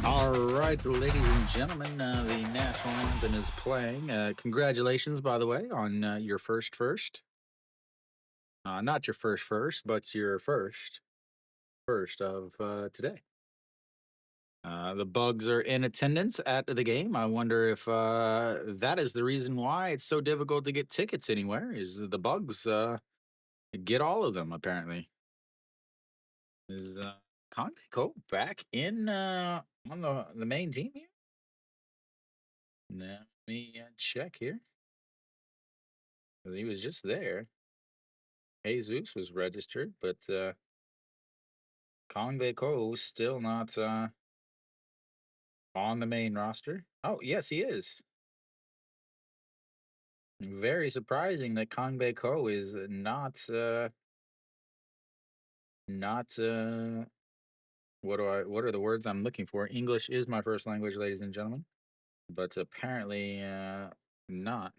All right, ladies and gentlemen, the national anthem is playing. Congratulations, by the way, on your first. Not your first, but your first of today. The Bugs are in attendance at the game. I wonder if that is the reason why it's so difficult to get tickets anywhere. Is the Bugs get all of them apparently? Is Conte Cole back in on the main team here? Let me check here. He was just there. Jesus was registered, but Kong Ko still not on the main roster. Oh, yes, he is. Very surprising that Kong Ko is not what are the words I'm looking for? English is my first language, ladies and gentlemen, but apparently not.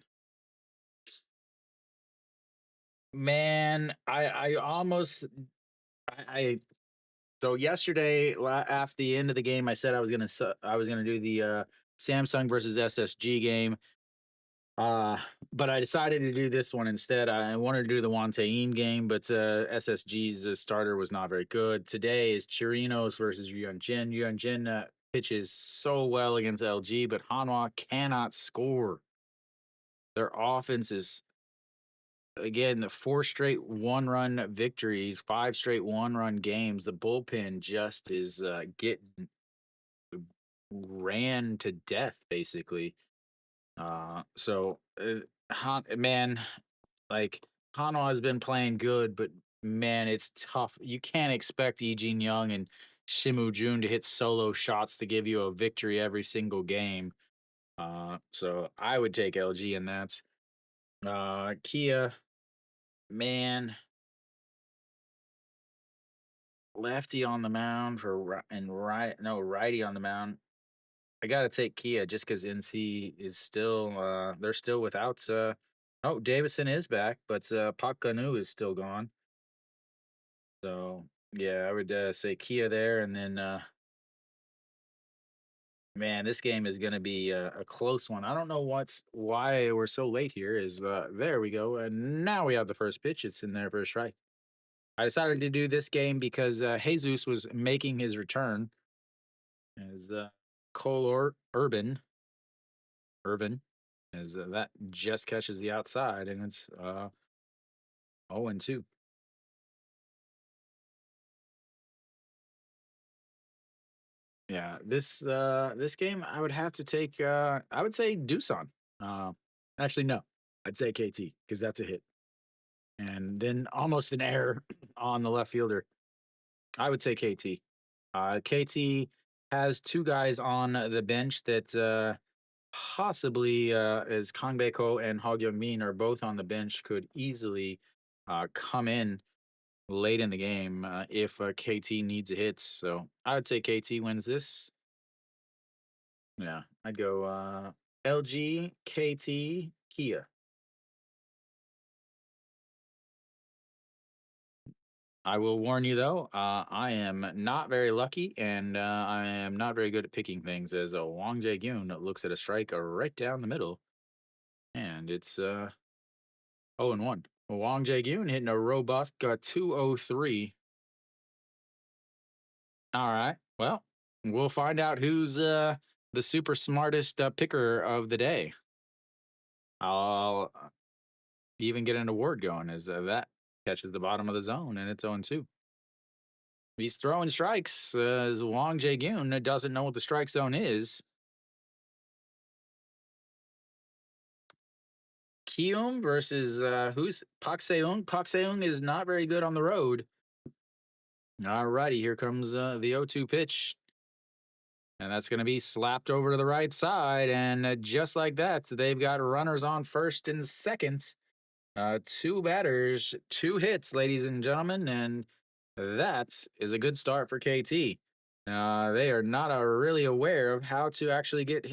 Man, I almost I so yesterday, after the end of the game, I said I was gonna do the Samsung versus SSG game. Uh, but I decided to do this one instead. I wanted to do the Wantaim game, but SSG's starter was not very good. Today is Chirinos versus Yuanjin. Yuanjin pitches so well against LG, but Hanwha cannot score. Their offense is again the four straight one-run victories, five straight one-run games. The bullpen just is getting ran to death basically. Man, like Hano has been playing good, but man, it's tough. You can't expect Eugene Young and Shimu Jun to hit solo shots to give you a victory every single game. So I would take LG in that. Kia, man, lefty on the mound righty on the mound. I gotta take Kia just because NC is still they're still without oh, Davison is back, but Pak Kanu is still gone. So yeah, I would say Kia there, and then man, this game is gonna be a close one. I don't know why we're so late here. Is there we go, and now we have the first pitch. It's in there for a strike. I decided to do this game because Jesus was making his return as Urban as that just catches the outside, and it's 0-2. Yeah, this game I would have to take I would say Doosan. Uh Actually no. I'd say KT because that's a hit. And then almost an error on the left fielder. I would say KT. KT has two guys on the bench that possibly as Kang Baeko and Hog Young Min are both on the bench could easily come in late in the game if KT needs a hit. So I would say KT wins this. Yeah, I'd go LG, KT, Kia. I will warn you though, I am not very lucky and I am not very good at picking things as Wang Jae-gyun looks at a strike right down the middle. And it's 0-1. Wang Jae-gyun hitting a robust 203. All right. Well, we'll find out who's the super smartest picker of the day. I'll even get an award going as that catches the bottom of the zone and it's 0-2. He's throwing strikes as Wang Jae-gyun doesn't know what the strike zone is. Kium versus who's Pak Seung? Pak Seung is not very good on the road. All righty, here comes the 0-2 pitch. And that's going to be slapped over to the right side. And just like that, they've got runners on first and second. Two batters, two hits, ladies and gentlemen. And that is a good start for KT. They are not really aware of how to actually get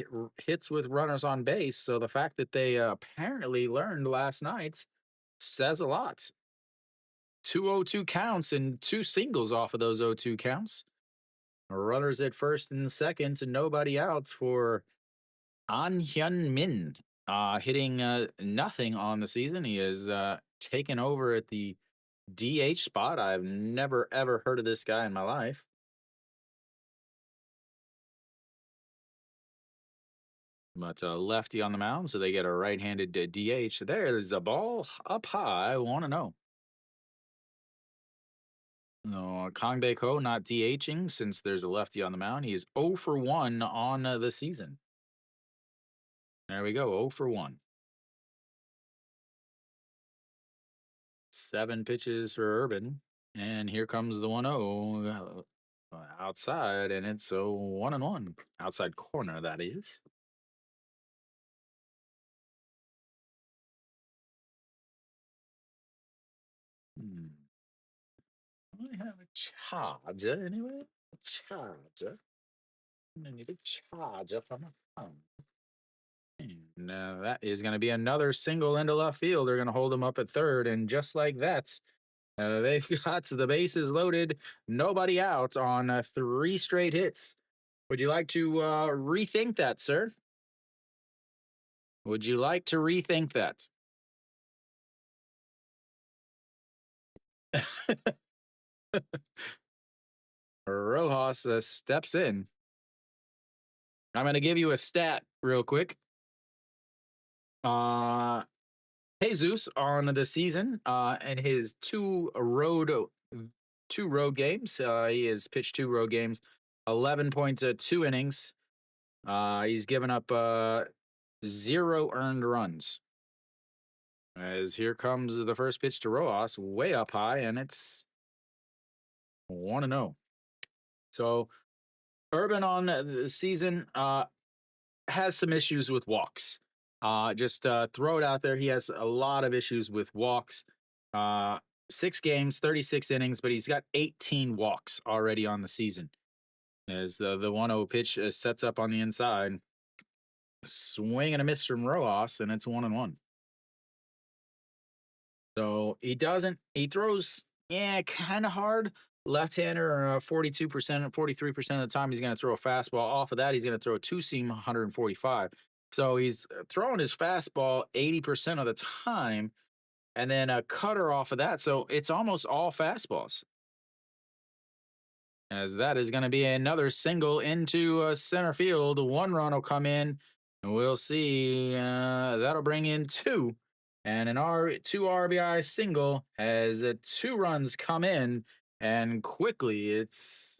hits with runners on base. So the fact that they apparently learned last night says a lot. 2-0-2 counts and two singles off of those 0-2 counts. Runners at first and second, and nobody out for An Hyun Min. Hitting nothing on the season. He is taken over at the DH spot. I've never ever heard of this guy in my life. But lefty on the mound, so they get a right-handed DH. There's a ball up high. I want to know. No, Kang Bae Ko not DHing since there's a lefty on the mound. He is 0 for 1 on the season. There we go, 0 for 1. 7 pitches for Urban. And here comes the 1-0 outside, and it's a 1-1. Outside corner, that is. Hmm. I have a charger anyway. A charger. I need a charger for my phone. And that is going to be another single into left field. They're going to hold him up at third, and just like that, they've got the bases loaded, nobody out on 3 straight hits. Would you like to rethink that, sir? Would you like to rethink that? Rojas steps in. I'm going to give you a stat real quick. Jesus on the season and his two road games. He has pitched 2 road games, 11.2 innings. He's given up 0 earned runs. As here comes the first pitch to Rojas, way up high, and it's 1-0. So Urban on the season has some issues with walks. Just throw it out there. He has a lot of issues with walks. 6 games, 36 innings, but he's got 18 walks already on the season. As the 1-0 pitch sets up on the inside, swing and a miss from Rojas, and it's 1-1. So he throws, kind of hard. Left-hander, 42%, 43% of the time, he's going to throw a fastball. Off of that, he's going to throw a 2-seam 145. So he's throwing his fastball 80% of the time, and then a cutter off of that. So it's almost all fastballs. As that is going to be another single into center field. 1 run will come in, and we'll see. That'll bring in 2. And an 2 RBI single as 2 runs come in, and quickly it's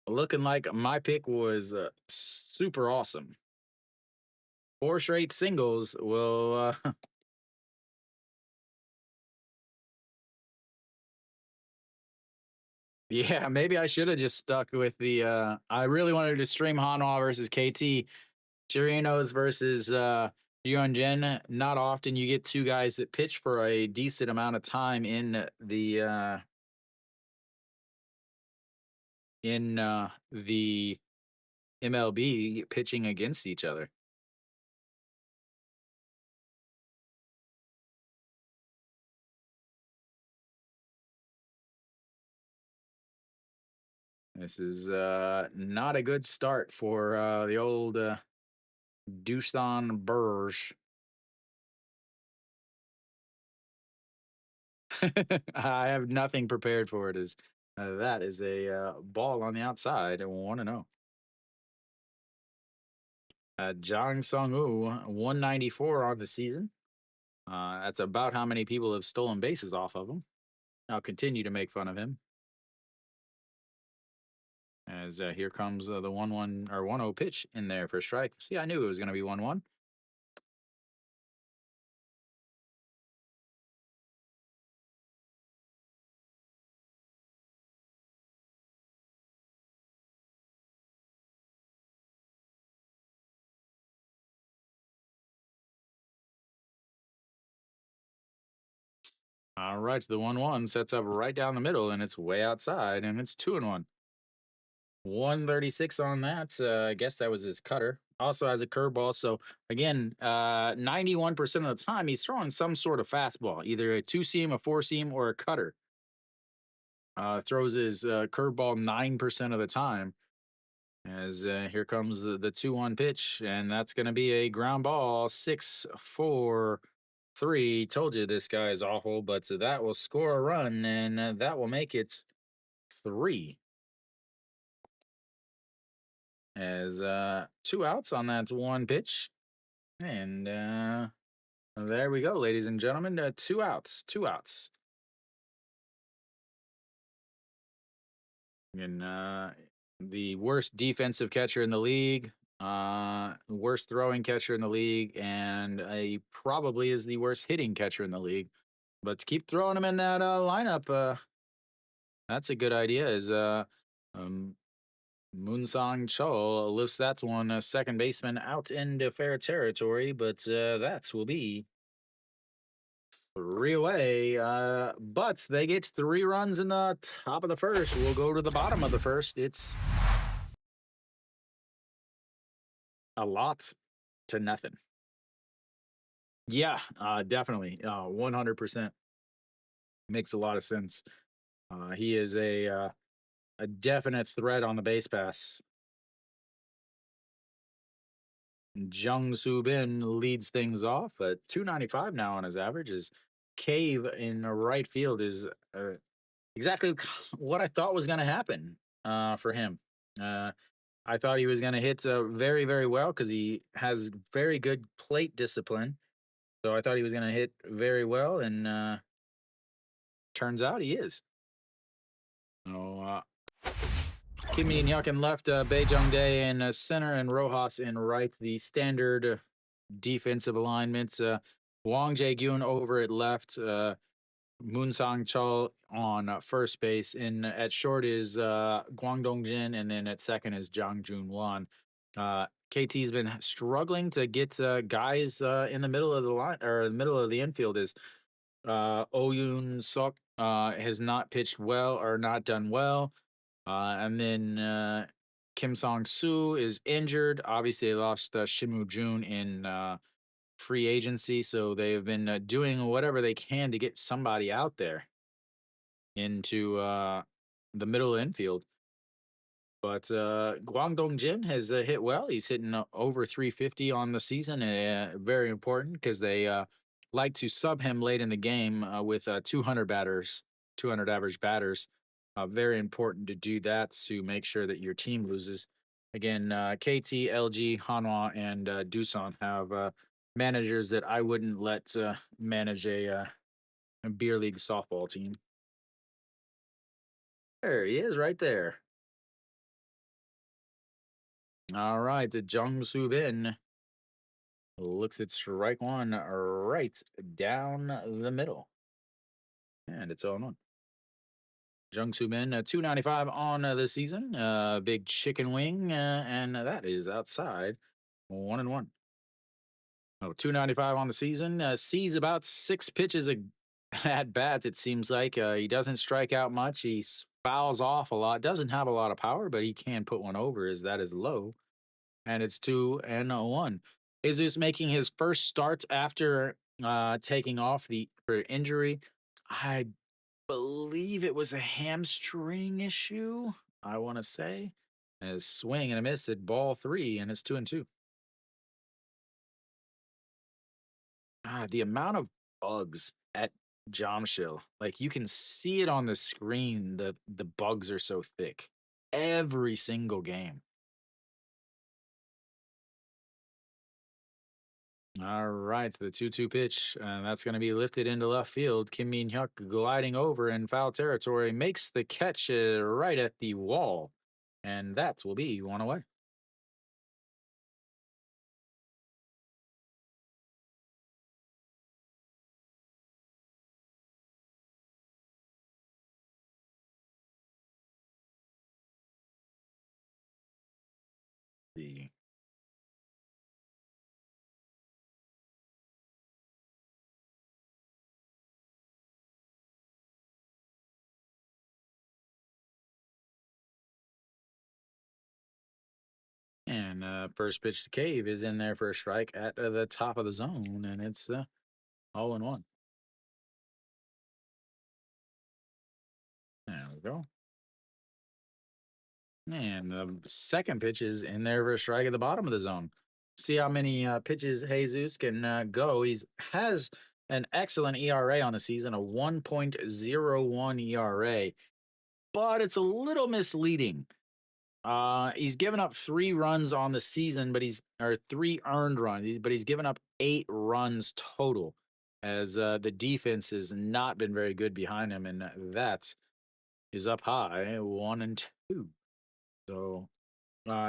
looking like my pick was super awesome. 4 straight singles will. Yeah, maybe I should have just stuck with the. I really wanted to stream Hanwha versus KT. Chirinos versus Jen. Not often you get 2 guys that pitch for a decent amount of time in the MLB pitching against each other. This is not a good start for the old Doosan Bears. I have nothing prepared for it. As that is a ball on the outside and 1-0. Jang Sung-woo, 194 on the season. That's about how many people have stolen bases off of him. I'll continue to make fun of him. As here comes the 1-1 or 1-0 pitch in there for strike. See, I knew it was going to be 1-1. All right, the 1-1 sets up right down the middle, and it's way outside, and it's 2-1. 136 on that. I guess that was his cutter. Also has a curveball. So again, 91% of the time he's throwing some sort of fastball, either a 2-seam, a 4-seam, or a cutter. throws his curveball 9% of the time. As here comes the 2-1 pitch, and that's going to be a ground ball. 6-4-3. Told you this guy is awful, but that will score a run, and that will make it 3. As 2 outs on that 1 pitch. And there we go, ladies and gentlemen. 2 outs. 2 outs. And the worst defensive catcher in the league, worst throwing catcher in the league, and probably is the worst hitting catcher in the league. But to keep throwing him in that lineup, that's a good idea. Is Moonsong Chol lifts that one, second baseman, out into fair territory, but that will be 3 away. But they get 3 runs in the top of the first. We'll go to the bottom of the first. It's a lot to nothing. Yeah, definitely. 100% makes a lot of sense. He is a definite threat on the base pass. Jung Soo Bin leads things off at 295 now on his average. His cave in right field is exactly what I thought was going to happen for him. I thought he was going to hit very, very well because he has very good plate discipline. So I thought he was going to hit very well, and turns out he is. So Kim Min Hyuk in left, Bae Jung Dae in center, and Rojas in right. The standard defensive alignments. Wang Jae-gyun over at left. Moon Sang Chul on first base. At short is Gwang Dong Jin, and then at second is Jang Jun Won. KT's been struggling to get guys in the middle of the line or the middle of the infield. Is Oh Yoon Suk has not pitched well or not done well. And then Kim Song-soo is injured. Obviously, they lost Shimu Jun in free agency, so they've been doing whatever they can to get somebody out there into the middle infield. But Guangdong Jin has hit well. He's hitting over 350 on the season. Very important because they like to sub him late in the game with 200 batters, 200 average batters. Very important to do that to make sure that your team loses. Again, KT, LG, Hanwha, and Doosan have managers that I wouldn't let manage a beer league softball team. There he is right there. All right, the Jung Soo Bin looks at strike one right down the middle. And it's 0-1. Jung Soo Bin, 295 on the season. Big chicken wing, and that is outside. 1-1. Oh, 295 on the season. Sees about 6 pitches at bats, it seems like. He doesn't strike out much. He fouls off a lot. Doesn't have a lot of power, but he can put one over, as that is low. And it's 2-1. Is this making his first start after taking off for injury? I believe it was a hamstring issue, I want to say. As swing and a miss at ball 3, and it's 2-2. The amount of bugs at Jamshil, like you can see it on the screen. The bugs are so thick every single game. All right, the 2-2 pitch, and that's going to be lifted into left field. Kim Min Hyuk gliding over in foul territory, makes the catch right at the wall, and that will be 1 away. The And first pitch to Cave is in there for a strike at the top of the zone, and it's 0-1. And we go. And the second pitch is in there for a strike at the bottom of the zone. See how many pitches Jesus can go. He's has an excellent ERA on the season, a 1.01 ERA, but it's a little misleading. He's given up 3 runs on the season, but he's or 3 earned runs, but he's given up 8 runs total, as the defense has not been very good behind him, and that is up high, 1-2. So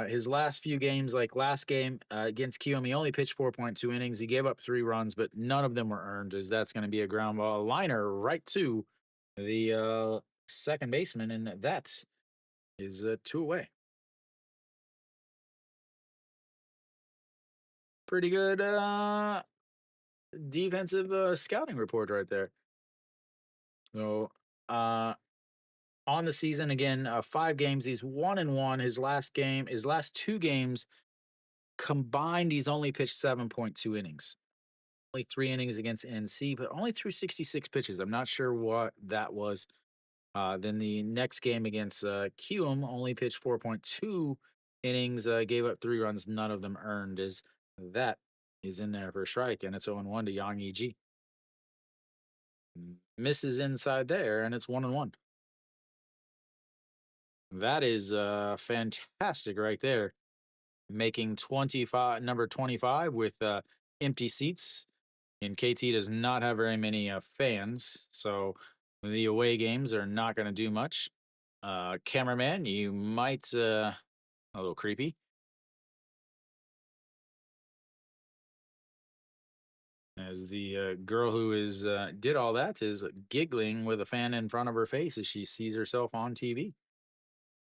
his last few games, like last game against QM, he only pitched 4.2 innings. He gave up 3 runs, but none of them were earned, as that's going to be a ground ball liner right to the second baseman, and that is 2 away. Pretty good defensive scouting report right there. So on the season again, 5 games, he's 1-1. His last 2 games combined, he's only pitched 7.2 innings. Only 3 innings against NC, but only threw 66 pitches. I'm not sure what that was. Then the next game against QM only pitched 4.2 innings, gave up 3 runs, none of them earned. Is that is in there for a strike, and it's 0-1 to Yang Yi. Misses inside there, and it's 1-1. That is fantastic right there. Making 25, number 25 with empty seats. And KT does not have very many fans, so the away games are not going to do much. Cameraman, you might a little creepy. As the girl who is did all that is giggling with a fan in front of her face as she sees herself on TV.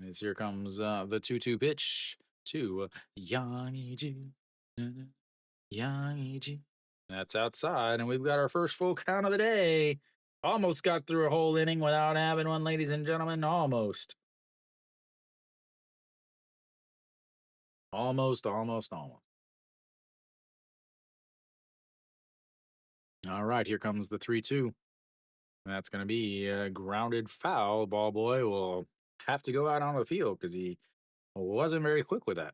As here comes the 2-2 pitch to Yang Yi. Yang Yi. That's outside, and we've got our first full count of the day. Almost got through a whole inning without having one, ladies and gentlemen. Almost. Almost. All right, here comes the 3-2. That's going to be a grounded foul. Ball boy will have to go out on the field because he wasn't very quick with that.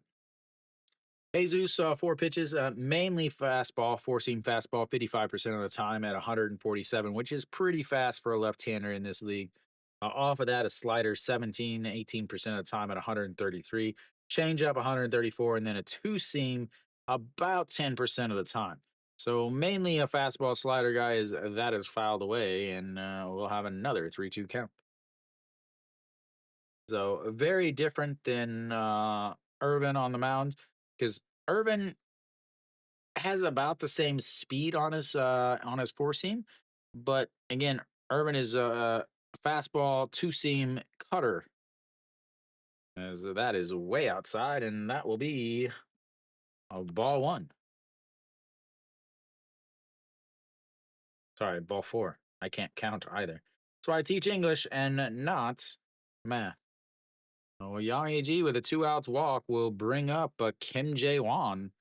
Jesus, 4 pitches, mainly fastball, 4-seam fastball, 55% of the time at 147, which is pretty fast for a left-hander in this league. Off of that, a slider, 18% of the time at 133, changeup, 134, and then a 2-seam about 10% of the time. So mainly a fastball slider guy that is fouled away, and we'll have another 3-2 count. So very different than Irvin on the mound, because Irvin has about the same speed on his 4-seam, but again, Irvin is a fastball 2-seam cutter. As that is way outside, and that will be a ball 1. Sorry, ball 4. I can't count either. So I teach English and not math. Oh, Yang Yi with a 2-outs walk will bring up Kim Jae-won.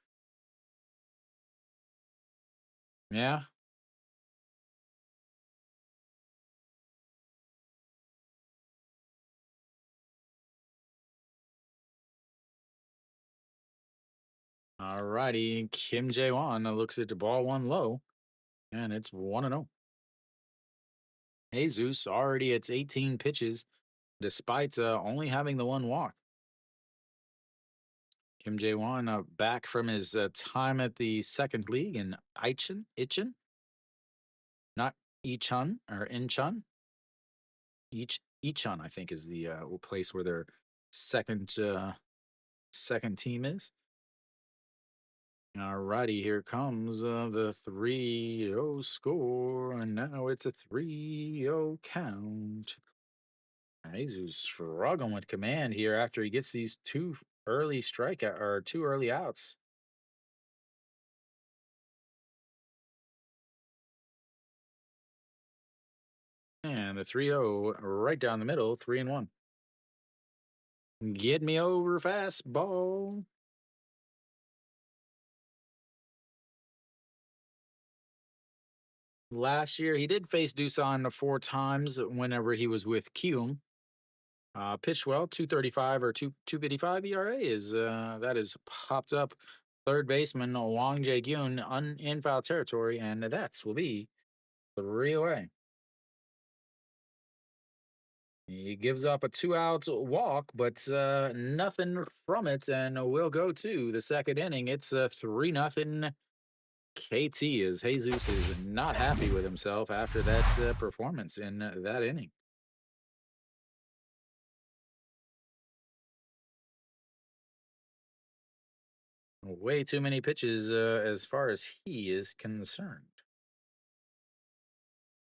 Yeah. All righty. Kim Jae-won looks at the ball 1 low, and it's 1-0. Jesus already at 18 pitches, despite only having the 1 walk. Kim Jae-won back from his time at the second league in Ichun, not Ichun or Incheon. Ichun, I think, is the place where their second team is. Alrighty, here comes the 3-0 score, and now it's a 3-0 count. Jesus struggling with command here after he gets these 2 early strikeout or 2 early outs. And the 3-0 right down the middle, 3-1. Get me over fastball. Last year, he did face Doosan 4 times whenever he was with Kyum. Pitched well, 235 or 255 ERA is that is popped up. Third baseman Wang Jae-gyun in foul territory, and that will be 3 away. He gives up a 2-out walk, but nothing from it, and we'll go to the second inning. It's 3-0 KT, as Jesus is not happy with himself after that performance in that inning. Way too many pitches as far as he is concerned.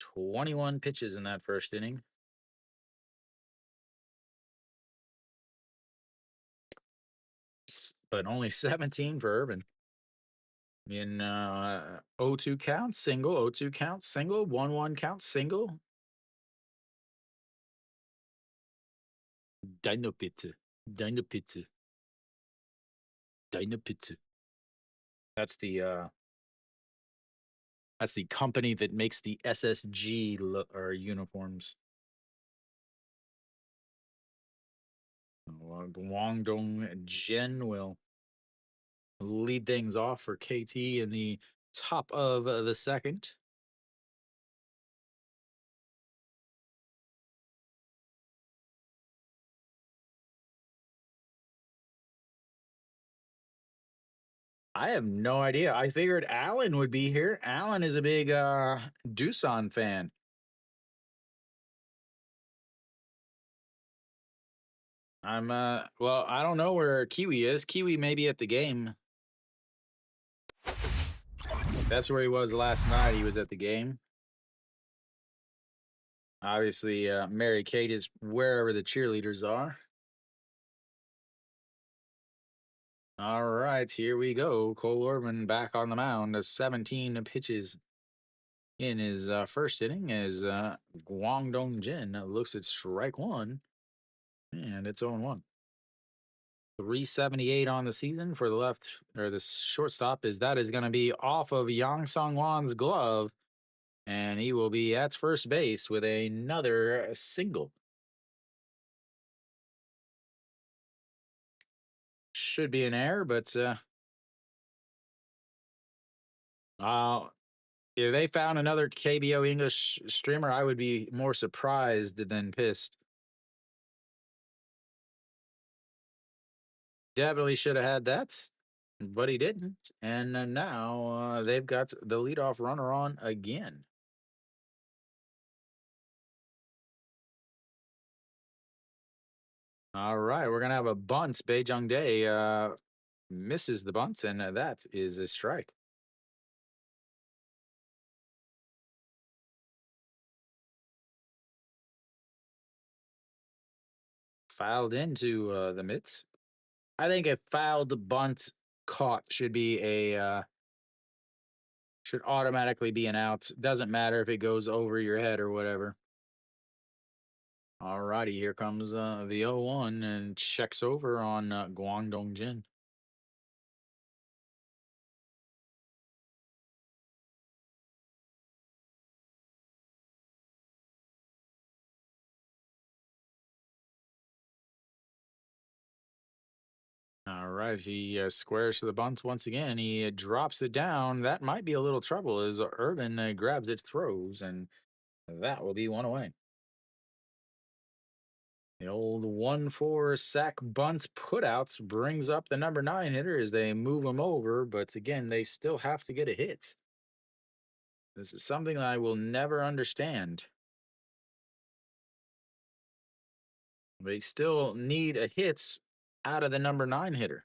21 pitches in that first inning. But only 17 for Urban. In 0-2 count, single, 0-2 count, single, 1-1 count, single. Dino Pizza. Dino Pizza. Dino Pizza. That's the company that makes the SSG or uniforms. Guangdong Jen will lead things off for KT in the top of the second. I have no idea. I figured Alan would be here. Alan is a big Doosan fan. Well, I don't know where Kiwi is. Kiwi may be at the game. That's where he was last night. He was at the game. Obviously, Mary Kate is wherever the cheerleaders are. All right, here we go. Cole Orban back on the mound. 17 pitches in his first inning as Guangdong Jin looks at strike one, and it's 0-1. 378 on the season for the left or the shortstop is going to be off of Yang Sung Wan's glove, and he will be at first base with another single. Should be an error, but if they found another KBO English streamer, I would be more surprised than pissed. Definitely should have had that, but he didn't. And now they've got the leadoff runner on again. All right, we're going to have a bunt. Bae Jung Dae misses the bunt, and that is a strike. Fouled into the mitts. I think a fouled bunt caught should be should automatically be an out. Doesn't matter if it goes over your head or whatever. All righty, here comes the 0-1 and checks over on Guangdong Jin. All right, he squares to the bunt once again. He drops it down. That might be a little trouble as Urban grabs it, throws, and that will be 1 away. The old 1-4 sack bunt putouts brings up the number 9 hitter as they move him over, but again, they still have to get a hit. This is something that I will never understand. They still need a hit out of the number 9 hitter.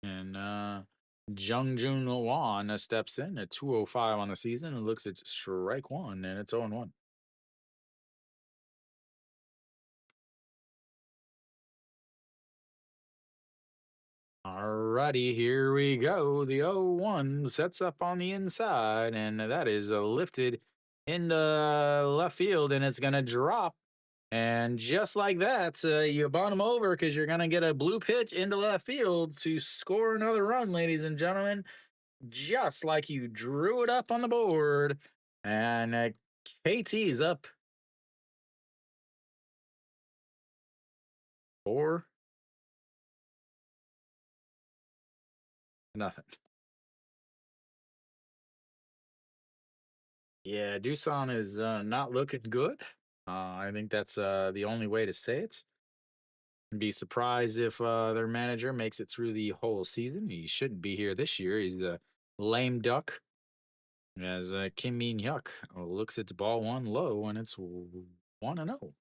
And Jung Jun Wan steps in at 205 on the season and looks at strike one, and it's 0-1. Alrighty, here we go. The 0-1 sets up on the inside, and that is lifted into left field, and it's going to drop And just like that, you bunt him over because you're going to get a blue pitch into left field to score another run, ladies and gentlemen. Just like you drew it up on the board. And KT's up 4-0. Yeah, Doosan is not looking good. I think that's the only way to say it. Be surprised if their manager makes it through the whole season. He shouldn't be here this year. He's a lame duck. As Kim Min Hyuk looks at the ball one low, and it's 1-0.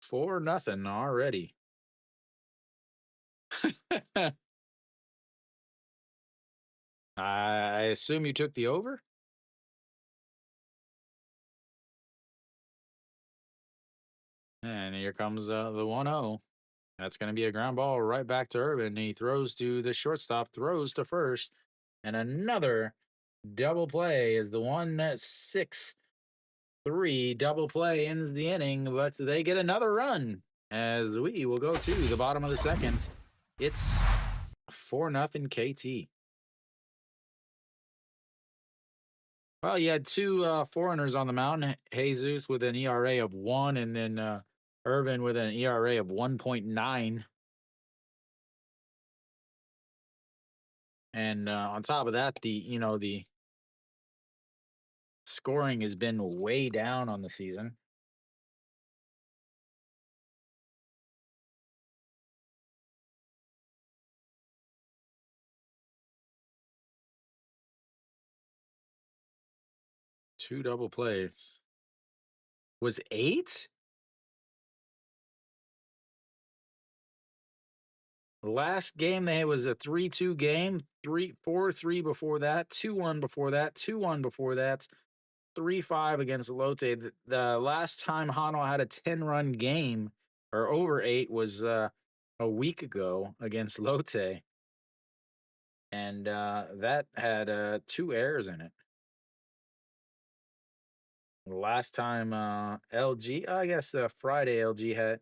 4-0 already. I assume you took the over? And here comes the 1-0. That's going to be a ground ball right back to Urban. He throws to the shortstop, throws to first, and another double play is the 1-6-3 double play ends the inning, but they get another run as we will go to the bottom of the second. It's 4-0 KT. Well, you had two foreigners on the mound, Jesus with an ERA of 1, and then Irvin with an ERA of 1.9. And on top of that, the scoring has been way down on the season. Two double plays. Was 8? The last game they was a 3-2 game, 4-3 before that, 2-1 before that, 2-1 before that, 3-5 against Lotte. The last time Hano had a 10-run game or over 8 was a week ago against Lotte. And that had 2 errors in it. Last time LG, I guess Friday LG had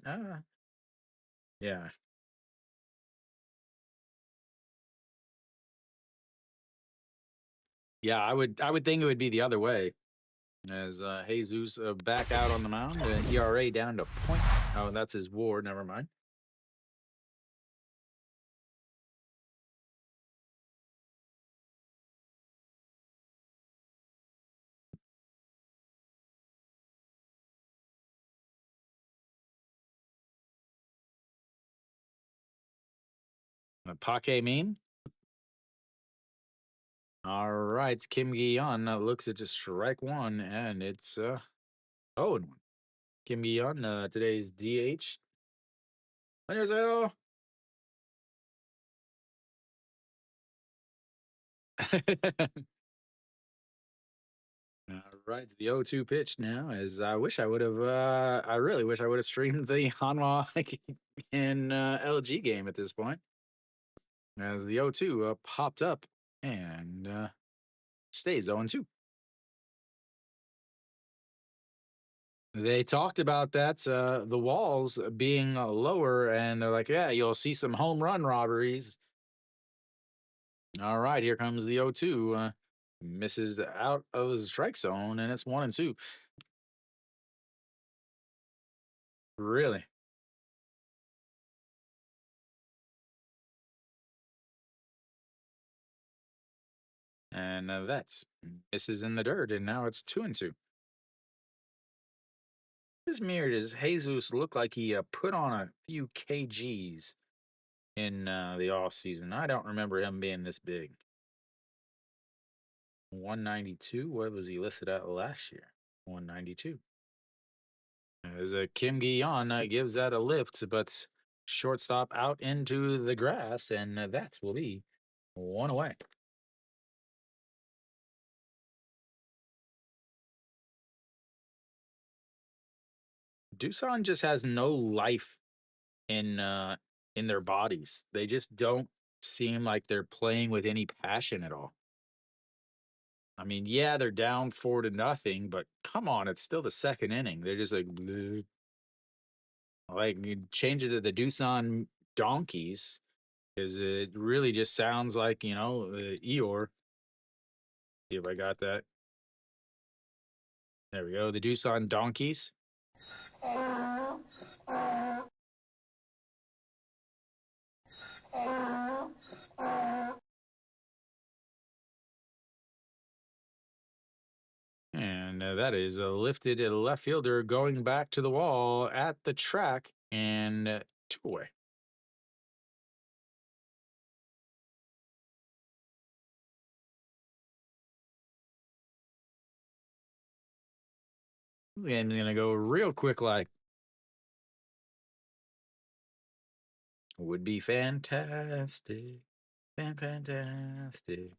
yeah. Yeah, I would think it would be the other way. As Jesus back out on the mound, ERA down to point. Oh, that's his WAR. Never mind. Pake meme. All right, Kim Gi-yeon looks at just strike one, and it's 0-1. Kim Gi-yeon, today's DH. 안녕하세요. All right, the 0-2 pitch now. As I wish I would have, I really wish I would have streamed the Hanwha and LG game at this point. As the 0-2 popped up and stays 0-2. They talked about that, the walls being lower, and they're like, yeah, you'll see some home run robberies. All right, here comes the 0-2. Misses out of the strike zone, and it's 1-2. Really? And that's misses in the dirt, and now it's 2-2. This mirror does Jesus look like he put on a few kgs in the off season. I don't remember him being this big. 192. What was he listed at last year? 192. As Kim Gi-yeon gives that a lift, but shortstop out into the grass, and that will be 1 away. Doosan just has no life in their bodies. They just don't seem like they're playing with any passion at all. I mean, yeah, they're down 4-0, but come on, it's still the second inning. They're just like, "Bleh." Like you change it to the Doosan Donkeys because it really just sounds like Eeyore. See if I got that. There we go. The Doosan Donkeys. And that is a lifted left fielder going back to the wall at the track and two away. And going to go real quick like would be fantastic. Fantastic.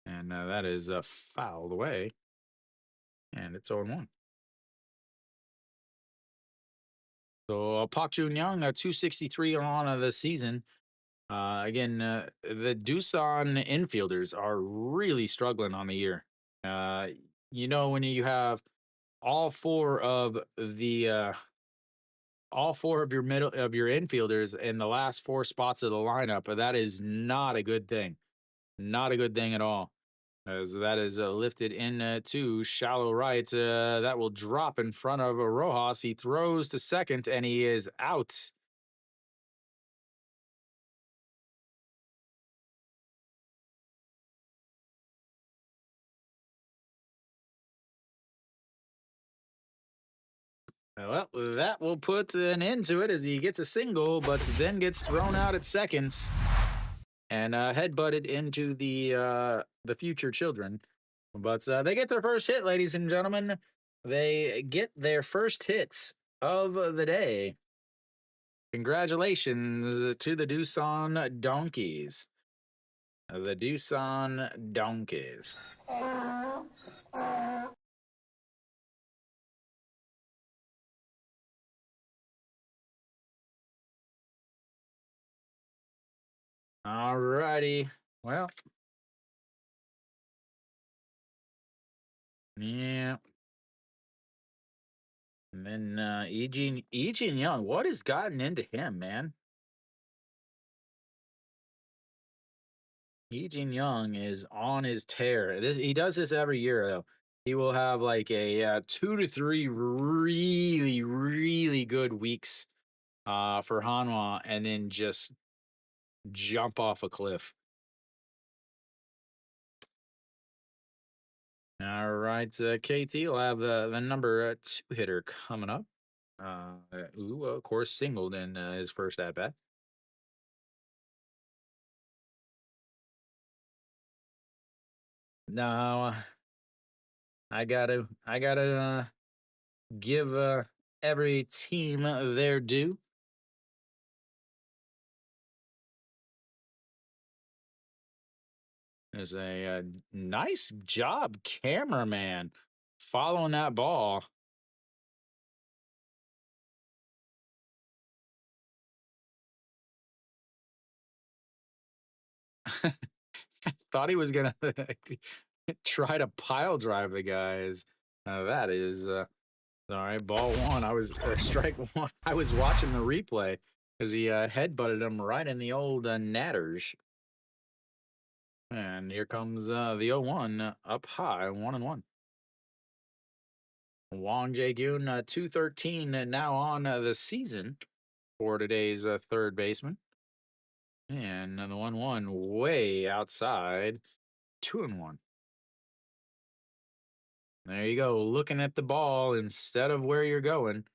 And that is fouled away. And it's 0-1. So Park Jun Young, 263 on the season. Again, the Doosan infielders are really struggling on the year. Uh, when you have all four of the all four of your infielders in the last four spots of the lineup, that is not a good thing. Not a good thing at all. As that is lifted in to shallow right. That will drop in front of Rojas. He throws to second and he is out. Well, that will put an end to it as he gets a single, but then gets thrown out at seconds and headbutted into the future children. But they get their first hit, ladies and gentlemen. They get their first hits of the day. Congratulations to the Doosan Donkeys. The Doosan Donkeys. All righty. Well, yeah. And then Eugene Young, what has gotten into him, man? Eugene Young is on his tear. He does this every year though. He will have like a 2 to 3 really, really good weeks for Hanwha and then just jump off a cliff. All right, KT will have the number two hitter coming up. Of course, singled in his first at bat. Now, I gotta give every team their due. It's a nice job, cameraman, following that ball. Thought he was gonna try to pile drive the guys. That is all right. Ball one. I was strike one. I was watching the replay because he headbutted him right in the old natters. And here comes the 0-1 up high, 1-1. Wong Jae-gyun, 213 now on the season for today's third baseman. And the 1-1 way outside, 2-1. There you go, looking at the ball instead of where you're going.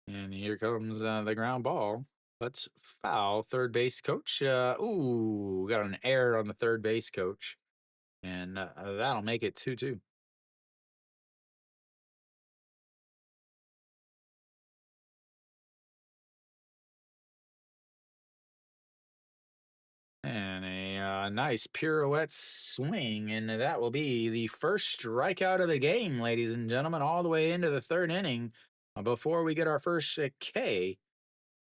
And here comes the ground ball. Let's foul third base coach. Ooh, got an error on the third base coach. And that'll make it 2-2. And a nice pirouette swing, and that will be the first strikeout of the game, ladies and gentlemen, all the way into the third inning. Before we get our first K,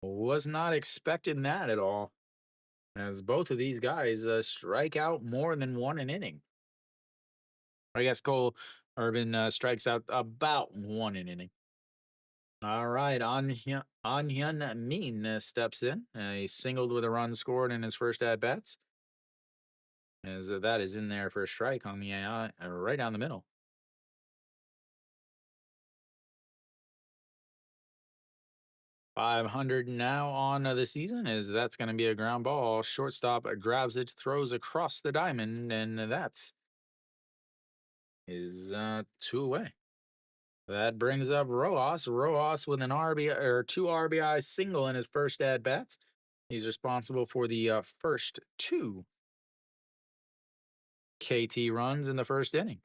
was not expecting that at all, as both of these guys strike out more than one an inning. I guess Cole Urban strikes out about one an inning. All right, Anhyun Min steps in. He singled with a run scored in his first at bats. As that is in there for a strike on the right down the middle. 500 now on the season, as that's going to be a ground ball. Shortstop grabs it, throws across the diamond, and that's is two away. That brings up Rojas. Rojas with an RBI or two RBI single in his first at bats. He's responsible for the first two KT runs in the first inning.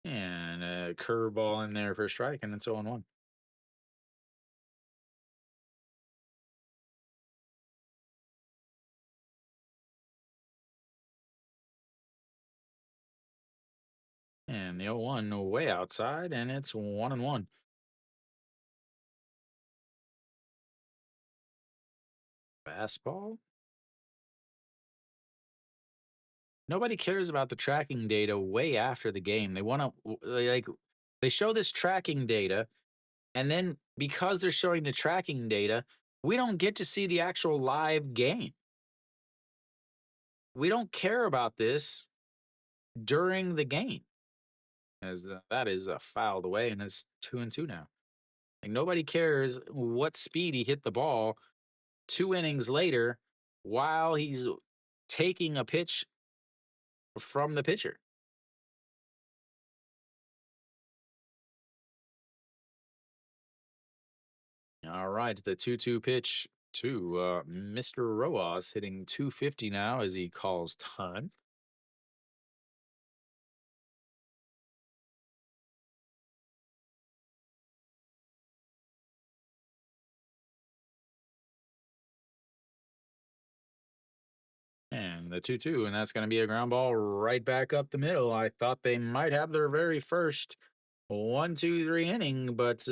And a curveball in there for a strike, and it's 0-1. And the 0-1 way outside, and it's 1-1. Fastball. Nobody cares about the tracking data way after the game. They want to they show this tracking data, and then because they're showing the tracking data, we don't get to see the actual live game. We don't care about this during the game, as that is fouled away, and it's 2-2 now. Like nobody cares what speed he hit the ball 2 innings later while he's taking a pitch from the pitcher. All right, the 2-2 pitch to Mr. Rojas, hitting 250 now as he calls time. And the 2-2, and that's going to be a ground ball right back up the middle. I thought they might have their very first 1-2-3 inning, but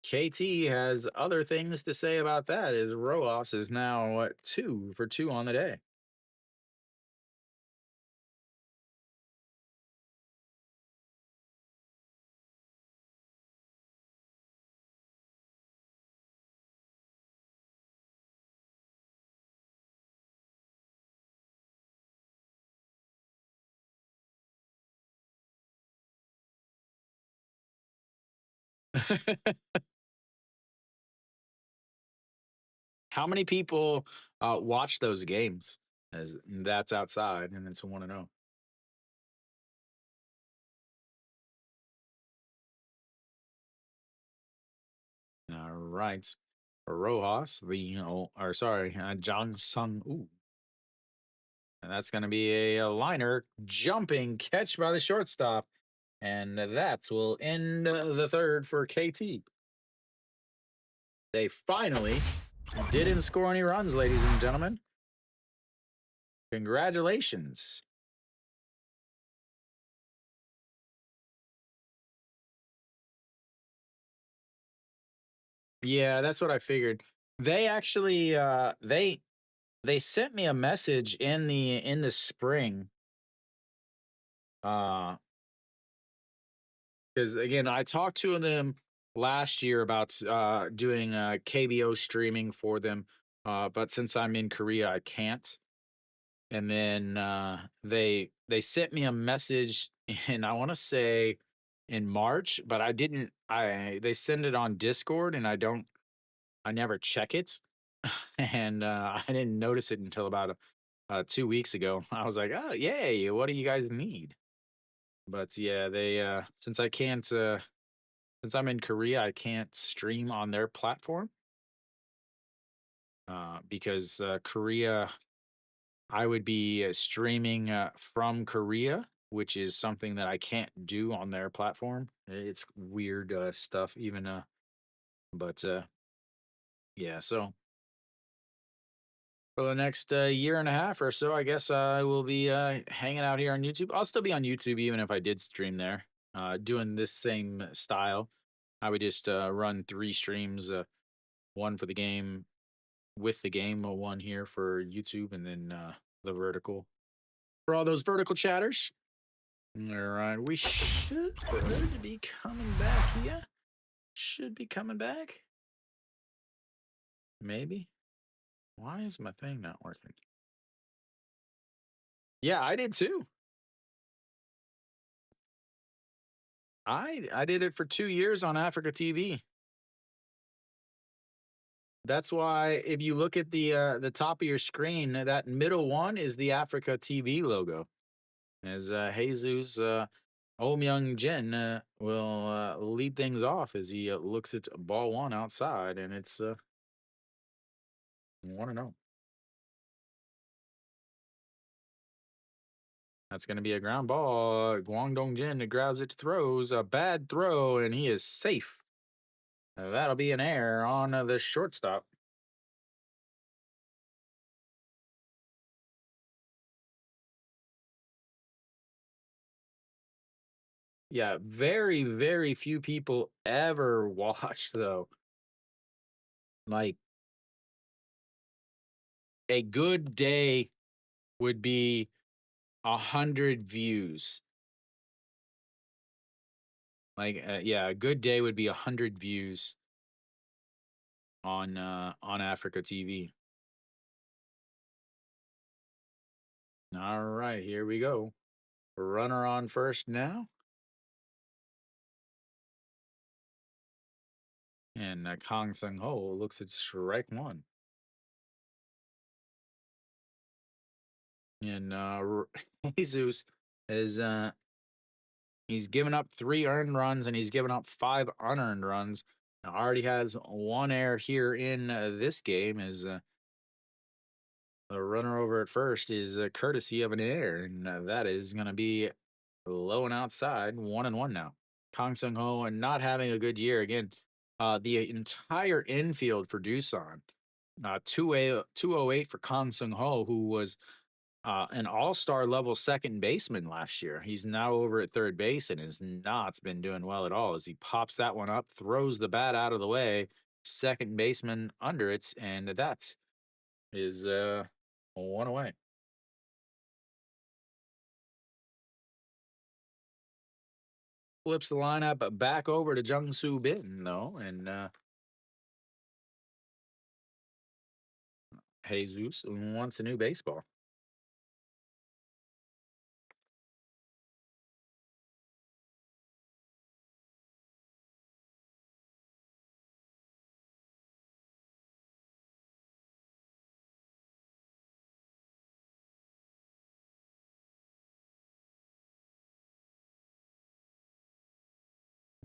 KT has other things to say about that, as Rojas is now, what, 2 for 2 on the day. How many people watch those games? As that's outside, and it's a 1-0. All right. Rojas, or sorry, John Sung Woo. And that's going to be a liner jumping catch by the shortstop. And that will end the third for KT. They finally didn't score any runs, ladies and gentlemen. Congratulations. Yeah, that's what I figured. They actually they sent me a message in the spring. Because again, I talked to them last year about doing KBO streaming for them, but since I'm in Korea, I can't. And then they sent me a message, and I want to say in March, but I didn't. They send it on Discord, and I never check it, and I didn't notice it until about 2 weeks ago. I was like, oh yay, what do you guys need? But yeah, they since I can't since I'm in Korea, I can't stream on their platform because Korea I would be streaming from Korea, which is something that I can't do on their platform. It's weird stuff, even. But yeah, so for the next year and a half or so, I guess I will be hanging out here on YouTube. I'll still be on YouTube even if I did stream there, doing this same style. I would just run 3 streams, one for the game with the game, one here for YouTube, and then the vertical for all those vertical chatters. All right, we should be coming back here. Should be coming back. Maybe. Why is my thing not working? Yeah, I did too. I did it for 2 years on Africa TV. That's why if you look at the top of your screen, that middle one is the Africa TV logo. As Jesus Oh Myung Jin will lead things off as he looks at ball one outside, and it's 1-0. That's going to be a ground ball. Guangdong Jin grabs it, throws a bad throw, and he is safe. That'll be an error on the shortstop. Yeah, very, very few people ever watch, though. Like, a good day would be 100 views. Like, yeah, a good day would be 100 views on Africa TV. All right, here we go. Runner on first now. And Kang Sung Ho looks at strike one. And Jesus is he's given up 3 earned runs and he's given up 5 unearned runs. Now, already has 1 error here in this game. As the runner over at first is courtesy of an error, and that is going to be low and outside. 1-1 now. Kang Sung Ho and not having a good year again. The entire infield for Doosan, 208 for Kang Sung Ho, who was an all-star level second baseman last year. He's now over at third base and has not been doing well at all as he pops that one up, throws the bat out of the way, second baseman under it, and that is 1 away. Flips the lineup back over to Jung Soo Bin though, and Jesus wants a new baseball.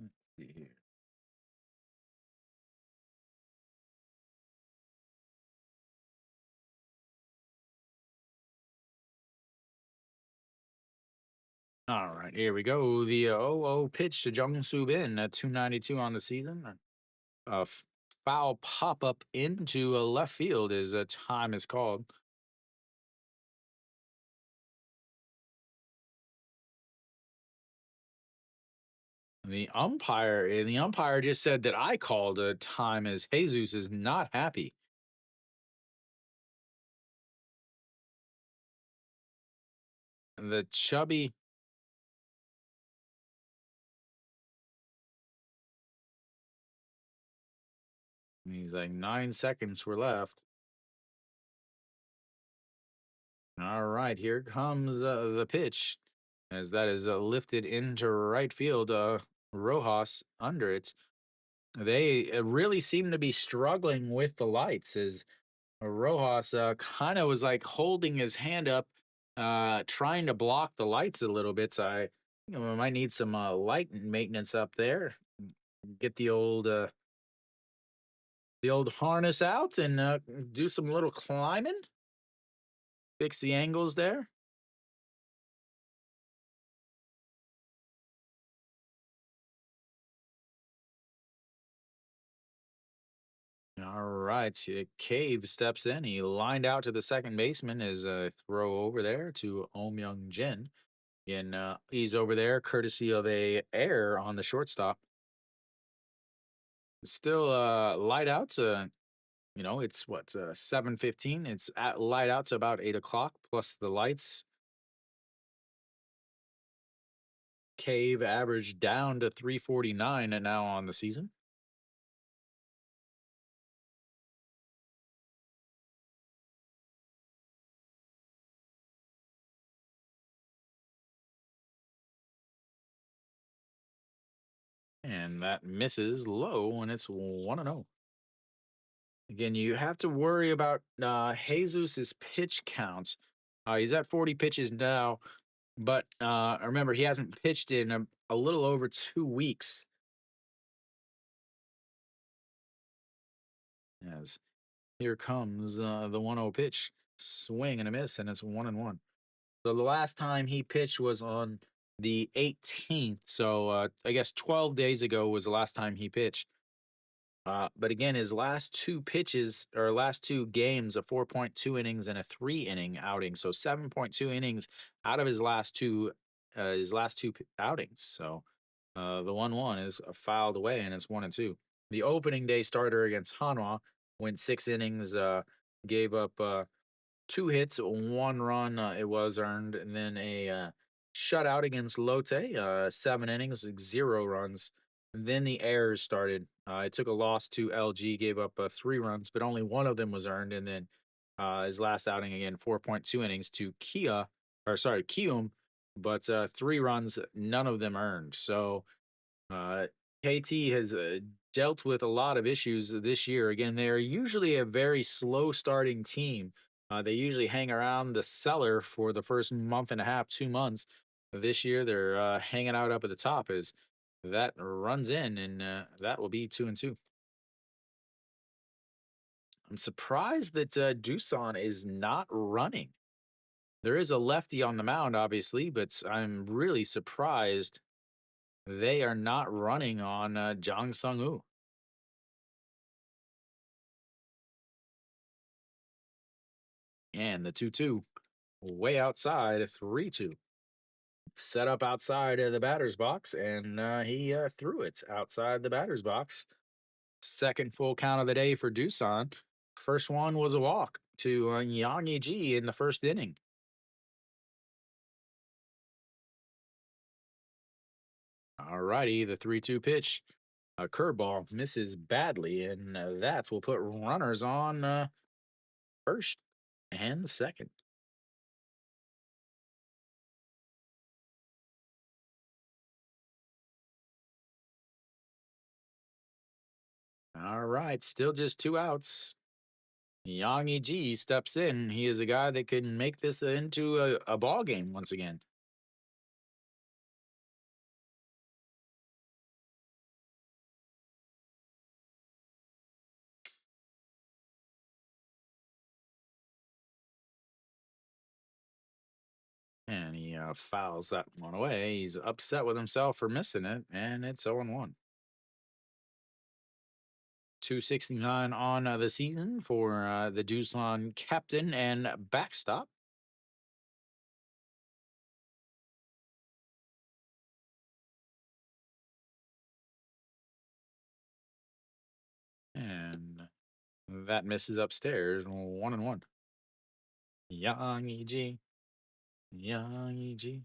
Let's see here. All right, here we go. The 0-0 pitch to Jung Soo Bin at 292 on the season. A foul pop up into a left field as a time is called. The umpire just said that I called a time as Jesus is not happy. The chubby he's like 9 seconds were left. All right, here comes the pitch as that is lifted into right field. Rojas under it. They really seem to be struggling with the lights as Rojas kind of was like holding his hand up, trying to block the lights a little bit. So we might need some light maintenance up there. Get the old harness out and do some little climbing. Fix the angles there. All right. Cave steps in. He lined out to the second baseman. Is a throw over there to Om Young Jin. And he's over there courtesy of a error on the shortstop. Still light out to, it's what, 7:15. It's at light out to about 8 o'clock plus the lights. Cave averaged down to 349 and now on the season. And that misses low, and it's 1-0. Again, you have to worry about Jesus's pitch count. He's at 40 pitches now, but remember, he hasn't pitched in a little over 2 weeks. As here comes the 1-0 pitch, swing and a miss, and it's 1-1. So the last time he pitched was on the 18th. So I guess 12 days ago was the last time he pitched. But again, his last two pitches or last two games, a 4.2 innings and a 3 inning outing. So 7.2 innings out of his last two outings. So the 1-1 is fouled away and it's 1-2. The opening day starter against Hanwha went 6 innings, gave up 2 hits, 1 run. It was earned, and then a shutout against Lotte. 7 innings, 0 runs. And then the errors started. It took a loss to LG, gave up 3 runs, but only one of them was earned. And then his last outing again, 4.2 innings to Kium, but 3 runs, none of them earned. So uh, KT has dealt with a lot of issues this year. Again, they're usually a very slow starting team. They usually hang around the cellar for the first month and a half, 2 months. This year, they're hanging out up at the top as that runs in, and that will be 2-2. I'm surprised that Doosan is not running. There is a lefty on the mound, obviously, but I'm really surprised they are not running on Jang Sung-woo. And the 2-2 way outside, 3-2. Set up outside of the batter's box, and he threw it outside the batter's box. Second full count of the day for Doosan. First one was a walk to Yang Ji in the first inning. All righty, the 3-2 pitch. A curveball misses badly, and that will put runners on first and second. All right, still just 2 outs. Yang Ji steps in. He is a guy that can make this into a ball game once again. And he fouls that one away. He's upset with himself for missing it, and it's 0-1. 269 on the season for the Doosan captain and backstop. And that misses upstairs, 1-1. Yang Ji, Yang Ji.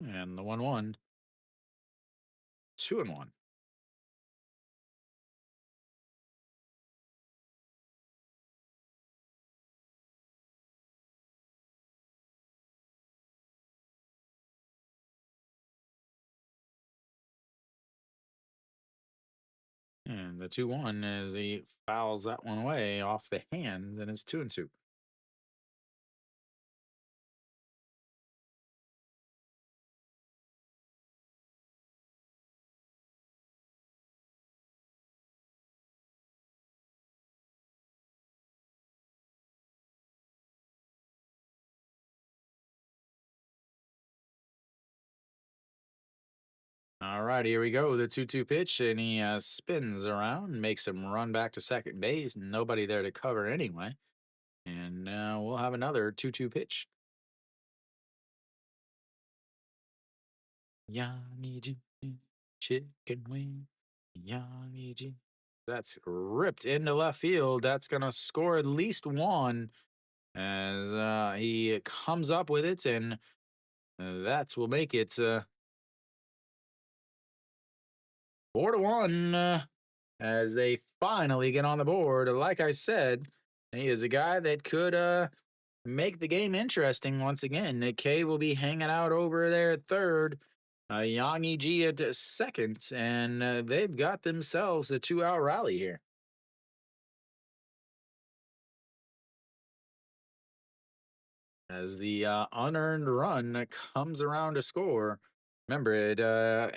And the 1-1, 2-1. And the 2-1 as he fouls that one away off the hand, and it's 2-2. All right, here we go. The 2-2 pitch, and he spins around, makes him run back to second base. Nobody there to cover anyway. And we'll have another 2-2 pitch. Yanni G, chicken wing. Yanni G. That's ripped into left field. That's going to score at least one as he comes up with it, and that will make it 4-1 as they finally get on the board. Like I said, he is a guy that could make the game interesting once again. Nick K will be hanging out over there at third. Yang G at second, and they've got themselves a 2-out rally here. As the unearned run comes around to score. Remember,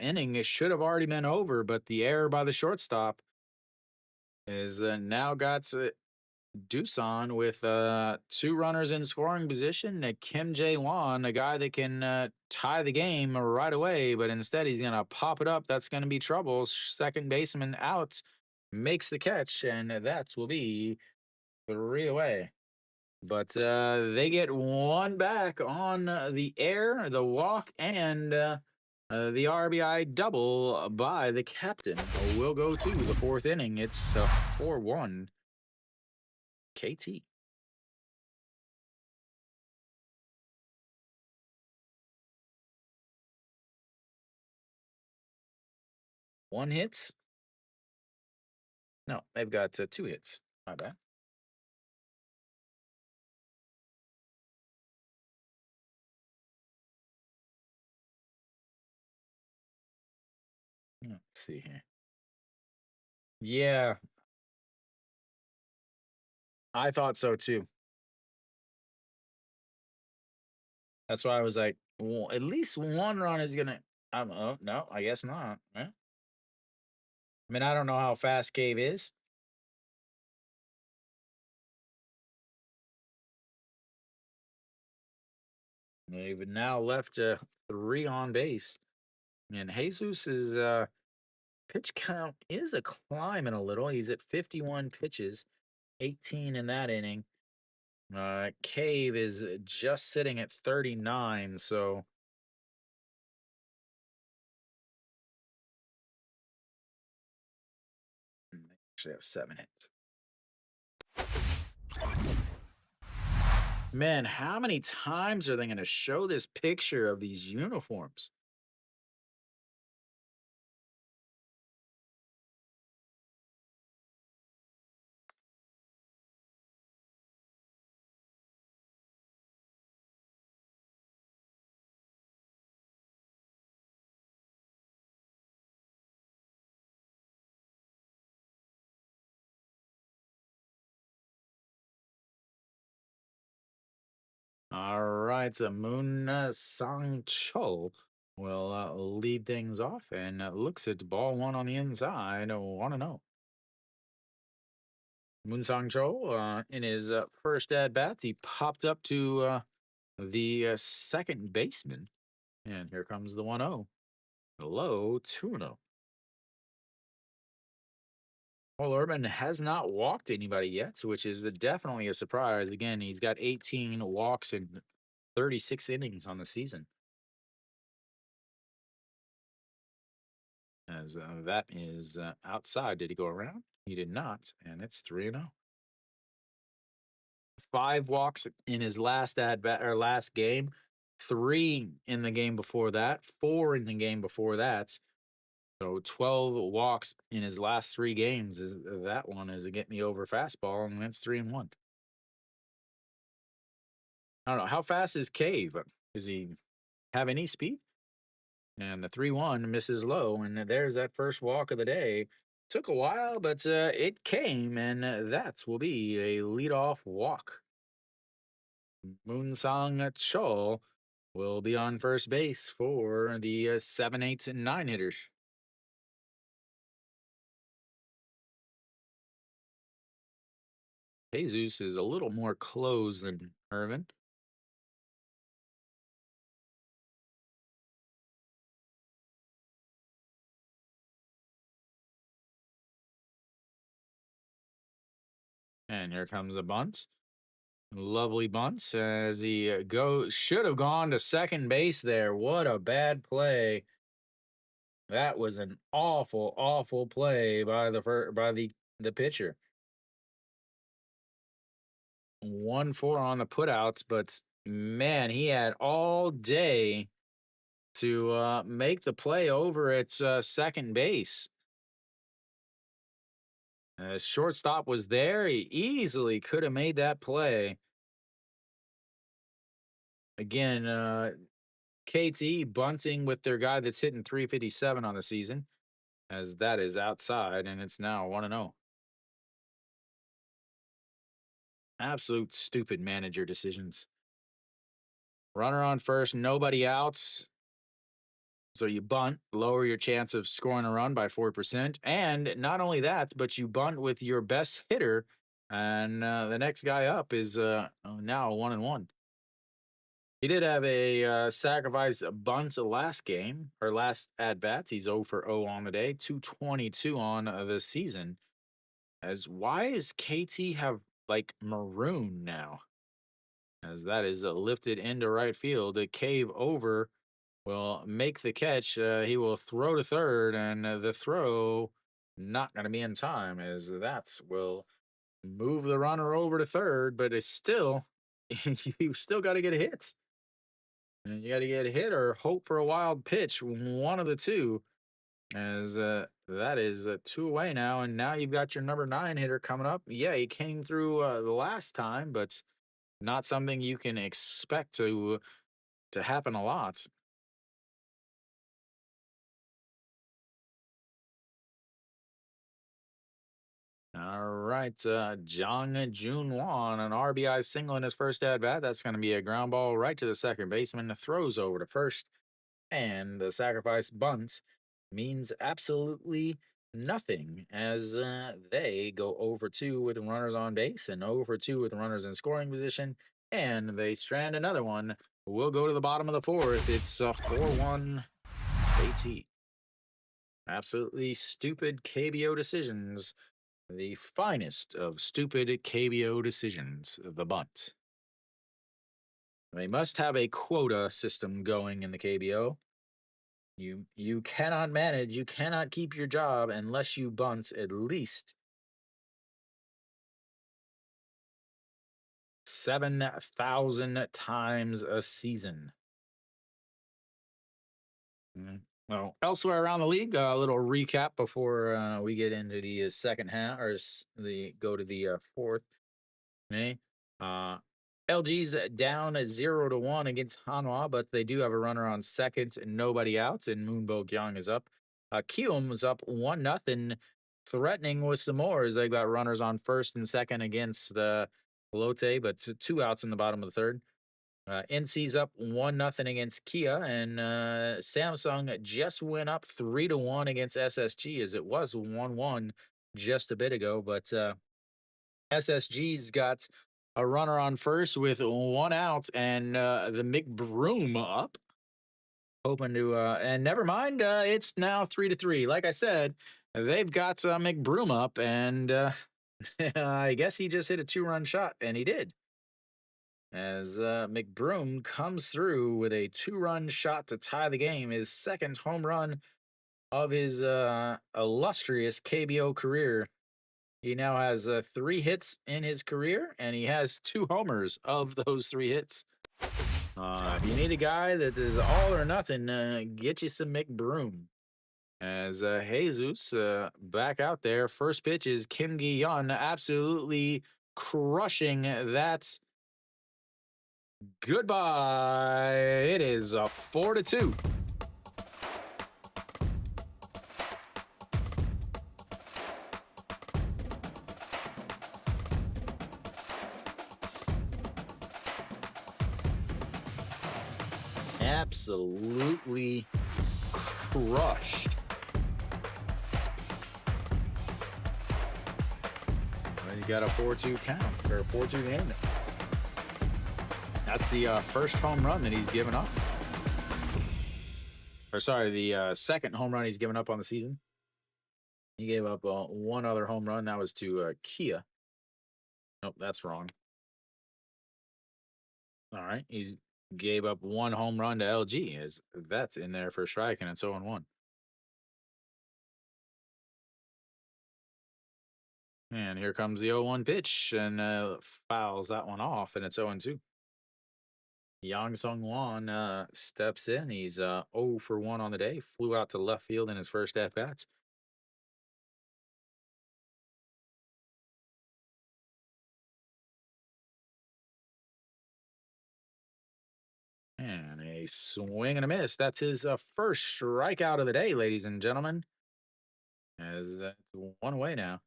inning it should have already been over, but the error by the shortstop is now got Doosan with two runners in scoring position. Kim Jae-won, a guy that can tie the game right away, but instead he's going to pop it up. That's going to be trouble. Second baseman out, makes the catch, and that will be 3 away. But they get one back on the air, the walk, and the RBI double by the captain. We'll go to the fourth inning. It's 4-1 KT. One hits? No, they've got 2 hits. My bad. Let's see here. Yeah, I thought so too. That's why I was like, well, at least one run is gonna. Oh no, I guess not. Yeah. I mean, I don't know how fast Gabe is. They've now left 3 on base, and Jesus' pitch count is a climbing a little. He's at 51 pitches, 18 in that inning. Cave is just sitting at 39, so they actually have 7 hits. Man, how many times are they going to show this picture of these uniforms? All right, so Moon Sang Chul will lead things off and looks at ball one on the inside. Want to know. Moon Sang Chul, in his first at bat, he popped up to the second baseman. And here comes the 1-0. Low 2-0. Well, Urban has not walked anybody yet, which is definitely a surprise. Again, he's got 18 walks in 36 innings on the season. As that is outside. Did he go around? He did not, and it's 3-0. 5 walks in his last at bat or last game, 3 in the game before that, 4 in the game before that. So 12 walks in his last 3 games. Is that one is a get me over fastball, and it's 3-1. I don't know how fast is Cave. Does he have any speed? And the 3-1 misses low, and there's that first walk of the day. Took a while, but it came, and that will be a leadoff walk. Moonsang Chol will be on first base for the 7, 8, and 9 hitters. Jesus is a little more closed than Irvin. And here comes a bunt. Lovely bunts as he should have gone to second base there. What a bad play. That was an awful, awful play by the pitcher. 1-4 on the putouts, but man, he had all day to make the play over at second base. Shortstop was there. He easily could have made that play. Again, KT bunting with their guy that's hitting 357 on the season, as that is outside, and it's now 1-0. Absolute stupid manager decisions. Runner on first, nobody outs. So you bunt, lower your chance of scoring a run by 4%. And not only that, but you bunt with your best hitter, and the next guy up is now 1-1. He did have a sacrifice bunt last game, or last at bats. He's 0 for 0 on the day, 222 on the season. As why is KT have like maroon now? As that is lifted into right field. The cave over will make the catch. He will throw to third, and the throw not going to be in time, as that will move the runner over to third, but it's still, you still got to get a hit. And you got to get a hit or hope for a wild pitch, one of the two, as that is 2 away now. And now you've got your number 9 hitter coming up. Yeah, he came through the last time, but not something you can expect to happen a lot. All right, Jung Jun Won, an RBI single in his first at bat. That's going to be a ground ball right to the second baseman. Throws over to first, and the sacrifice bunt means absolutely nothing as they go over 2 with runners on base and over 2 with runners in scoring position, and they strand another one. We'll go to the bottom of the 4th. It's 4-1 KT. Absolutely stupid KBO decisions. The finest of stupid KBO decisions, the bunt. They must have a quota system going in the KBO. You cannot manage, you cannot keep your job unless you bunt at least 7,000 times a season. Well, elsewhere around the league, a little recap before we get into the second half, or go to the 4th. Okay. LG's down 0-1 against Hanwha, but they do have a runner on second and nobody out, and Moonbo Kyung is up. Kium is up 1-0, threatening with some more as they got runners on first and second against the Lotte, but 2 outs in the bottom of the 3rd. NC's up 1-0 against Kia, and Samsung just went up 3-1 against SSG, as it was 1-1 just a bit ago. But SSG's got a runner on first with 1 out, and the McBroom up, hoping to. And never mind, it's now 3-3. Like I said, they've got McBroom up, and I guess he just hit a 2-run shot, and he did. As McBroom comes through with a 2-run shot to tie the game, his second home run of his illustrious KBO career. He now has 3 hits in his career, and he has 2 homers of those 3 hits. If you need a guy that is all or nothing, get you some McBroom. As Jesus back out there, first pitch is Kim Gi-yeon, absolutely crushing that. Goodbye. It is a 4-2. Absolutely crushed. Well, you got a 4-2 count, or a 4-2 game. That's the first home run that he's given up. Or sorry, the second home run he's given up on the season. He gave up 1 other home run. That was to Kia. Nope, that's wrong. All right. He's gave up one home run to LG. Is that's in there for a strike and it's 0-1. And here comes the 0-1 pitch and fouls that one off and it's 0-2. Yang Sung Wan steps in. He's 0 for 1 on the day. Flew out to left field in his first at bats. And a swing and a miss. That's his first strikeout of the day, ladies and gentlemen. As that's one away now.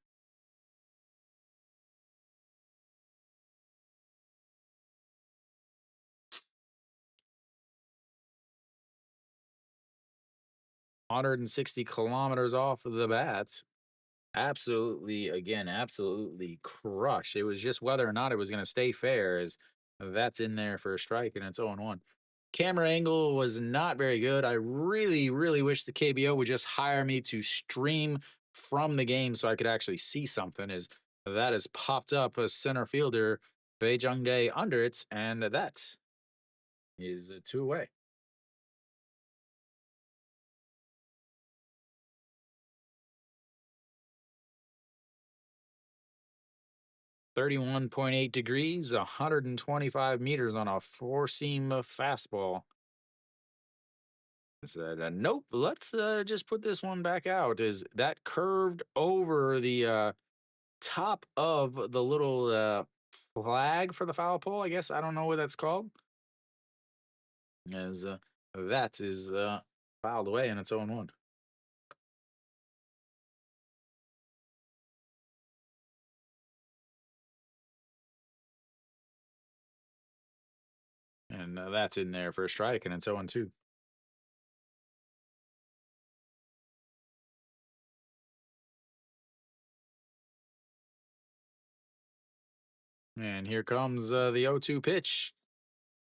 160 kilometers off of the bats. Absolutely, again, absolutely crush. It was just whether or not it was going to stay fair, as that's in there for a strike and it's 0-1. Camera angle was not very good. I really, really wish the KBO would just hire me to stream from the game so I could actually see something. As that has popped up a center fielder, Bei Jung Dae under it, and that is a 2 away. 31.8 degrees, 125 meters on a four seam fastball. I said, nope, let's just put this one back out. Is that curved over the top of the little flag for the foul pole? I guess I don't know what that's called. As that is fouled away and it's 0-1. And that's in there for a strike and it's 0-2. And here comes the 0-2 pitch.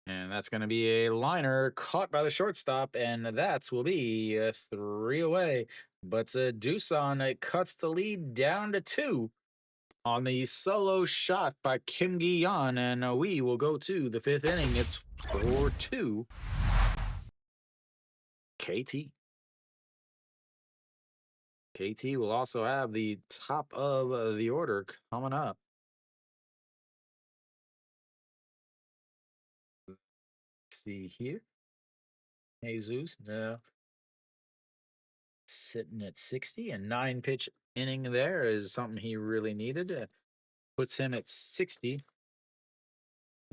And that's going to be a liner caught by the shortstop, and that will be a 3 away. But Doosan cuts the lead down to 2 on the solo shot by Kim Gi-yeon, and we will go to the 5th inning. It's 4-2 KT. KT will also have the top of the order coming up. See here. Jesus sitting at 60, and 9 pitch inning there is something he really needed. Puts him at 60.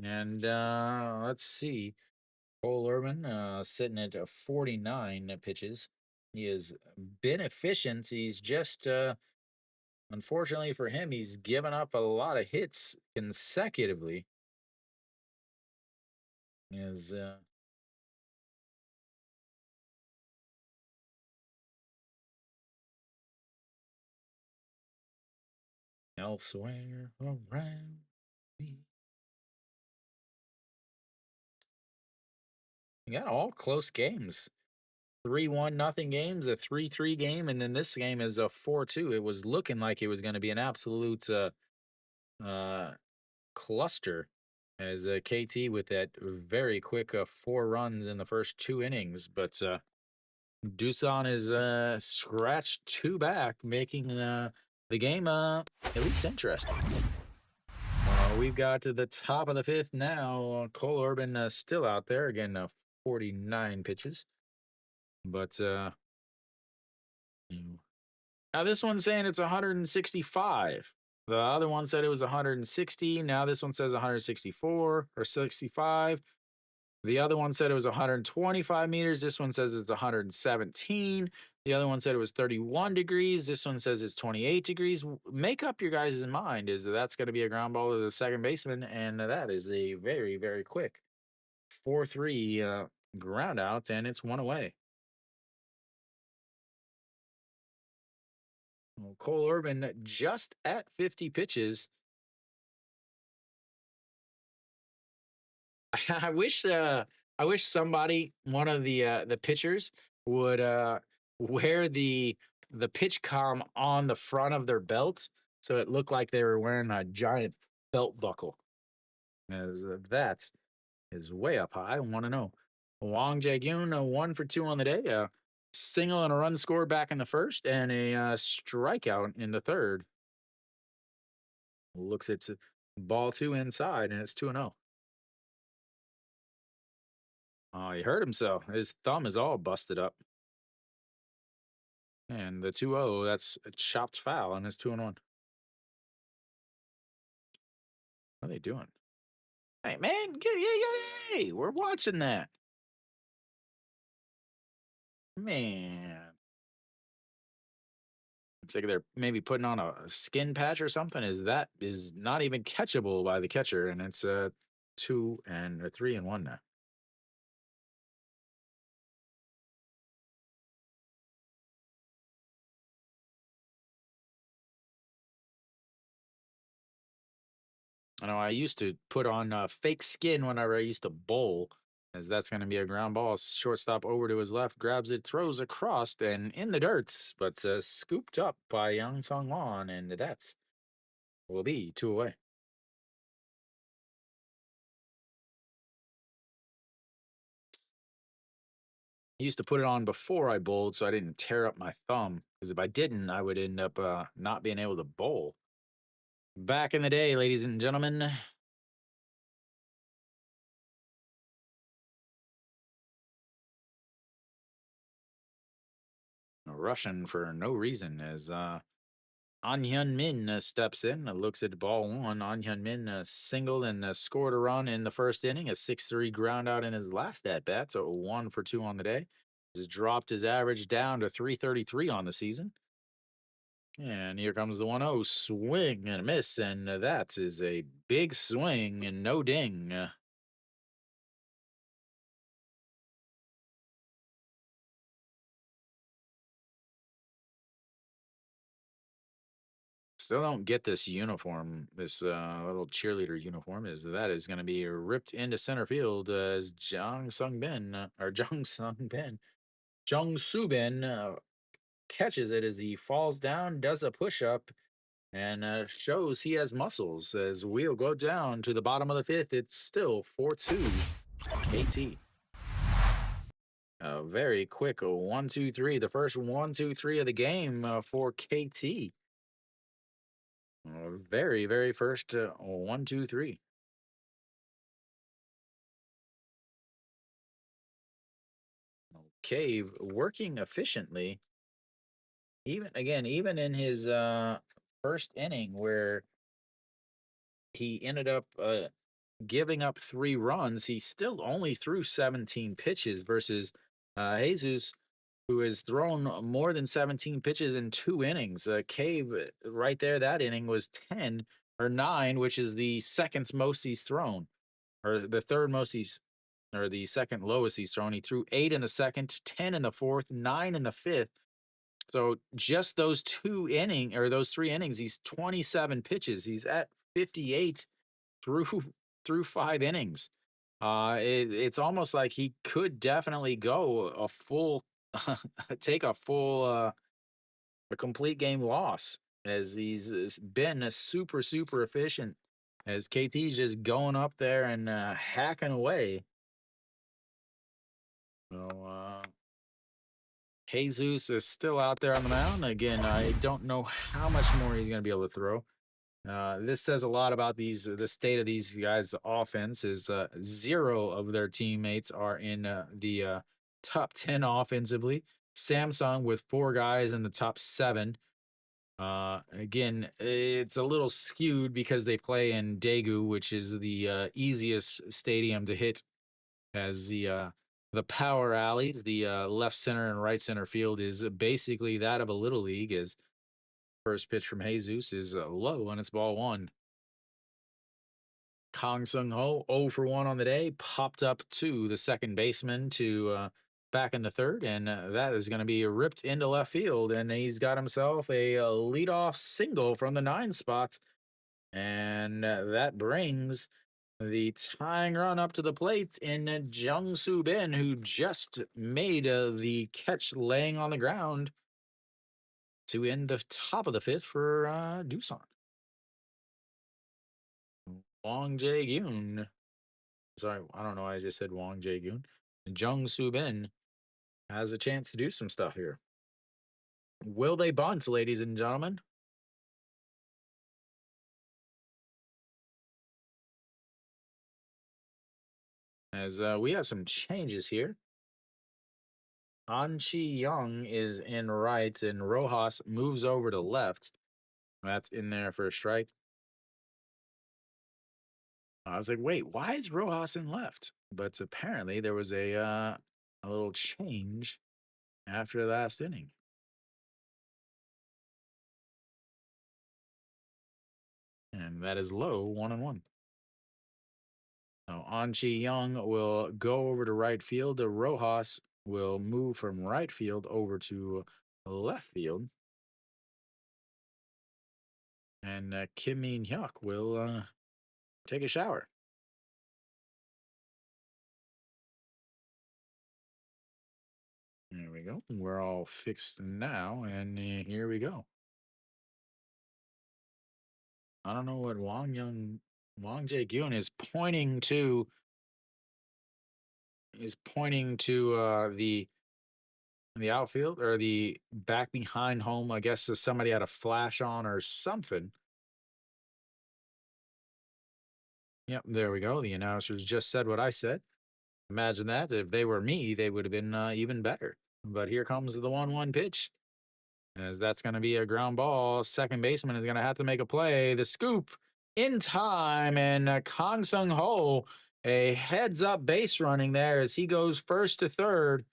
And let's see. Cole Urban sitting at 49 pitches. He has been efficient. He's just, unfortunately for him, he's given up a lot of hits consecutively. Is elsewhere around me. We got all close games. 3-1 nothing games, a 3-3 game, and then this game is a 4-2. It was looking like it was going to be an absolute uh, cluster as KT with that very quick 4 runs in the first 2 innings. But Doosan is scratched 2 back, making the game at least interesting. We've got to the top of the 5th now. Cole Urban still out there. Again, 49 pitches. But now this one's saying it's 165. The other one said it was 160. Now this one says 164 or 65. The other one said it was 125 meters. This one says it's 117. The other one said it was 31 degrees. This one says it's 28 degrees. Make up your guys' mind. Is that's going to be a ground ball to the second baseman, and that is a very, very quick 4-3 ground out, and it's 1 away. Well, Cole Urban just at 50 pitches. I wish somebody, one of the pitchers, would wear the pitch comm on the front of their belts so it looked like they were wearing a giant belt buckle. As that is way up high. I want to know. Wong Jae-gyun, 1 for 2 on the day. A single and a run score back in the first, and a strikeout in the third. Looks it's ball 2 inside, and it's 2-0. Oh, he hurt himself. His thumb is all busted up. And the 2-0, that's a chopped foul, and it's 2-1. What are they doing? Hey, man, hey, we're watching that. Man. It's like they're maybe putting on a skin patch or something. Is not even catchable by the catcher, and it's a 3-1 now. I know I used to put on fake skin whenever I used to bowl, as that's going to be a ground ball. Shortstop over to his left, grabs it, throws across, and in the dirt, but scooped up by Young Sung Won, and that's will be 2 away. I used to put it on before I bowled so I didn't tear up my thumb, because if I didn't, I would end up not being able to bowl. Back in the day, ladies and gentlemen. Russian for no reason as An Hyun Min steps in, looks at ball one. An Hyun Min singled and scored a run in the first inning, a 6-3 ground out in his last at bat, so 1 for 2 on the day. He's dropped his average down to 333 on the season. And here comes the 1-0 swing and a miss, and that is a big swing and no ding. Still don't get this uniform, this little cheerleader uniform. Is going to be ripped into center field as Jung Soo Bin catches it as he falls down, does a push up, and shows he has muscles. As we'll go down to the bottom of the fifth, it's still 4-2 KT. A very quick 1-2-3. The first 1-2-3 of the game for KT. Very, very first 1-2-3. Cave working efficiently. Even in his first inning where he ended up giving up 3 runs, he still only threw 17 pitches versus Jesus, who has thrown more than 17 pitches in 2 innings. Cave right there, that inning was 10 or 9, which is the second most he's thrown, or the third most or the second lowest he's thrown. He threw 8 in the second, 10 in the fourth, 9 in the fifth. So just those 3 innings, he's 27 pitches. He's at 58 through through 5 innings. It's almost like he could definitely go a full, take a complete game loss, as he's been a super efficient. As KT's just going up there and hacking away. So Jesus is still out there on the mound. Again, I don't know how much more he's going to be able to throw. This says a lot about the state of these guys' offense. Is 0 of their teammates are in the top 10 offensively. Samsung with 4 guys in the top 7. Again, it's a little skewed because they play in Daegu, which is the easiest stadium to hit, as the power alleys, the left center and right center field is basically that of a little league. As first pitch from Jesus is low, and it's ball 1. Kang Sung Ho 0 for 1 on the day, popped up to the second baseman to back in the third, and that is going to be ripped into left field, and he's got himself a leadoff single from the 9 spots, and that brings the tying run up to the plate in Jung Soo Bin, who just made the catch laying on the ground to end the top of the fifth for Doosan. Wong Jae-gyun. Sorry, I don't know why I just said Wong Jae-gyun. Jung Soo-bin has a chance to do some stuff here. Will they bunt, ladies and gentlemen? As we have some changes here. An Chi Young is in right, and Rojas moves over to left. That's in there for a strike. I was like, wait, why is Rojas in left? But apparently there was a little change after the last inning. And that is low, 1-1. So An Chi Young will go over to right field. Rojas will move from right field over to left field. And Kim Min Hyuk will take a shower. There we go. We're all fixed now, and here we go. I don't know what Wang Jae-gyun is pointing to. Is pointing to the outfield or the back behind home. I guess somebody had a flash on or something. Yep, there we go. The announcers just said what I said. Imagine that. If they were me, they would have been even better. But here comes the 1-1 pitch. As that's going to be a ground ball. Second baseman is going to have to make a play. The scoop in time. And Kang Sung Ho, a heads up base running there as he goes first to third.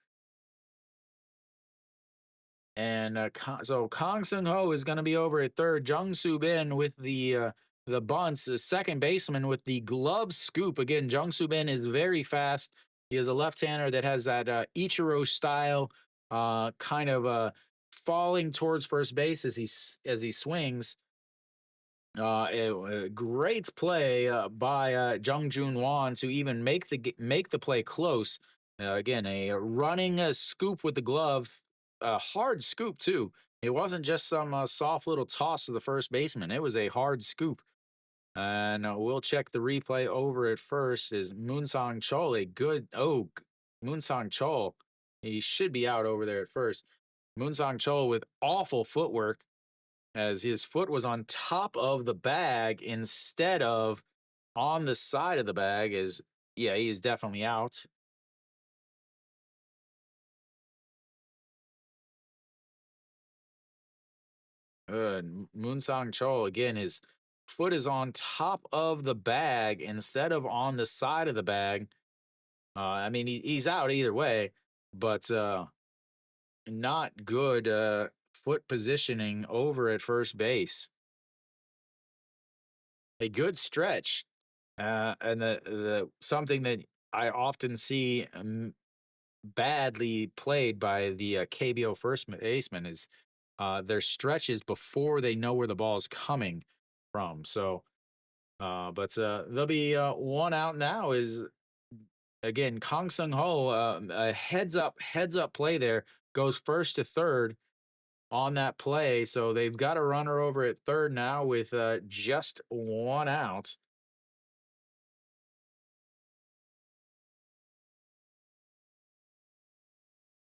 And so Kang Sung Ho is going to be over at third. Jung Soo Bin with the bunts. The second baseman with the glove scoop. Again, Jung Soo Bin is very fast. He is a left-hander that has that Ichiro style kind of falling towards first base as he swings. A great play by Jung Jun Won to even make the play close. Again, a running scoop with the glove, a hard scoop too. It wasn't just some soft little toss to the first baseman. It was a hard scoop. And we'll check the replay over at first. Is Moonsong Chol a good? Oh, Moonsong Chol, he should be out over there at first. Moonsong Chol with awful footwork as his foot was on top of the bag instead of on the side of the bag. Yeah, he is definitely out. Moonsong Chol again, his foot is on top of the bag instead of on the side of the bag. I mean, he's out either way, but not good foot positioning over at first base. A good stretch, and the something that I often see badly played by the KBO first baseman is their stretches before they know where the ball is coming from. So, but there'll be one out now. Is again Kang Sung Ho, a heads up play there, goes first to third on that play. So they've got a runner over at third now with just one out.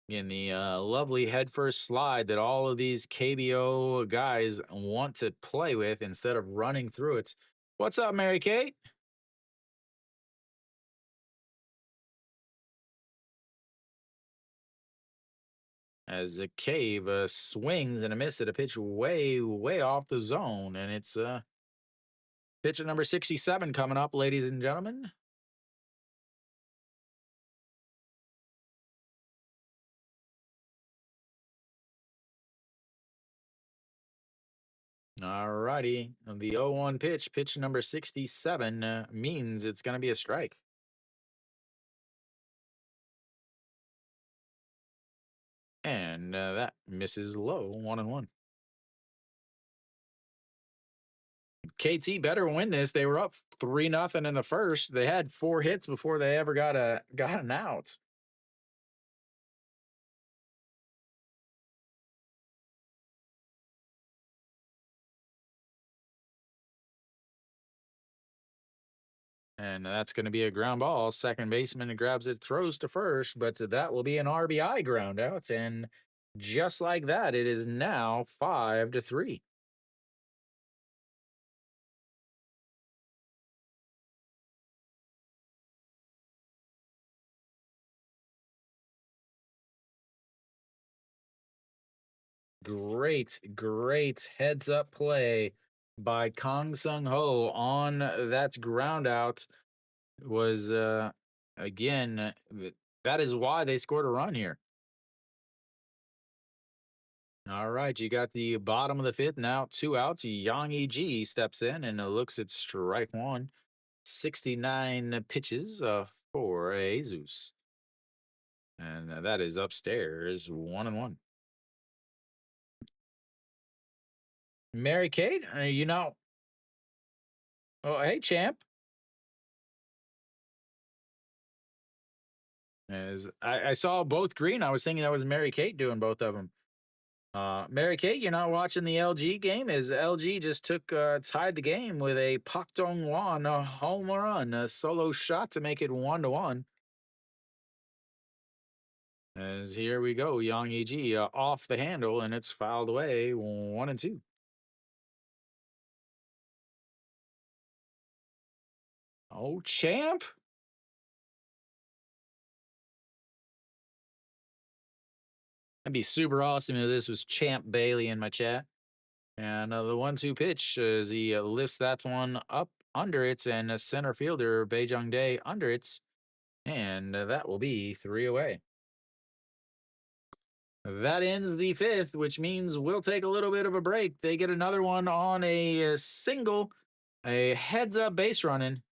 In the lovely headfirst slide that all of these KBO guys want to play with instead of running through it. What's up, Mary Kate? As the cave swings and a miss at a pitch way off the zone. And it's pitcher number 67 coming up, ladies and gentlemen. All righty. The 0-1 pitch number 67 means it's going to be a strike. And that misses low, 1-1. KT better win this. They were up 3-0 in the first. They had 4 hits before they ever got an out. And that's going to be a ground ball. Second baseman grabs it, throws to first, but that will be an RBI ground out. And just like that, it is now 5-3. Great heads up play by Kong Sung Ho on that ground out. Was again, that is why they scored a run here. All right, you got the bottom of the fifth now, two outs. Yang EG steps in and looks at strike one. 69 pitches for Jesus. And that is upstairs, 1-1. Mary Kate, oh, hey, champ. As I saw both green, I was thinking that was Mary Kate doing both of them. Mary Kate, you're not watching the LG game, as LG just tied the game with a Pak Dong Wan a home run, a solo shot to make it 1-1. As here we go, Yang EG off the handle, and it's fouled away, 1-2. Oh, champ. That'd be super awesome if this was Champ Bailey in my chat. And the 1-2 pitch as he lifts that one up under it, and a center fielder, Beijing Day, under it. And that will be 3 away. That ends the fifth, which means we'll take a little bit of a break. They get another one on a single, a heads up base running.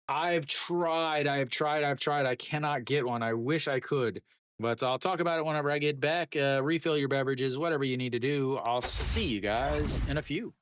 I've tried. I cannot get one. I wish I could, but I'll talk about it whenever I get back. Refill your beverages, whatever you need to do. I'll see you guys in a few.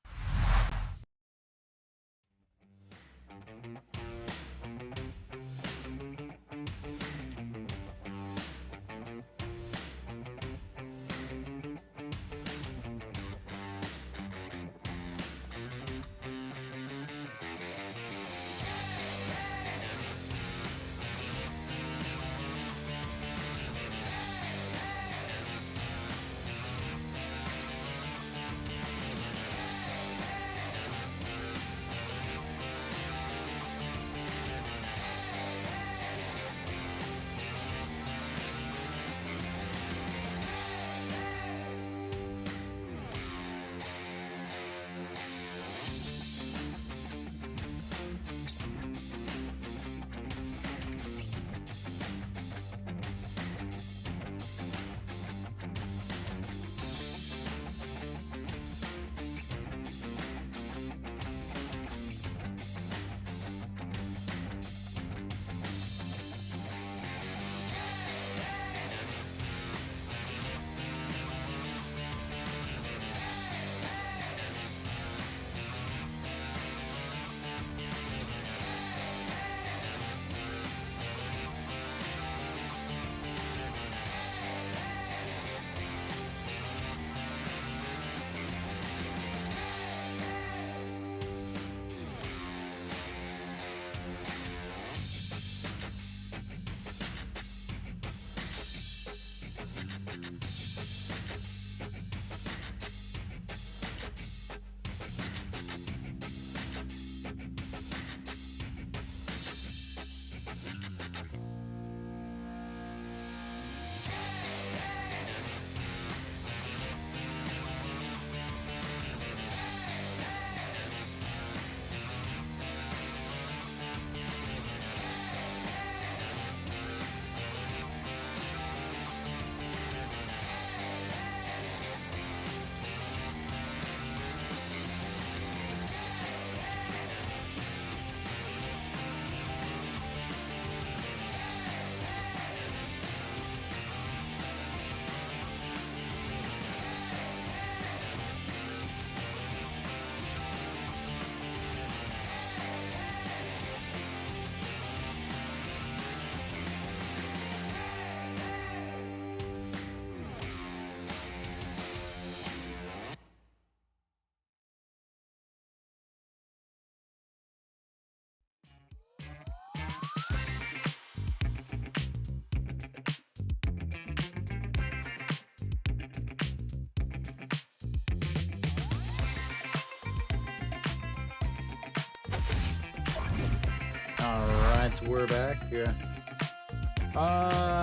Giants, we're back.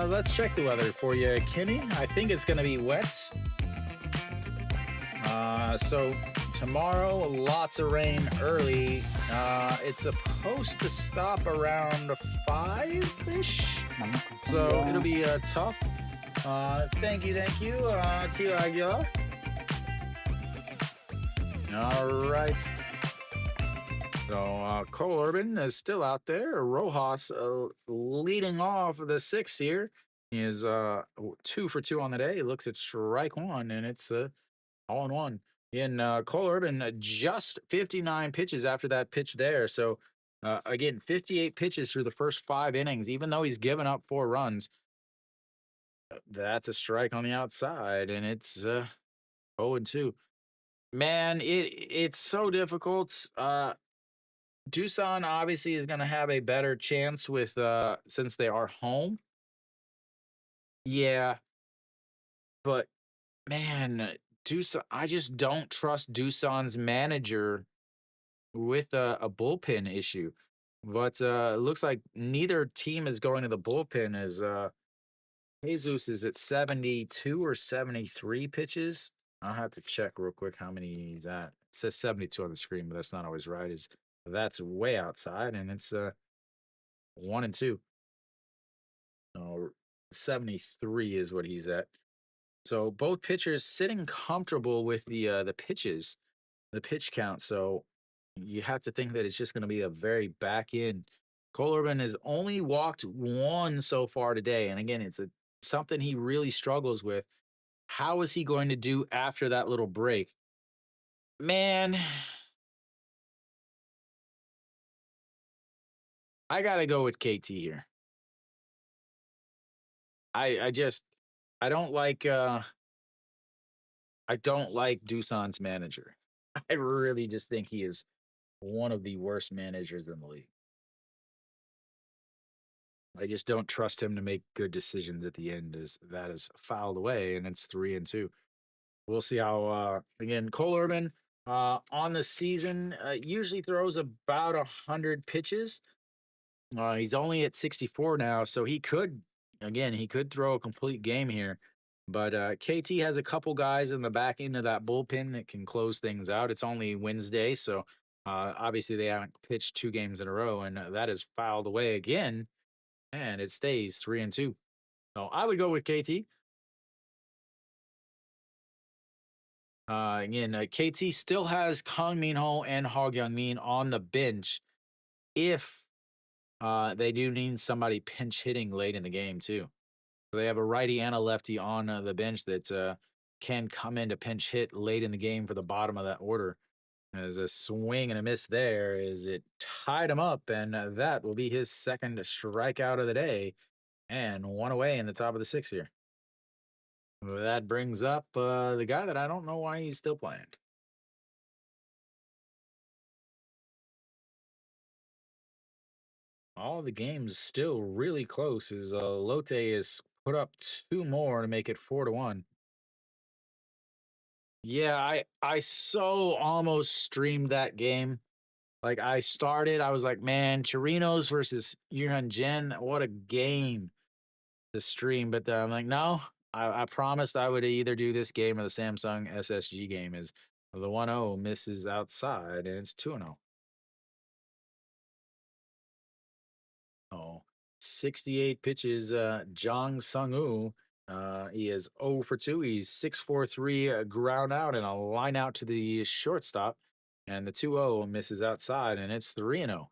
Let's check the weather for you, Kenny. I think it's gonna be wet. So tomorrow, lots of rain early. It's supposed to stop around 5-ish. So it'll be tough. Thank you, Tio Aguilar. All right. So Cole Urban is still out there. Rojas leading off the sixth here. He is 2 for 2 on the day. He looks at strike one, and it's all in one. And Cole Urban just 59 pitches after that pitch there. So again, 58 pitches through the first 5 innings. Even though he's given up 4 runs, that's a strike on the outside, and it's 0-2. Man, it's so difficult. Doosan obviously is going to have a better chance with since they are home. Yeah, but man, Doosan, I just don't trust Doosan's manager with a bullpen issue. But it looks like neither team is going to the bullpen as Jesus is at 72 or 73 pitches. I'll have to check real quick how many he's at. It says 72 on the screen, but that's not always right. Is That's way outside, and it's 1-2. No, 73 is what he's at. So both pitchers sitting comfortable with the pitches, the pitch count. So you have to think that it's just going to be a very back end. Cole Urban has only walked 1 so far today, and again, it's something he really struggles with. How is he going to do after that little break? Man, I gotta go with KT here. I just I don't like Doosan's manager. I really just think he is one of the worst managers in the league. I just don't trust him to make good decisions at the end as that is fouled away and it's 3-2. We'll see how again Cole Urban on the season usually throws about 100 pitches. He's only at 64 now, so he could throw a complete game here. But KT has a couple guys in the back end of that bullpen that can close things out. It's only Wednesday, so obviously they haven't pitched 2 games in a row, and that is fouled away again, and it stays 3-2. So I would go with KT. Again, KT still has Kang Min Ho and Hog Young Min on the bench if they do need somebody pinch hitting late in the game too. So they have a righty and a lefty on the bench that can come in to pinch hit late in the game for the bottom of that order. As a swing and a miss there, is it tied him up, and that will be his second strikeout of the day, and 1 away in the top of the 6th here. That brings up the guy that I don't know why he's still playing. All the games still really close as Lotte is put up 2 more to make it 4-1. Yeah, I so almost streamed that game. Like I started, I was like, man, Chirinos versus Yurhan Jen, what a game to stream. But I'm like, no, I promised I would either do this game or the Samsung SSG game. Is the 1-0 misses outside and it's 2-0. Oh, 68 pitches. Jong Sung-woo. He is 0 for 2. He's 6-4-3 ground out and a line out to the shortstop. And the 2-0 misses outside and it's 3-0.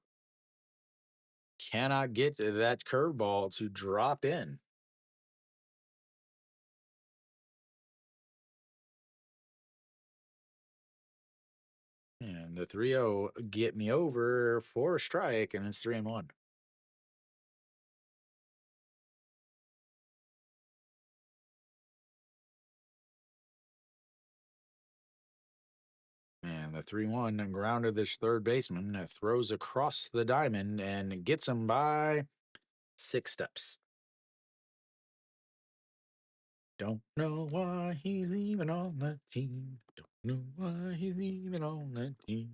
Cannot get that curveball to drop in. And the 3-0 get me over for a strike and it's 3-1. And the 3-1 grounded this third baseman throws across the diamond and gets him by 6 steps. Don't know why he's even on the team. Don't know why he's even on the team.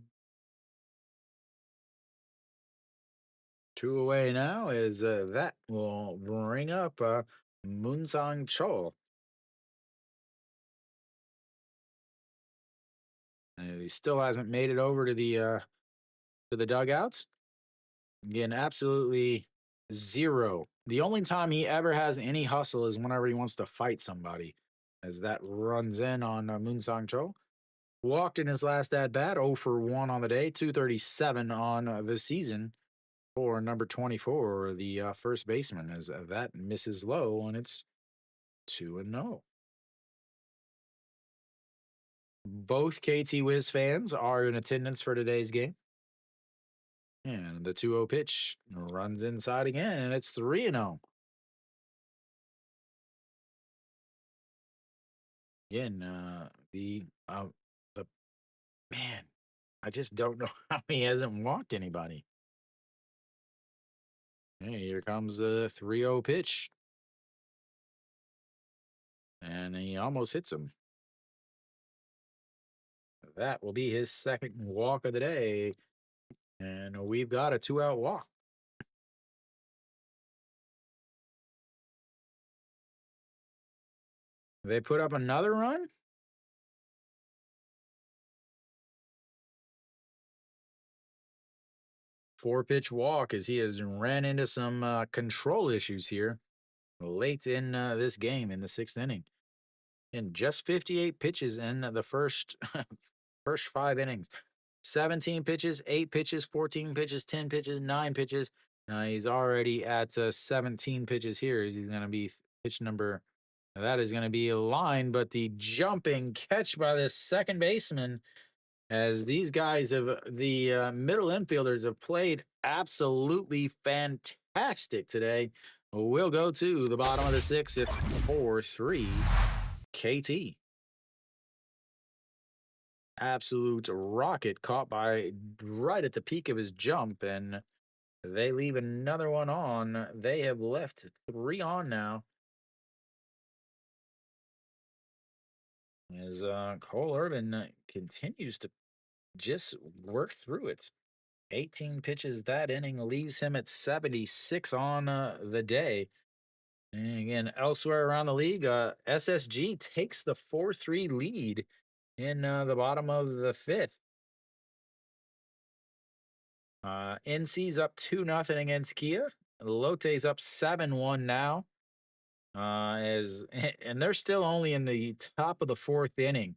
Two away now is that will bring up Moonsang Chol. And he still hasn't made it over to the dugouts. Again, absolutely zero. The only time he ever has any hustle is whenever he wants to fight somebody, as that runs in on Moonsang Chol. Walked in his last at bat, 0 for 1 on the day, 237 on the season for number 24, the first baseman, as that misses low, and it's 2-0. Both KT Wiz fans are in attendance for today's game. And the 2-0 pitch runs inside again, and it's 3-0. Again, the man, I just don't know how he hasn't walked anybody. Hey, here comes the 3-0 pitch. And he almost hits him. That will be his second walk of the day. And we've got a 2-out walk. They put up another run? Four-pitch walk as he has ran into some control issues here late in this game in the sixth inning. In just 58 pitches in the first first 5 innings. 17 pitches, 8 pitches, 14 pitches, 10 pitches, 9 pitches. He's already at 17 pitches here. He's going to be pitch number. That is going to be a line, but the jumping catch by the second baseman, as these guys have, the middle infielders have played absolutely fantastic today. We'll go to the bottom of the sixth. It's 4-3 KT. Absolute rocket caught by right at the peak of his jump, and they leave another one on. They have left 3 on now. As Cole Urban continues to just work through it. 18 pitches that inning leaves him at 76 on the day. And again, elsewhere around the league, SSG takes the 4-3 lead in the bottom of the fifth. NC's up 2-0 against Kia. Lote's up 7-1 now. And they're still only in the top of the fourth inning.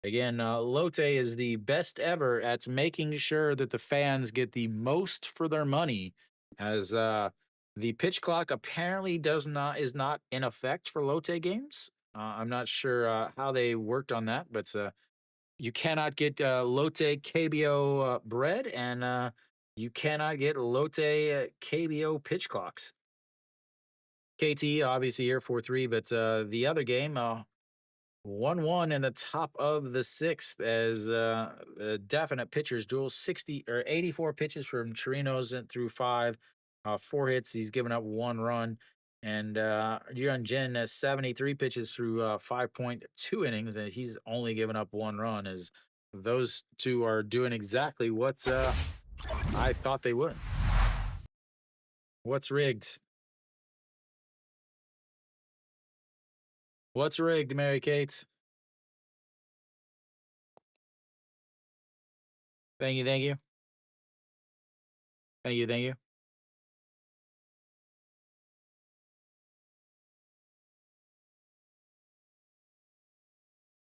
Again, Lotte is the best ever at making sure that the fans get the most for their money, as the pitch clock apparently is not in effect for Lotte games. I'm not sure how they worked on that, but you cannot get Lotte KBO bread, and you cannot get Lotte KBO pitch clocks. KT obviously here 4-3, but the other game 1-1 in the top of the sixth, as a definite pitchers duel. 60 or 84 pitches from Chirinos through 5, 4 hits. He's given up 1 run, and Yuan Jin has 73 pitches through 5.2 innings, and he's only given up 1 run. As those two are doing exactly what I thought they would. What's rigged? What's rigged, Mary Kate? Thank you, thank you. Thank you, thank you.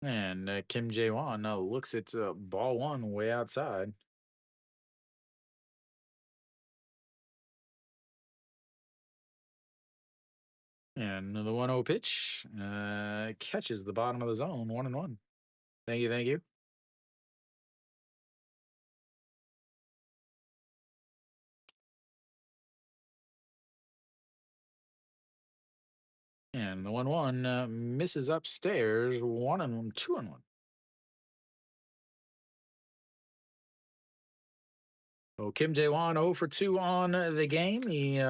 And Kim Jae-won looks at ball 1 way outside. And the 1-0 pitch catches the bottom of the zone, 1-1. Thank you, thank you. And the 1-1 misses upstairs, 1-1, 2-1. So Kim Jae-won 0 for 2 on the game. He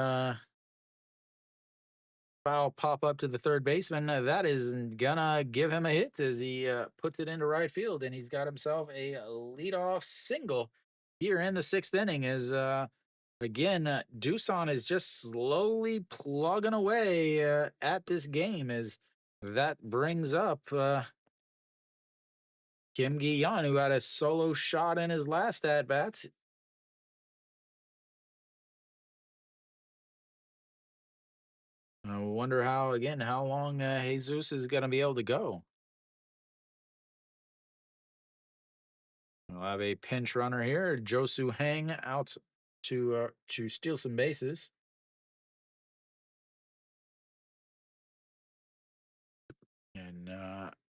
foul pop up to the third baseman. That is gonna give him a hit as he puts it into right field, and he's got himself a leadoff single here in the sixth inning. As Again, Doosan is just slowly plugging away at this game as that brings up Kim Gi-yeon, who had a solo shot in his last at-bats. I wonder how long Jesus is going to be able to go. We'll have a pinch runner here. Josu Hang out to steal some bases. And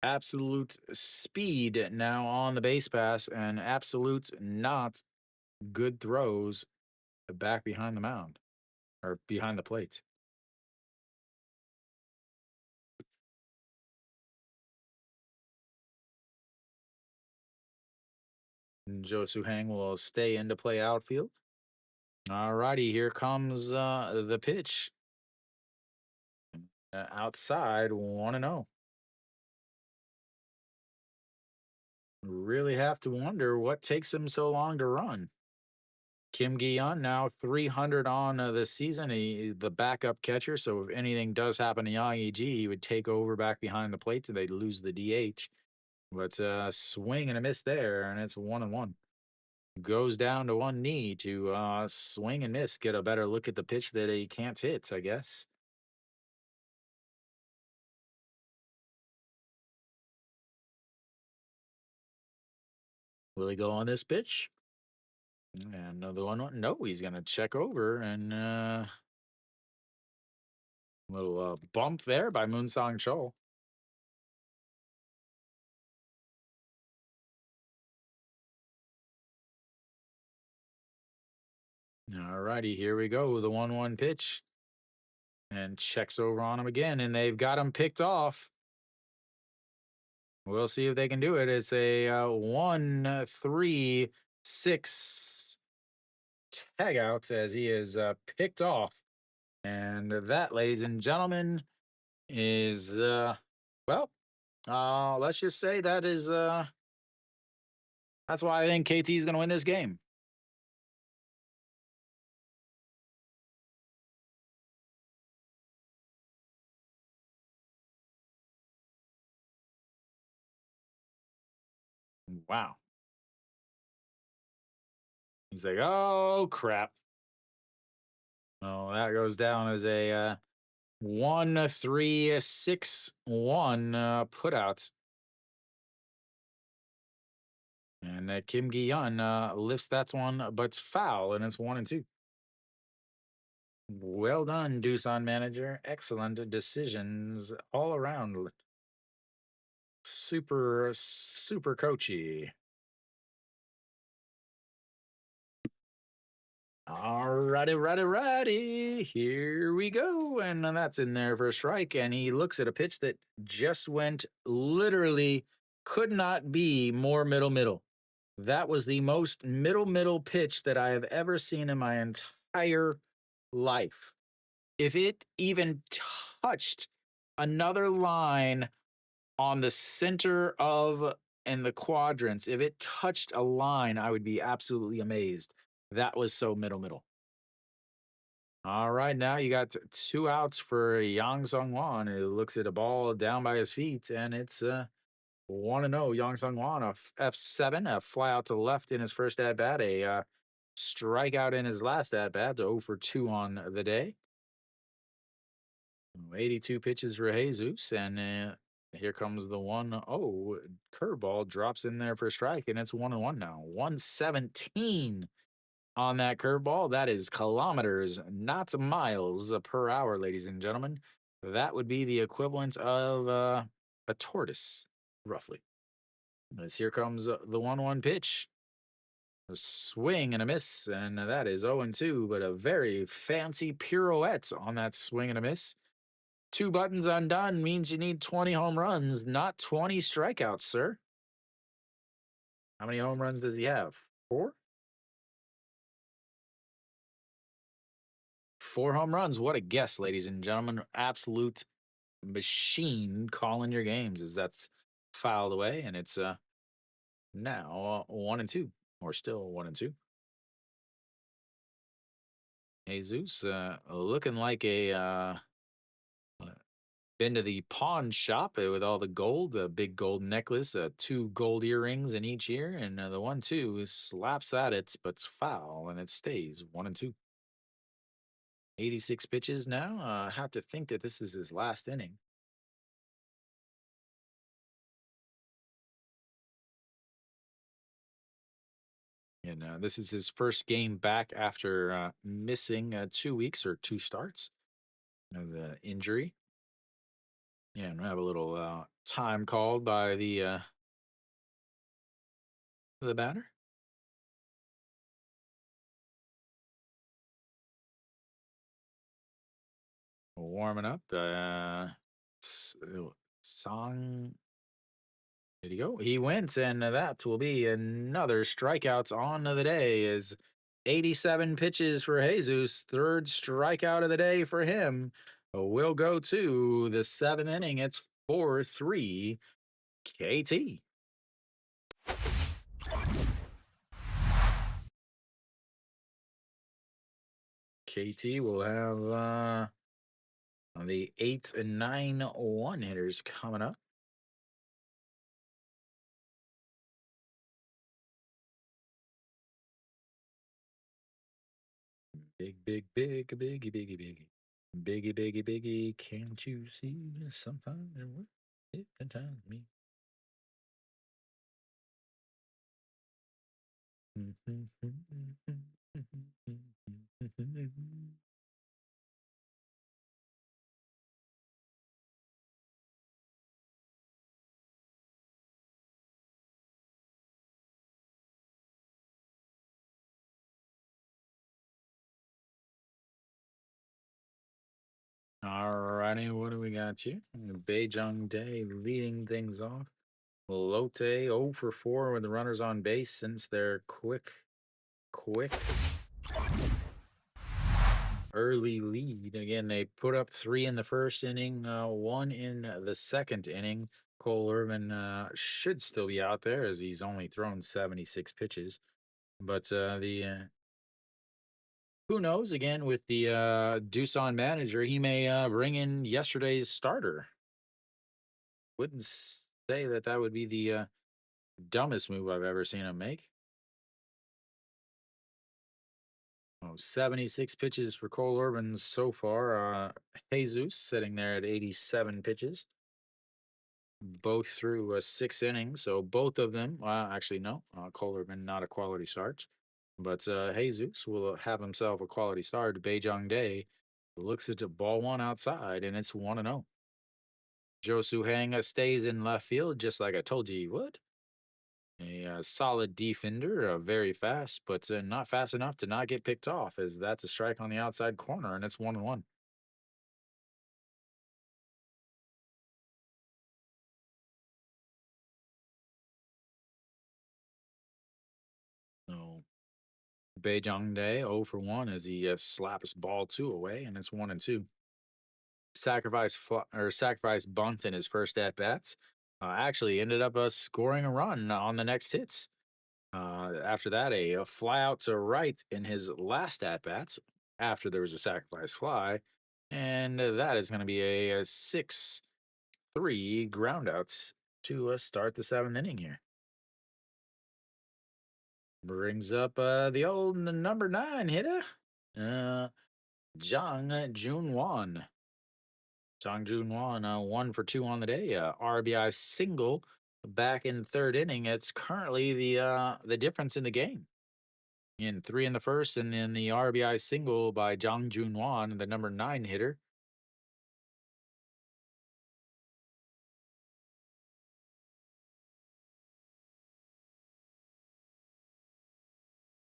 absolute speed now on the base pass and absolute not good throws back behind the mound or behind the plate. Josu Hang will stay into play outfield. All righty, here comes the pitch. Outside, 1-0. Really have to wonder what takes him so long to run. Kim Gi-yeon now 300 on the season. The backup catcher. So if anything does happen to Yang E.G., he would take over back behind the plate and they'd lose the DH. But swing and a miss there, and it's 1-1. Goes down to one knee to swing and miss. Get a better look at the pitch that he can't hit, I guess. Will he go on this pitch? And another one. No, he's going to check over and little bump there by Moonsong Chol. All righty, here we go. The 1-1 pitch. And checks over on him again, and they've got him picked off. We'll see if they can do it. It's a 1-3-6 tag out as he is picked off. And that, ladies and gentlemen, is, well, let's just say that is, that's why I think KT is going to win this game. Wow. He's like, oh, crap. Oh, that goes down as a 1-3-6-1 putouts. And Kim Gi-yeon lifts that one, but it's foul, and it's 1-2. Well done, Doosan manager. Excellent decisions all around. Super, super coachy. Alrighty. Here we go. And that's in there for a strike. And he looks at a pitch that just went literally could not be more middle. That was the most middle pitch that I have ever seen in my entire life. If it even touched another line on the center of and the quadrants, if it touched a line, I would be absolutely amazed. That was so middle. All right, now you got two outs for Yang Sung-wan, who looks at a ball down by his feet, and it's 1-0. Yang Sung-wan, a F7, a fly out to left in his first at bat, a strikeout in his last at bat, 0 for 2 on the day. 82 pitches for Jesus, and here comes the 1-0 curveball, drops in there for a strike, and it's 1-1 now. 117 on that curveball. That is kilometers, not miles per hour, ladies and gentlemen. That would be the equivalent of a tortoise, roughly. As here comes the 1-1 pitch. A swing and a miss, and that is 0-2, but a very fancy pirouette on that swing and a miss. 2 buttons undone means you need 20 home runs, not 20 strikeouts, sir. How many home runs does he have? 4? 4 home runs. What a guess, ladies and gentlemen. Absolute machine calling your games as that's filed away, and it's now 1-2, or still 1-2. Jesus, looking like a uh, been to the pawn shop with all the gold, the big gold necklace, two gold earrings in each ear, and the one two slaps at it, but it's foul and it stays 1-2. 86 pitches now. Have to think that this is his last inning. And this is his first game back after missing 2 weeks or two starts of the injury. Yeah, and we have a little time called by the batter. Warming up. Song. Did he go? He went, and that will be another strikeouts on the day. Is 87 pitches for Jesus, third strikeout of the day for him. We'll go to the seventh inning. It's 4-3 KT. KT will have the 8 and 9 1 hitters coming up. Big, big, big, biggie, biggie, biggie. Biggie, biggie, biggie. Can't you see sometimes it hypnotize me? All righty, what do we got here? Beijing Day leading things off. Lotte 0 for 4 with the runners on base since their quick early lead. Again, they put up 3 in the first inning, 1 in the second inning. Cole Irvin should still be out there as he's only thrown 76 pitches. But the who knows? Again, with the Doosan manager, he may bring in yesterday's starter. Wouldn't say that that would be the dumbest move I've ever seen him make. Oh, 76 pitches for Cole Irvin so far. Jesus sitting there at 87 pitches. Both through 6 innings. So both of them, actually, no. Cole Irvin, not a quality start. But Jesus will have himself a quality start. Beijing Day looks at the ball one outside, and it's 1-0. Joe Suhang stays in left field, just like I told you he would. A solid defender, very fast, but not fast enough to not get picked off, as that's a strike on the outside corner, and it's 1-1. So Beijing Day 0 for 1 as he slaps ball 2 away, and it's 1-2. Sacrifice bunt in his first at bats. Actually ended up scoring a run on the next hits. After that, a fly out to right in his last at bats after there was a sacrifice fly. And that is going to be a 6-3 groundouts to start the seventh inning here. Brings up the old number 9 hitter, Jung Jun Wan. Jung Jun Wan, 1 for 2 on the day. RBI single back in third inning. It's currently the difference in the game. In 3 in the first, and then the RBI single by Jung Jun Wan, the number 9 hitter.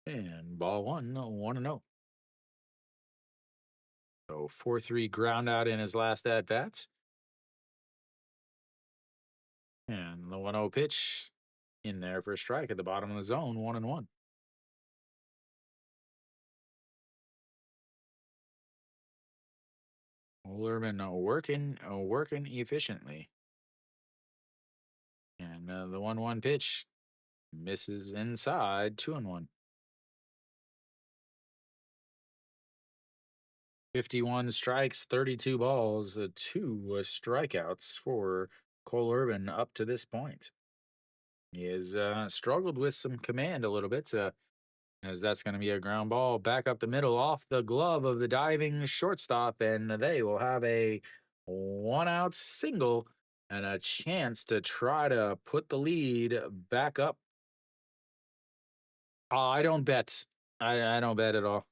And ball 1, 1-0. So 4-3 ground out in his last at bats. And the 1-0 pitch in there for a strike at the bottom of the zone, 1-1. Lerman working efficiently. And the 1-1 pitch misses inside, 2-1. 51 strikes, 32 balls, two strikeouts for Cole Urban up to this point. He has struggled with some command a little bit, as that's going to be a ground ball back up the middle off the glove of the diving shortstop, and they will have a 1 out single and a chance to try to put the lead back up. I don't bet. I don't bet at all.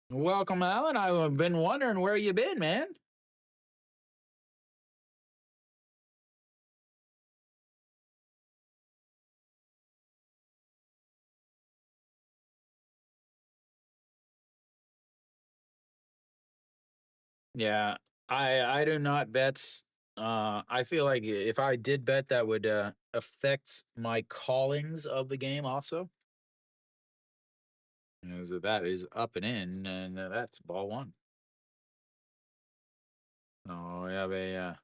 Welcome, Alan. I've been wondering where you been, man. Yeah, I do not bet. I feel like if I did bet, that would affect my callings of the game also. As that is up and in, and that's ball one. Oh, we have a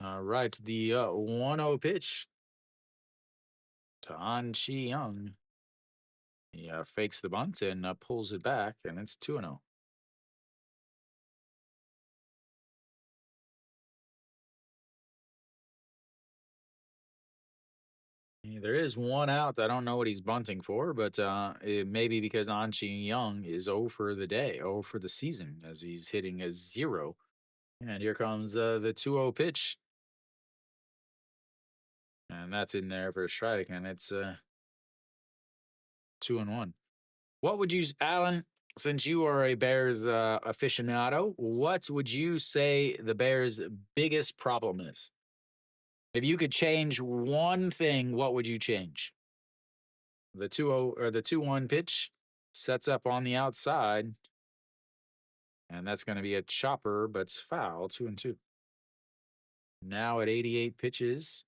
all right, the 1-0 pitch to An Chi Young. He fakes the bunt and pulls it back, and it's 2-0. There is 1 out. I don't know what he's bunting for, but it may be because An Chi Young is 0 for the day, 0 for the season, as he's hitting a 0. And here comes the 2-0 pitch. And that's in there for a strike, and it's 2-1. What would you, Alan, since you are a Bears aficionado, what would you say the Bears' biggest problem is? If you could change one thing, what would you change? The 2-0 or the 2-1 pitch sets up on the outside, and that's going to be a chopper, but it's foul, 2-2. Now at 88 pitches.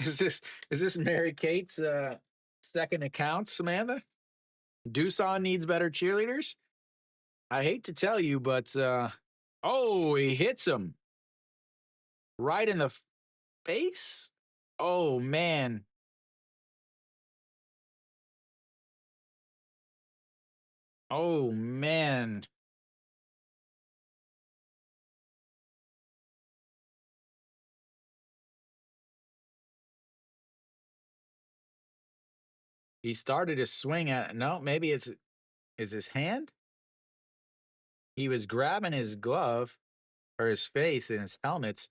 is this is this Mary Kate's second account, Samantha? Doosan needs better cheerleaders. I hate to tell you, but oh, he hits him right in the face. Oh man, oh man. He started to swing at no, maybe it's is his hand. He was grabbing his glove or his face in his helmet.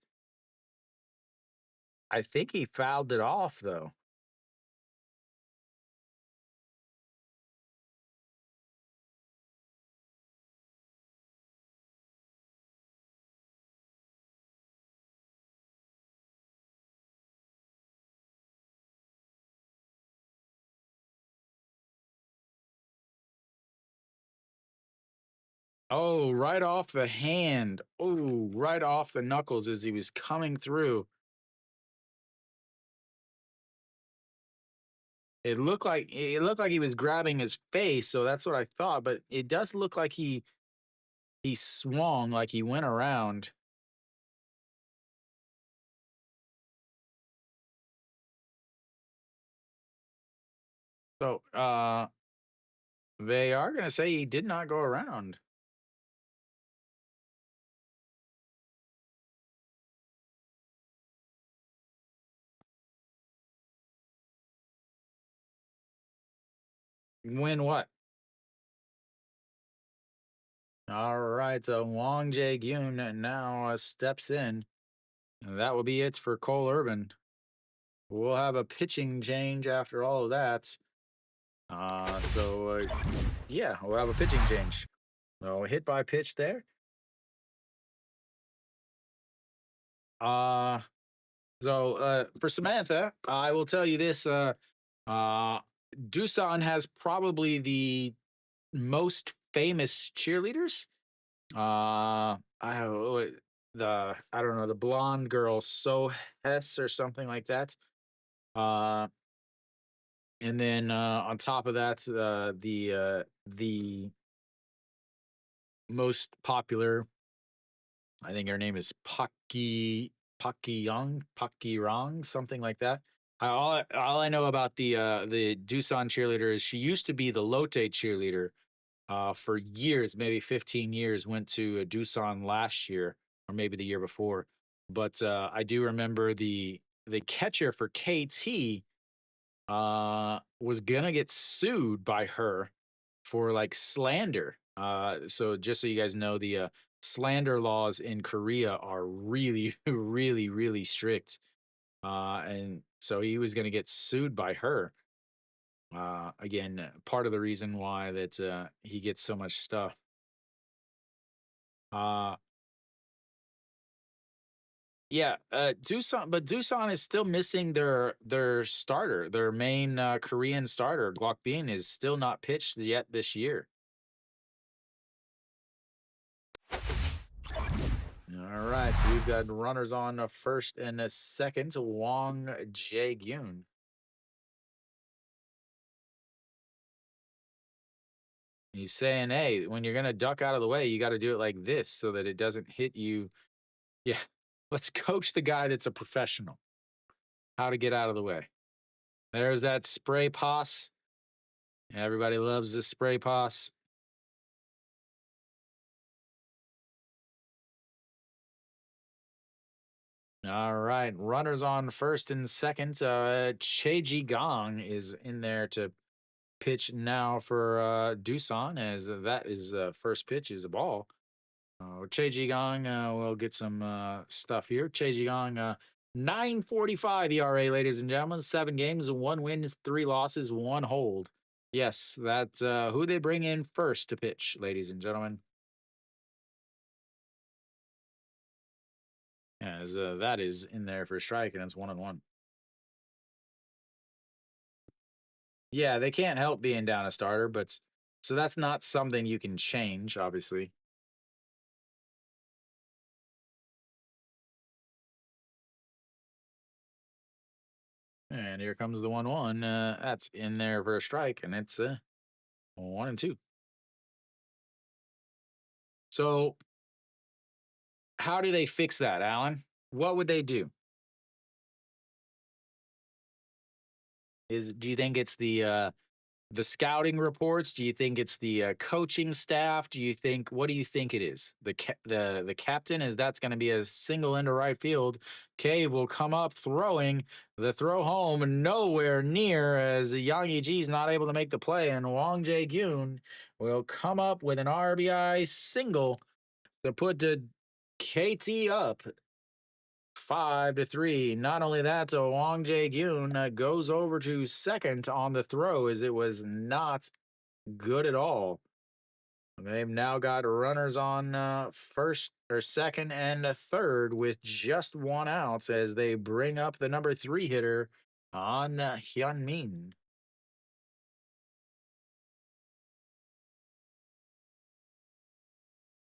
I think he fouled it off though. Oh, right off the hand. Oh, right off the knuckles as he was coming through. It looked like he was grabbing his face, so that's what I thought. But it does look like he swung, like he went around. So they are gonna say he did not go around. Win what? All right, so Wong Jae Gyun now steps in, and that will be it for Cole Urban. We'll have a pitching change after all of that. Yeah, we'll have a pitching change. So hit by pitch there. Uh, for Samantha, I will tell you this. Uh, Doosan has probably the most famous cheerleaders. I don't know, the blonde girl, So Hess or something like that. Uh, and then on top of that, the most popular, I think her name is Paki Young, Paki Rong, something like that. All I know about the Doosan cheerleader is she used to be the Lotte cheerleader for years, maybe 15 years. Went to Doosan last year or maybe the year before. But I do remember the catcher for KT was gonna get sued by her for like slander. So just so you guys know, the slander laws in Korea are really, really, really strict. And so he was gonna get sued by her. Again, part of the reason why that he gets so much stuff. Uh, yeah, Doosan is still missing their starter, their main Korean starter. Bin is still not pitched yet this year. All right, so we've got runners on a first and a second. Wong Jae-gyun. He's saying, "Hey, when you're gonna duck out of the way, you got to do it like this so that it doesn't hit you." Yeah, let's coach the guy that's a professional how to get out of the way. There's that spray pass. Everybody loves this spray pass. All right, runners on first and second. Che Ji Gong is in there to pitch now for Doosan, as that is first pitch is a ball. Che Ji Gong will get some stuff here. Che Ji Gong, 9.45 ERA, ladies and gentlemen. 7 games, 1 win, 3 losses, 1 hold. Yes, that's who they bring in first to pitch, ladies and gentlemen. As that is in there for strike, and it's 1-1. Yeah, they can't help being down a starter, but so that's not something you can change, obviously. And here comes the 1-1. That's in there for a strike, and it's 1-2. So, how do they fix that, Alan? What would they do? Do you think it's the scouting reports? Do you think it's the coaching staff? What do you think it is? The captain is that's going to be a single into right field. Cave will come up throwing the throw home nowhere near as Yang Yi is not able to make the play, and Wang Jae Gyun will come up with an RBI single to put the KT up 5-3. Not only that, so Wang Jae-gyun goes over to second on the throw as it was not good at all. They've now got runners on first or second and a third with just 1 out as they bring up the number 3 hitter on Hyun Min.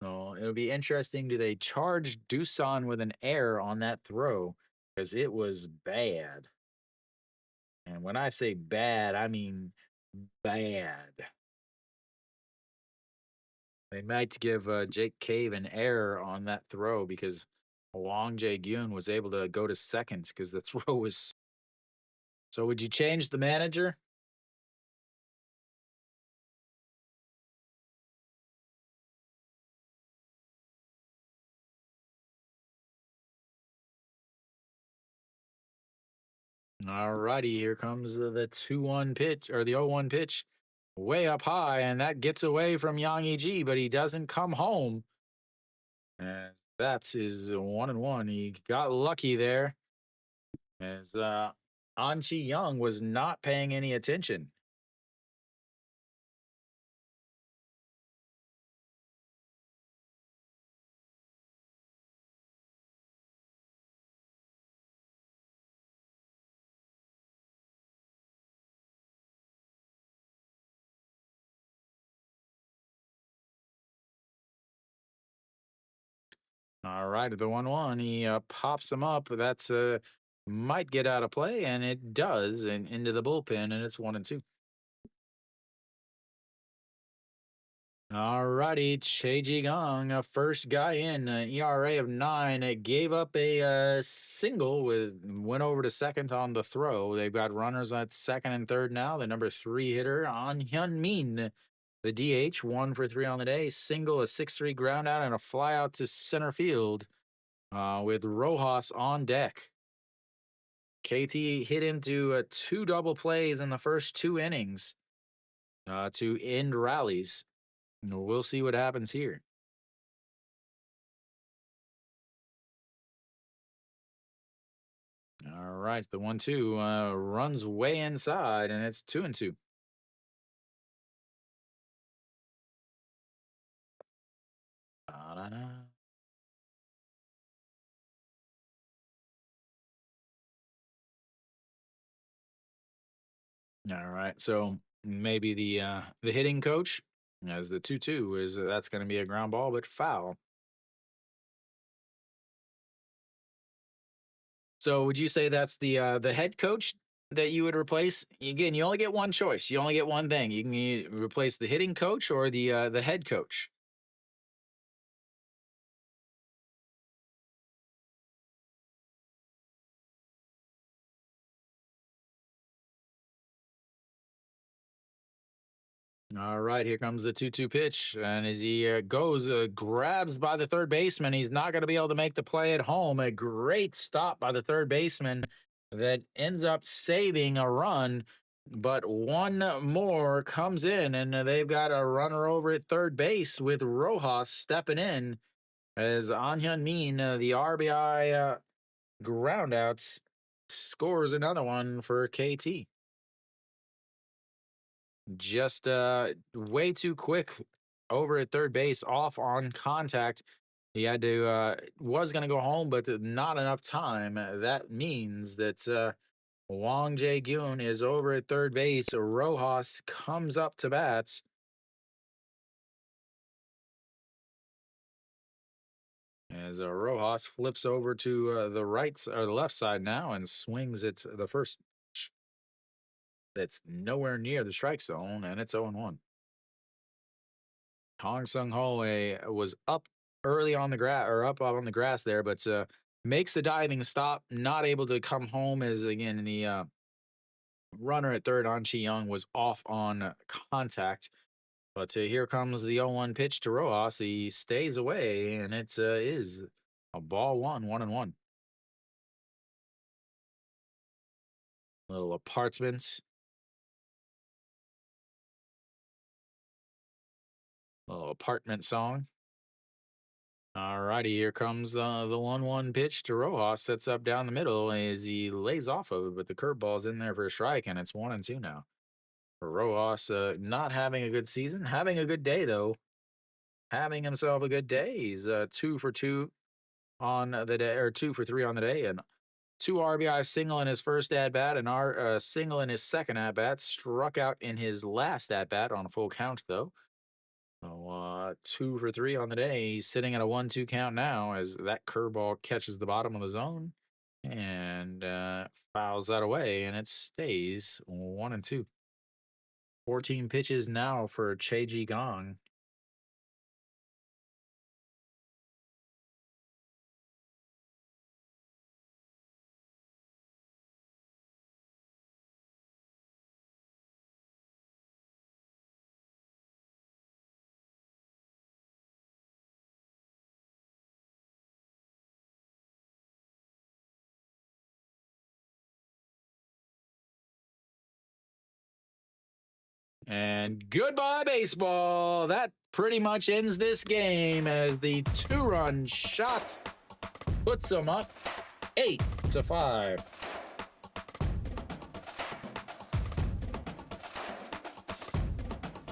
So it'll be interesting. Do they charge Doosan with an error on that throw? Because it was bad. And when I say bad, I mean bad. They might give Jake Cave an error on that throw because Wong Jae Gyun was able to go to seconds because the throw was. So, would you change the manager? All righty, here comes the 2-1 pitch or the 0-1 pitch way up high, and that gets away from Yang Yi, but he doesn't come home. And that's his 1-1. He got lucky there as An Chi Young was not paying any attention. All right, the 1-1. He pops him up. That's might get out of play, and it does, and into the bullpen, and it's 1-2. All righty, Che Gong, first guy in, an ERA of 9. It gave up a single went over to second on the throw. They've got runners at second and third now. The number 3 hitter, An Hyun Min, the DH, 1 for 3 on the day. Single, a 6-3 ground out, and a fly out to center field with Rojas on deck. KT hit into 2 double plays in the first 2 innings to end rallies. We'll see what happens here. All right, the 1-2 runs way inside, and it's 2-2. Da-da-da. All right, so maybe the hitting coach, as the 2-2 is that's going to be a ground ball, but foul. So would you say that's the head coach that you would replace? Again, you only get one choice. You only get one thing. You can replace the hitting coach or the head coach. All right, here comes the 2-2 pitch. And as he goes, grabs by the third baseman, he's not going to be able to make the play at home. A great stop by the third baseman that ends up saving a run. But one more comes in, and they've got a runner over at third base with Rojas stepping in as An Hyun Min, the RBI groundouts, scores another one for KT. Just way too quick over at third base, off on contact. He had to was going to go home, but not enough time. That means that Wang Jae-gyun is over at third base. Rojas comes up to bat. As Rojas flips over to the right or the left side now and swings it the first. That's nowhere near the strike zone, and it's 0-1. Hong Sung Ho was up early on the grass or up on the grass there, but makes the diving stop. Not able to come home as again the runner at third, An Chi Young, was off on contact. But here comes the 0-1 pitch to Rojas. He stays away, and it is a ball 1-1. Little apartments. Little apartment song. All righty, here comes the 1-1 pitch to Rojas. Sets up down the middle as he lays off of it, but the curveball's in there for a strike, and it's 1-2 now. For Rojas, not having a good season, having a good day though. Having himself a good day. He's 2 for 2 on the day, or 2 for 3 on the day, and 2 RBI single in his first at bat, and our single in his second at bat. Struck out in his last at bat on a full count though. So 2 for 3 on the day. He's sitting at a 1-2 count now as that curveball catches the bottom of the zone and fouls that away, and it stays 1-2. 14 pitches now for Che Gong. And goodbye, baseball. That pretty much ends this game as the 2-run shot puts them up 8-5.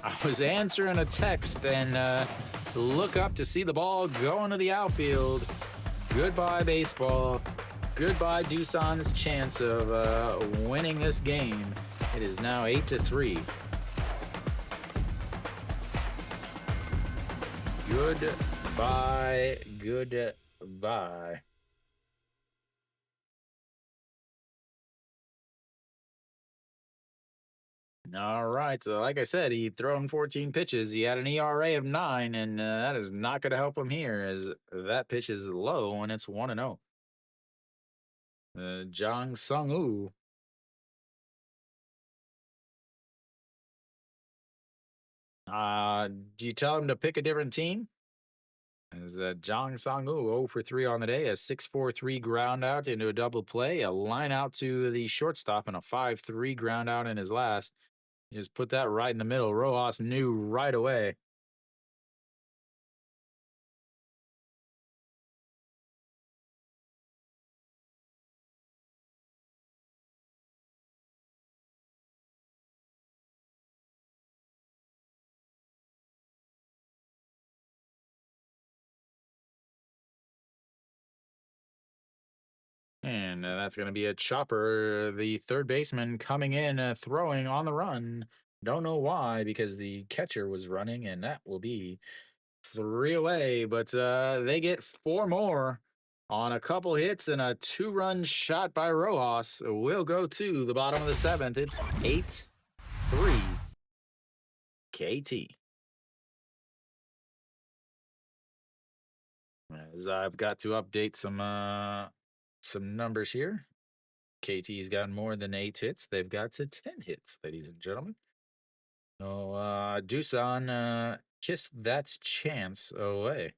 I was answering a text and look up to see the ball go into the outfield. Goodbye, baseball. Goodbye, Doosan's chance of winning this game. It is now 8-3. Goodbye. Goodbye. All right. So, like I said, he thrown 14 pitches. He had an ERA of 9, and that is not going to help him here as that pitch is low and it's 1 and 0. Jang Sung Woo. Do you tell him to pick a different team? As Jang Sung Woo 0 for 3 on the day, a 6-4-3 ground out into a double play, a line out to the shortstop, and a 5-3 ground out in his last. He just put that right in the middle. Rojas knew right away. And that's going to be a chopper. The third baseman coming in, throwing on the run. Don't know why, because the catcher was running, and that will be 3 away. But they get 4 more on a couple hits and a 2-run shot by Rojas. We'll go to the bottom of the 7th. It's 8-3 KT. As I've got to update some numbers here. KT's gotten more than 8 hits. They've got to 10 hits, ladies and gentlemen. So Doosan kissed that chance away.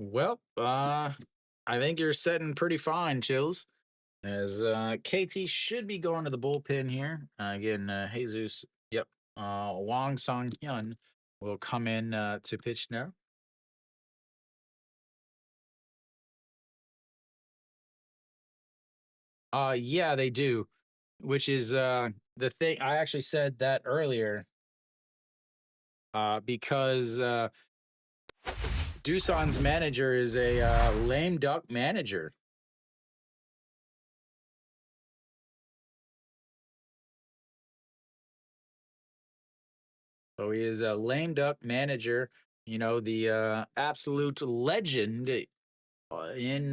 Well, I think you're setting pretty fine, Chills. As KT should be going to the bullpen here. Again, Jesus, yep. Wang Song Hyun will come in to pitch now. Yeah, they do. Which is the thing I actually said that earlier. Because Doosan's manager is a lame duck manager. So he is a lame duck manager. You know, the absolute legend in.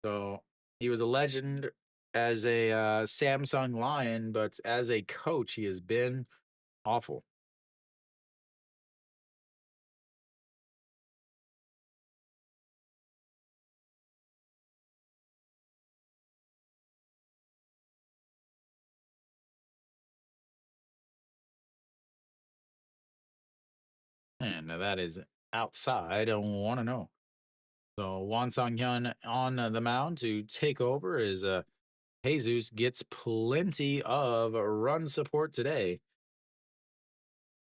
So he was a legend as a Samsung Lion, but as a coach, he has been awful. And that is outside. I want to know. So Wan Song Hyun on the mound to take over as Jesus gets plenty of run support today.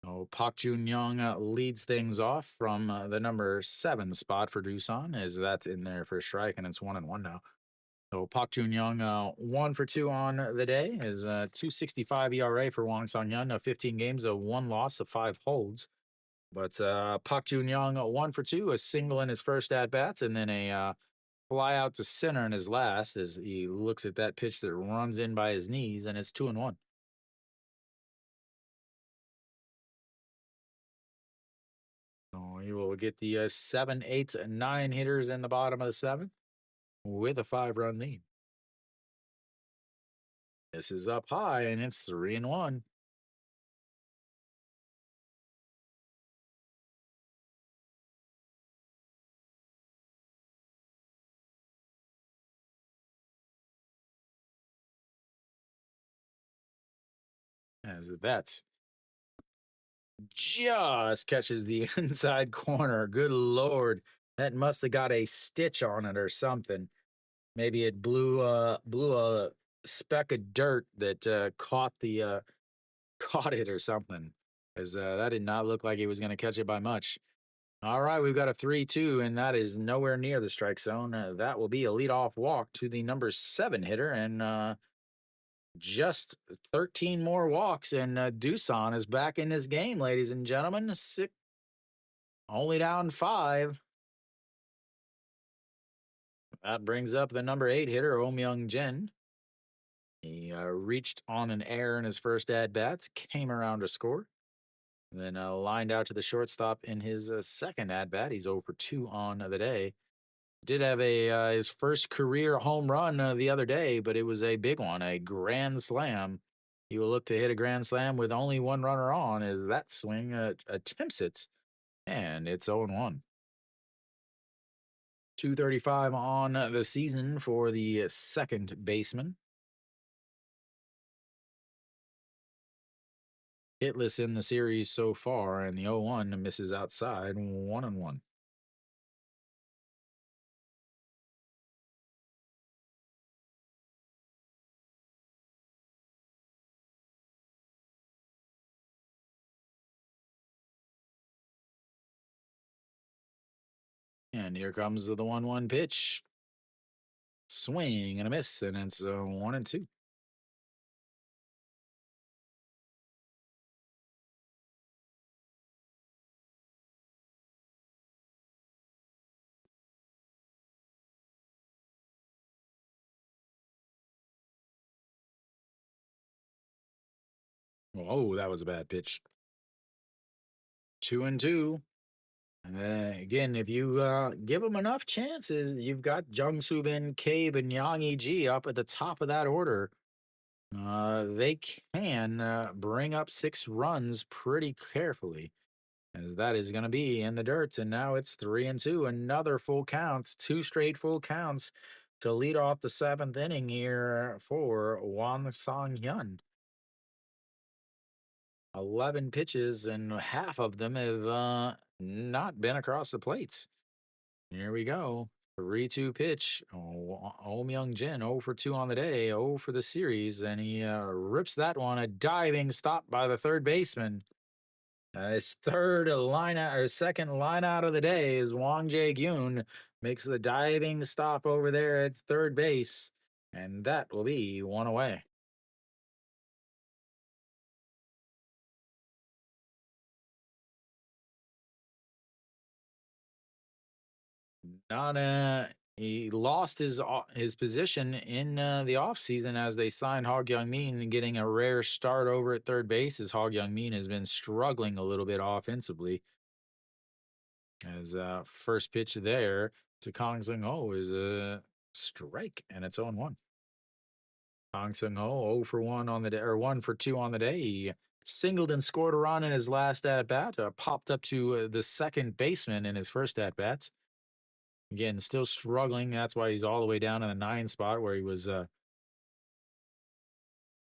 So Park Jun Young leads things off from the number 7 spot for Doosan, as that's in there for a strike, and it's 1-1 now. So Park Jun Young 1 for 2 on the day is 2.65 ERA for Wang Song Hyun. 15 games, a 1 loss, of 5 holds. But Park Jun Young 1 for 2, a single in his first at bats, and then a fly out to center in his last as he looks at that pitch that runs in by his knees, and it's 2-1. So he will get the 7, 8, and 9 hitters in the bottom of the 7th with a 5-run lead. This is up high, and it's 3-1. As that's just catches the inside corner. Good Lord. That must have got a stitch on it or something. Maybe it blew a speck of dirt that caught the caught it or something. As that did not look like he was going to catch it by much. All right, we've got a 3-2, and that is nowhere near the strike zone. That will be a leadoff walk to the number 7 hitter, and just 13 more walks, and Doosan is back in this game, ladies and gentlemen. Only down 5. That brings up the number 8 hitter, Oh Myung Jin. He reached on an error in his first at bats, came around to score, and then lined out to the shortstop in his second at bat. He's 0 for 2 on the day. Did have a his first career home run the other day, but it was a big one, a grand slam. He will look to hit a grand slam with only one runner on as that swing attempts it, and it's 0-1. 235 on the season for the second baseman. Hitless in the series so far, and the 0-1 misses outside 1-1. And here comes the 1-1 pitch. Swing and a miss, and it's 1-2. Oh, that was a bad pitch. 2-2. Again, if you give them enough chances, you've got Jung Soo Bin, Cabe, and Yang E.G. up at the top of that order. They can bring up 6 runs pretty carefully, as that is going to be in the dirt. And now it's 3-2. Another full counts, 2 straight full counts to lead off the 7th inning here for Won Song Hyun. 11 pitches, and half of them have not been across the plates. Here we go. 3-2 pitch. Oh Myung Jin, 0 for 2 on the day, 0 for the series, and he rips that one. A diving stop by the third baseman. His third line out, or second line out of the day is Wang Jae-gyun. Makes the diving stop over there at third base, and that will be 1 away. Not he lost his position in the offseason as they signed Hog Young Min, getting a rare start over at third base, as Hog Young Min has been struggling a little bit offensively. As first pitch there to Kong Sung Ho is a strike, and it's 0-1. Kong Sung Ho 0 for 1 on the day, or 1 for 2 on the day. He singled and scored a run in his last at bat. Popped up to the second baseman in his first at bats. Again, still struggling. That's why he's all the way down in the 9 spot, where he was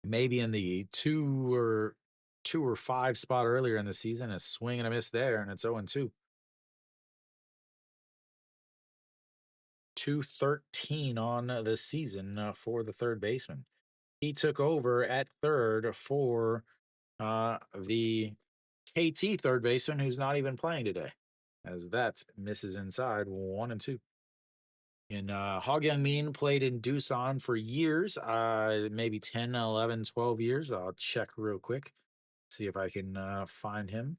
maybe in the 2 or 5 spot earlier in the season. A swing and a miss there, and it's 0-2. 213 on the season for the third baseman. He took over at third for the KT third baseman, who's not even playing today, as that misses inside 1-2. And Hog Young Min played in Doosan for years, maybe 10, 11, 12 years. I'll check real quick, see if I can find him.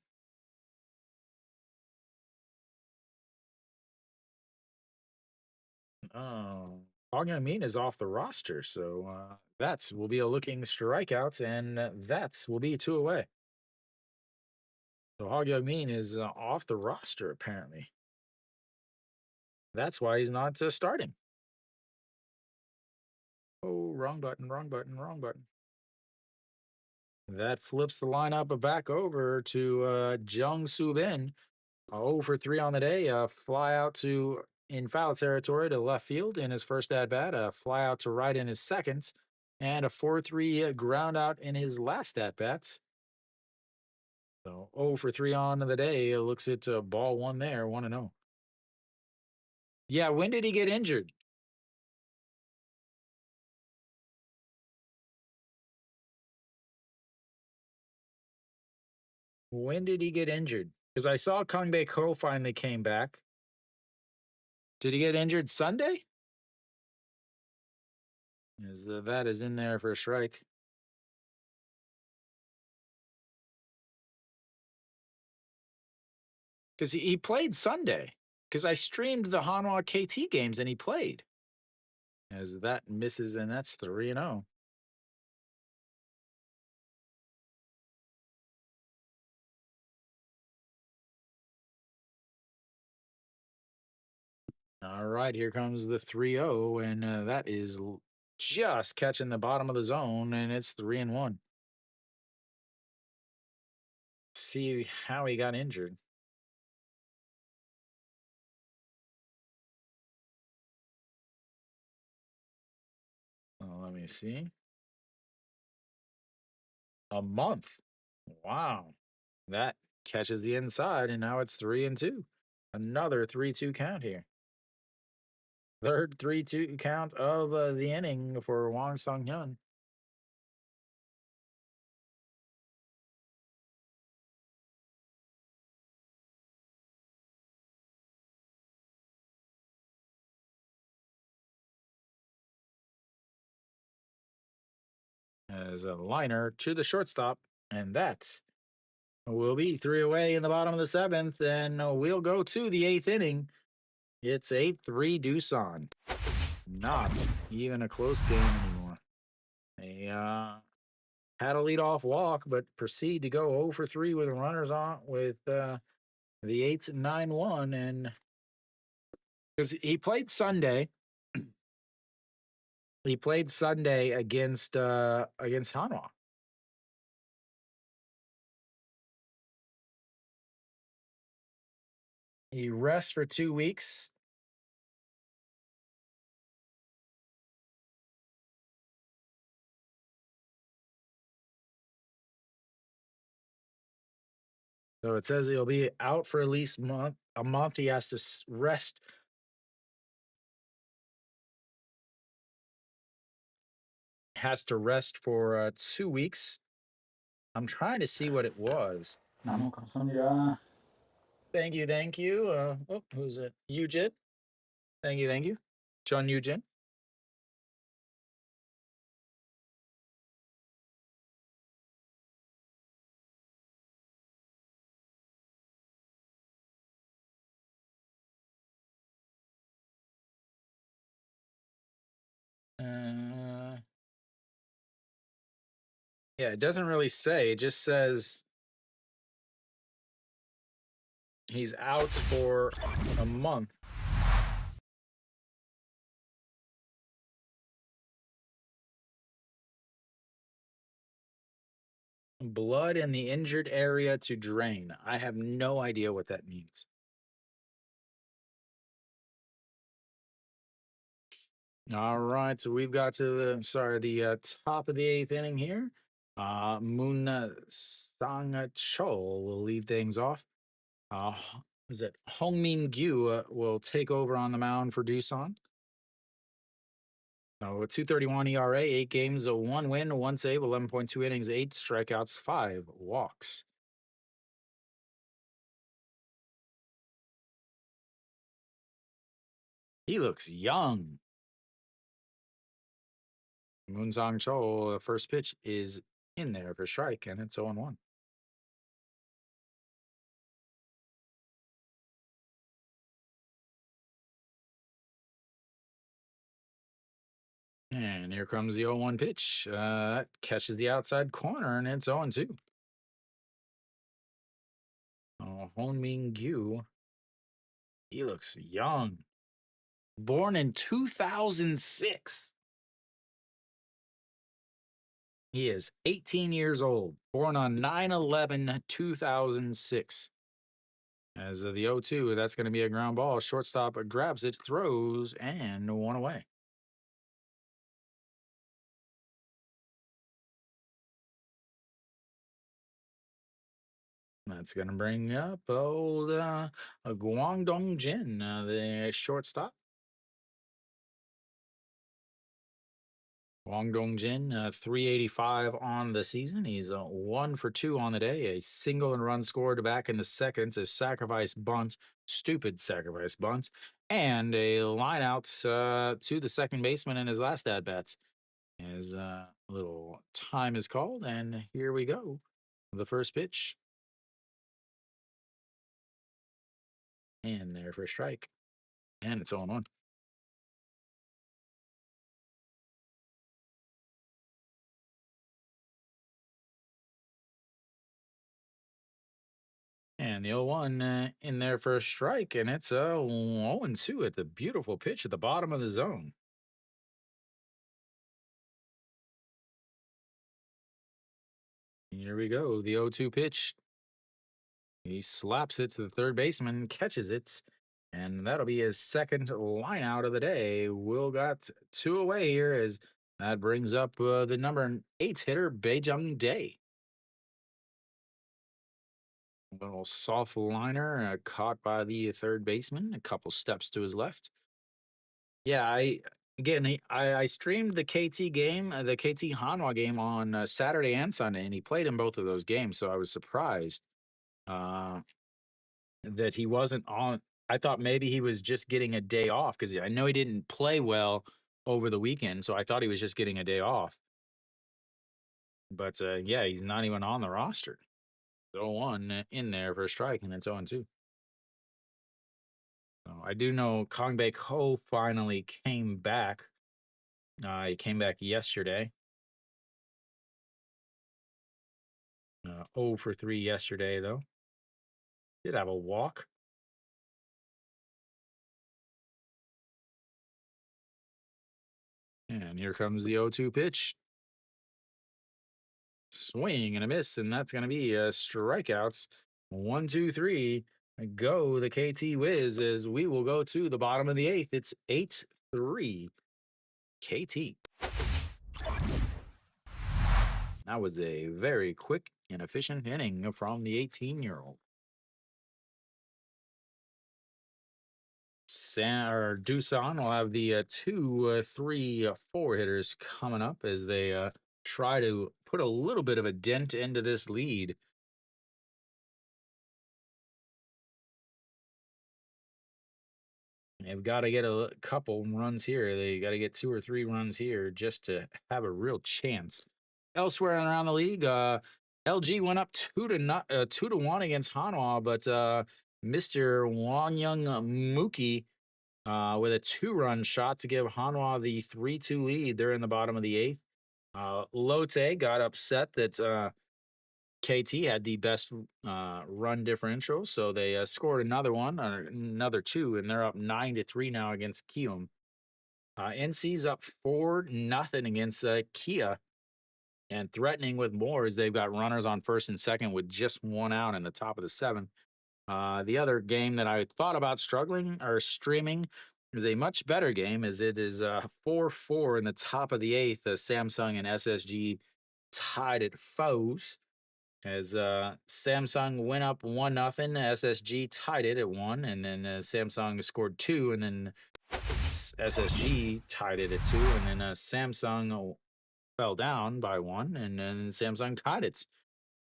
Oh, Hog Young Min is off the roster, so that will be a looking strikeout, and that will be 2 away. So Hog Young Min is off the roster, apparently. That's why he's not starting. Oh, wrong button, wrong button, wrong button. That flips the lineup back over to Jung Soo Bin. 0 for 3 on the day. Fly out to in foul territory to left field in his first at bat. A fly out to right in his second, and a 4-3 ground out in his last at bats. So 0 for 3 on the day. Looks at ball 1 there, 1-0. Yeah, when did he get injured? When did he get injured? Because I saw Kang Bae Ko finally came back. Did he get injured Sunday? Is that is in there for a strike? Because he played Sunday. Because I streamed the Hanwha KT games and he played. As that misses, and that's 3-0. All right, here comes the 3-0, and that is just catching the bottom of the zone, and it's 3-1. See how he got injured. Let me see. A month. Wow. That catches the inside, and now it's 3-2. Another 3-2 count here. Third 3-2 count of the inning for Wang Sung Hyun. As a liner to the shortstop, and that's will be 3 away in the bottom of the seventh, and we'll go to the eighth inning. It's 8-3 Doosan. Not even a close game anymore. They had a leadoff walk, but proceed to go 0 for 3 with runners on with the 8-9-1, and because he played Sunday. He played Sunday against Hanwha. He rests for 2 weeks. So it says he'll be out for at least a month. He has to rest. Has to rest for 2 weeks. I'm trying to see what it was. Thank you, thank you. Who's it? Eugene. Thank you, thank you. John Eugene. Yeah, it doesn't really say. It just says he's out for a month. Blood in the injured area to drain. I have no idea what that means. All right, so we've got to the top of the eighth inning here. Moon Sang Chol will lead things off. Is it Hong Min Gyu will take over on the mound for Doosan. So 2.31 ERA, 8 games, 1 win, 1 save, 11.2 innings, 8 strikeouts, 5 walks. He looks young. Moonsong Cho, the first pitch is in there for strike, and it's 0-1. And here comes the 0-1 pitch. That catches the outside corner, and it's 0-2. Hong Min Gyu, he looks young. Born in 2006. He is 18 years old, born on 9/11/2006. As the 0-2, that's going to be a ground ball. Shortstop grabs it, throws, and 1 away. That's going to bring up old Guangdong Jin, the shortstop. Wang Dongjin, 385 on the season. He's 1 for 2 on the day. A single and run scored back in the second, a sacrifice bunt, stupid sacrifice bunts, and a line out to the second baseman in his last at bats. As little time is called, and here we go. The first pitch, and there for a strike, and it's on 1. And the 0-1 in there for a strike, and it's a 0-2 at the beautiful pitch at the bottom of the zone. Here we go. The 0-2 pitch. He slaps it to the third baseman, catches it, and that'll be his second line out of the day. Will got 2 away here as that brings up the number 8 hitter, Beijing Day. A little soft liner caught by the third baseman, a couple steps to his left. Yeah, I streamed the KT game, the KT Hanwha game on Saturday and Sunday, and he played in both of those games. So I was surprised uh, that he wasn't on. I thought maybe he was just getting a day off because I know he didn't play well over the weekend, so I thought he was just getting a day off. But yeah, he's not even on the roster. 0-1 in there for a strike, and it's 0-2. So I do know Kong Baek Ho finally came back. He came back yesterday. 0 for 3 yesterday, though. Did have a walk. And here comes the 0-2 pitch. Swing and a miss, and that's going to be strikeouts. 1, 2, 3. Go the KT Wiz as we will go to the bottom of the 8th. It's 8-3 KT. That was a very quick and efficient inning from the 18-year-old. Doosan will have the 2, 3, 4 hitters coming up as they try to put a little bit of a dent into this lead. They've got to get a couple runs here. They got to get 2 or 3 runs here just to have a real chance. Elsewhere around the league, LG went up 2-1 against Hanwha, but Mr. Wang Young Mookie with a 2-run shot to give Hanwha the 3-2 lead. They're in the bottom of the 8th. Lotte got upset that KT had the best run differential, so they scored another 2, and they're up 9-3 now against Kium. NC's up 4-0 against Kia, and threatening with more as they've got runners on first and second with just 1 out in the top of the 7th. The other game that I thought about struggling or streaming is a much better game, as it is 4-4 in the top of the 8th. Samsung and SSG tied at foes. As Samsung went up 1-0, SSG tied it at 1, and then Samsung scored 2, and then SSG tied it at 2, and then Samsung fell down by 1, and then Samsung tied it.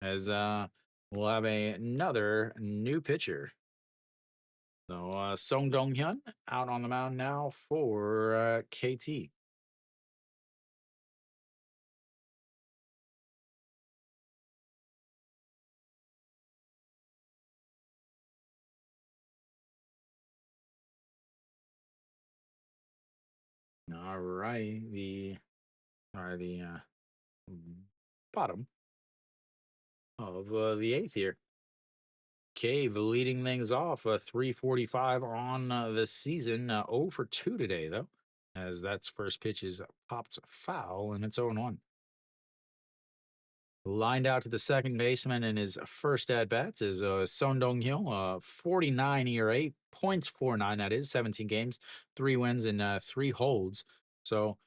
As we'll have another new pitcher. So Song Dong-hyun out on the mound now for KT. All right, the bottom of the 8th here. Cave leading things off, 345 on the season, 0 for 2 today, though, as that's first pitch is popped foul, and it's 0-1. Lined out to the second baseman in his first at bats is Son Dong-hyo, 49 ERA, .49, that is, 17 games, 3 wins, and 3 holds. So,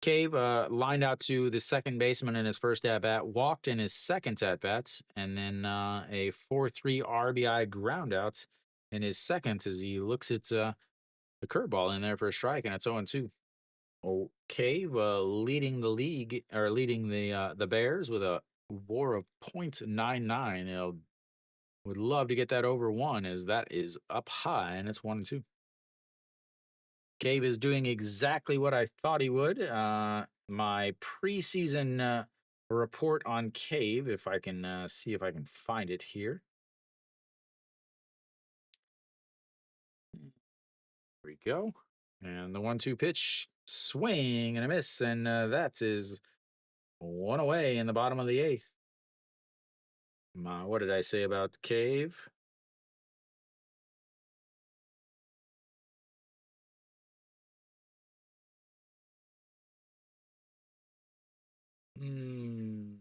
Cave lined out to the second baseman in his first at bat, walked in his second at bats, and then a 4-3 RBI groundouts in his second as he looks at the curveball in there for a strike, and it's 0-2. Okay, leading the league or leading the Bears with a WAR of .99. Would love to get that over one, as that is up high and it's 1-2. Cave is doing exactly what I thought he would. My preseason report on Cave, if I can see if I can find it here. Here we go. And the 1-2 pitch, swing and a miss, and that is one away in the bottom of the eighth. What did I say about Cave? Hmm.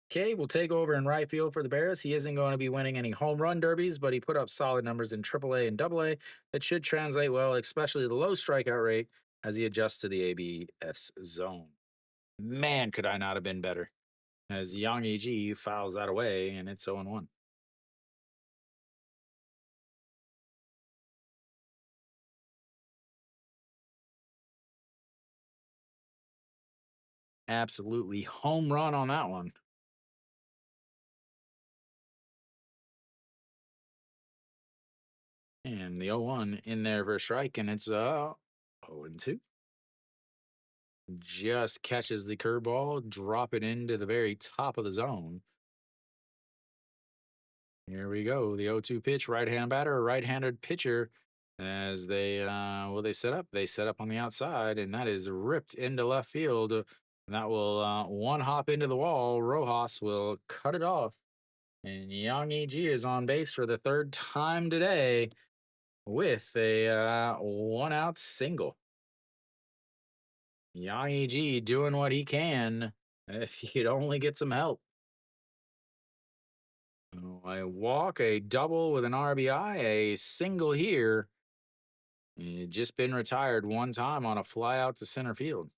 Cave will take over in right field for the Bears. He isn't going to be winning any home run derbies, but he put up solid numbers in AAA and AA that should translate well, especially the low strikeout rate as he adjusts to the ABS zone. Man, could I not have been better? As Yang EG fouls that away, and it's 0-1. Absolutely home run on that one. And the 0-1 in there for a strike, and it's 0-2. Just catches the curveball, drop it into the very top of the zone. Here we go. The 0-2 pitch, right-hand batter, right-handed pitcher. As they set up. They set up on the outside, and that is ripped into left field. And that will one hop into the wall. Rojas will cut it off, and Yang EG is on base for the third time today with a one out single. Yang EG doing what he can if he could only get some help. A walk, a double with an RBI, a single here. He just been retired one time on a fly out to center field.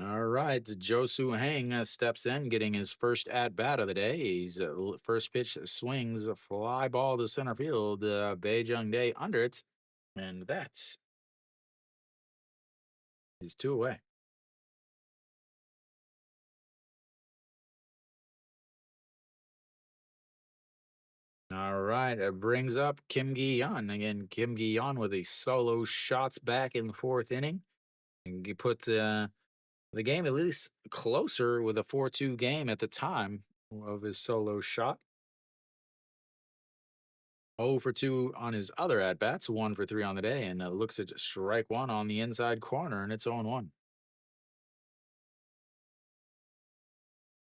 All right, Josu Hang steps in, getting his first at bat of the day. He's first pitch swings a fly ball to center field. Beijing Day under it, and that is two away. All right, it brings up Kim Gi-yeon again. Kim Gi-yeon with a solo shots back in the fourth inning, and he put the game at least closer with a 4-2 game at the time of his solo shot. 0 for 2 on his other at bats, 1 for 3 on the day, and looks at strike one on the inside corner, and it's 0-1.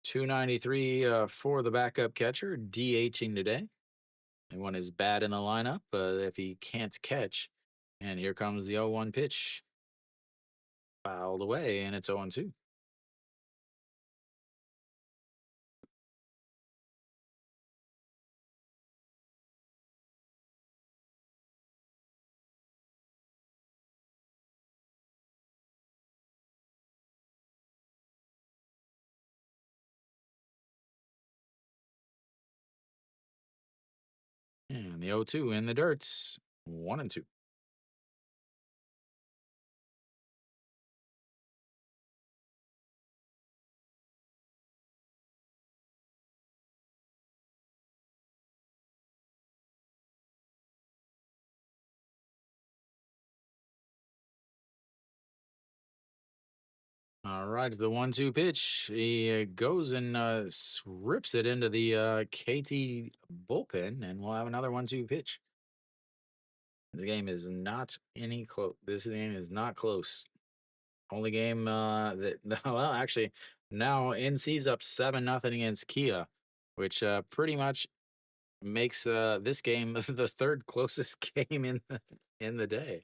293 for the backup catcher, DHing today. And one is bad in the lineup if he can't catch. And here comes the 0-1 pitch, fouled away, and it's 0-2. And the 0-2 in the dirts, 1-2. All right, the 1-2 pitch. He goes and rips it into the KT bullpen, and we'll have another 1-2 pitch. This game is not any close. This game is not close. Only game that well, actually, now NC's up 7-0 against Kia, which pretty much makes this game the third closest game in the day.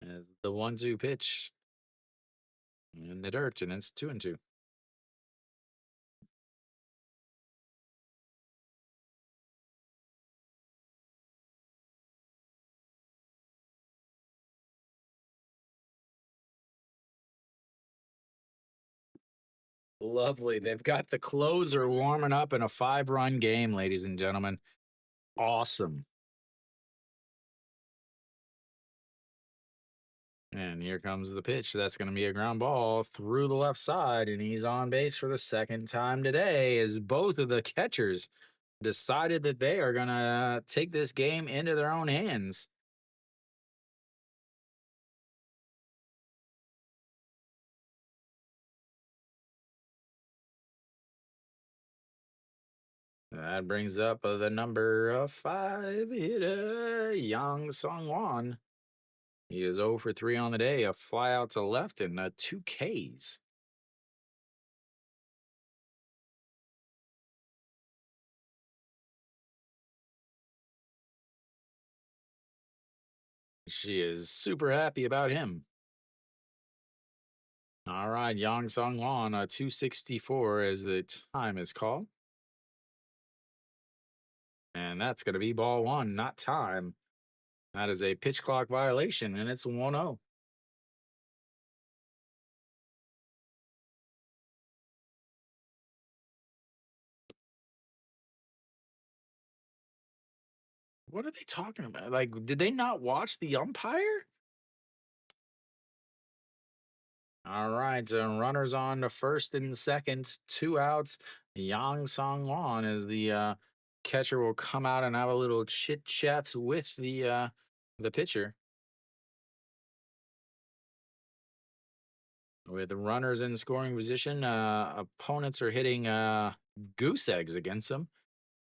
The 1-2 pitch in the dirt, and it's 2-2. Lovely. They've got the closer warming up in a 5-run game, ladies and gentlemen. Awesome. And here comes the pitch. That's going to be a ground ball through the left side, and he's on base for the second time today as both of the catchers decided that they are going to take this game into their own hands. That brings up the number 5 hitter, Yang Sung Wan. He is 0 for 3 on the day, a fly out to left and 2 Ks. She is super happy about him. All right, Yang Sung Wan, 264 as the time is called. And that's going to be ball one, not time. That is a pitch clock violation, and it's 1-0. What are they talking about? Like, did they not watch the umpire? All right, so runners on to first and second, 2 outs. Yang Song Wan as the catcher will come out and have a little chit chat with the pitcher. With runners in scoring position, opponents are hitting goose eggs against them.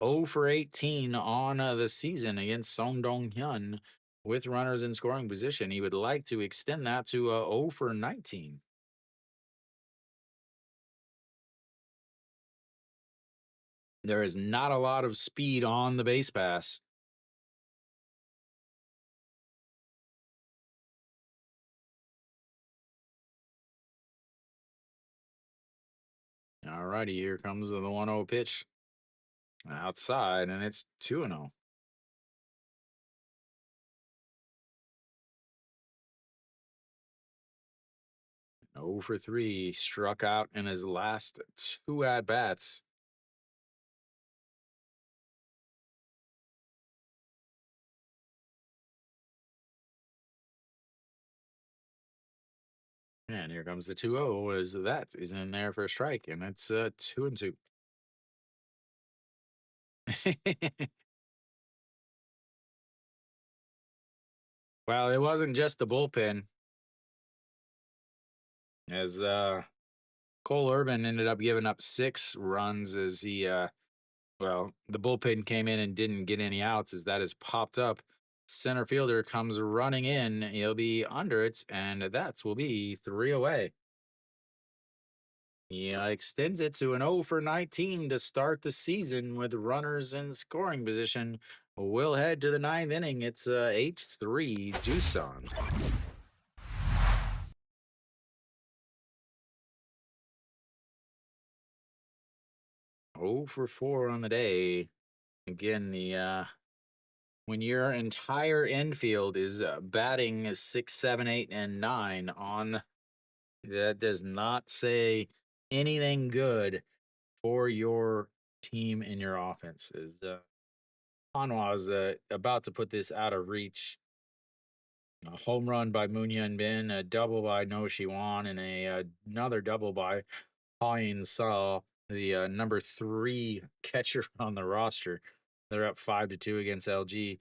0 for 18 on the season against Song Dong Hyun. With runners in scoring position, he would like to extend that to 0 for 19. There is not a lot of speed on the base pass. All righty, here comes the 1-0 pitch outside, and it's 2-0. 0 for 3, struck out in his last 2 at bats. And here comes the 2-0 as that is in there for a strike, and it's 2-2. Well, it wasn't just the bullpen, as Cole Urban ended up giving up 6 runs as he well, the bullpen came in and didn't get any outs as that is popped up. Center fielder comes running in. He'll be under it, and that will be 3 away. He extends it to an 0 for 19 to start the season with runners in scoring position. We'll head to the 9th inning. It's 8-3 Doosan. 0 for 4 on the day. Again, the when your entire infield is batting 6, 7, 8, and 9 on, that does not say anything good for your team and your offenses. Hanwha is about to put this out of reach. A home run by Moon Hyun Bin, a double by No Shi Wan, and another double by Ha Yin Saw, the number 3 catcher on the roster. They're up 5-2 against LG.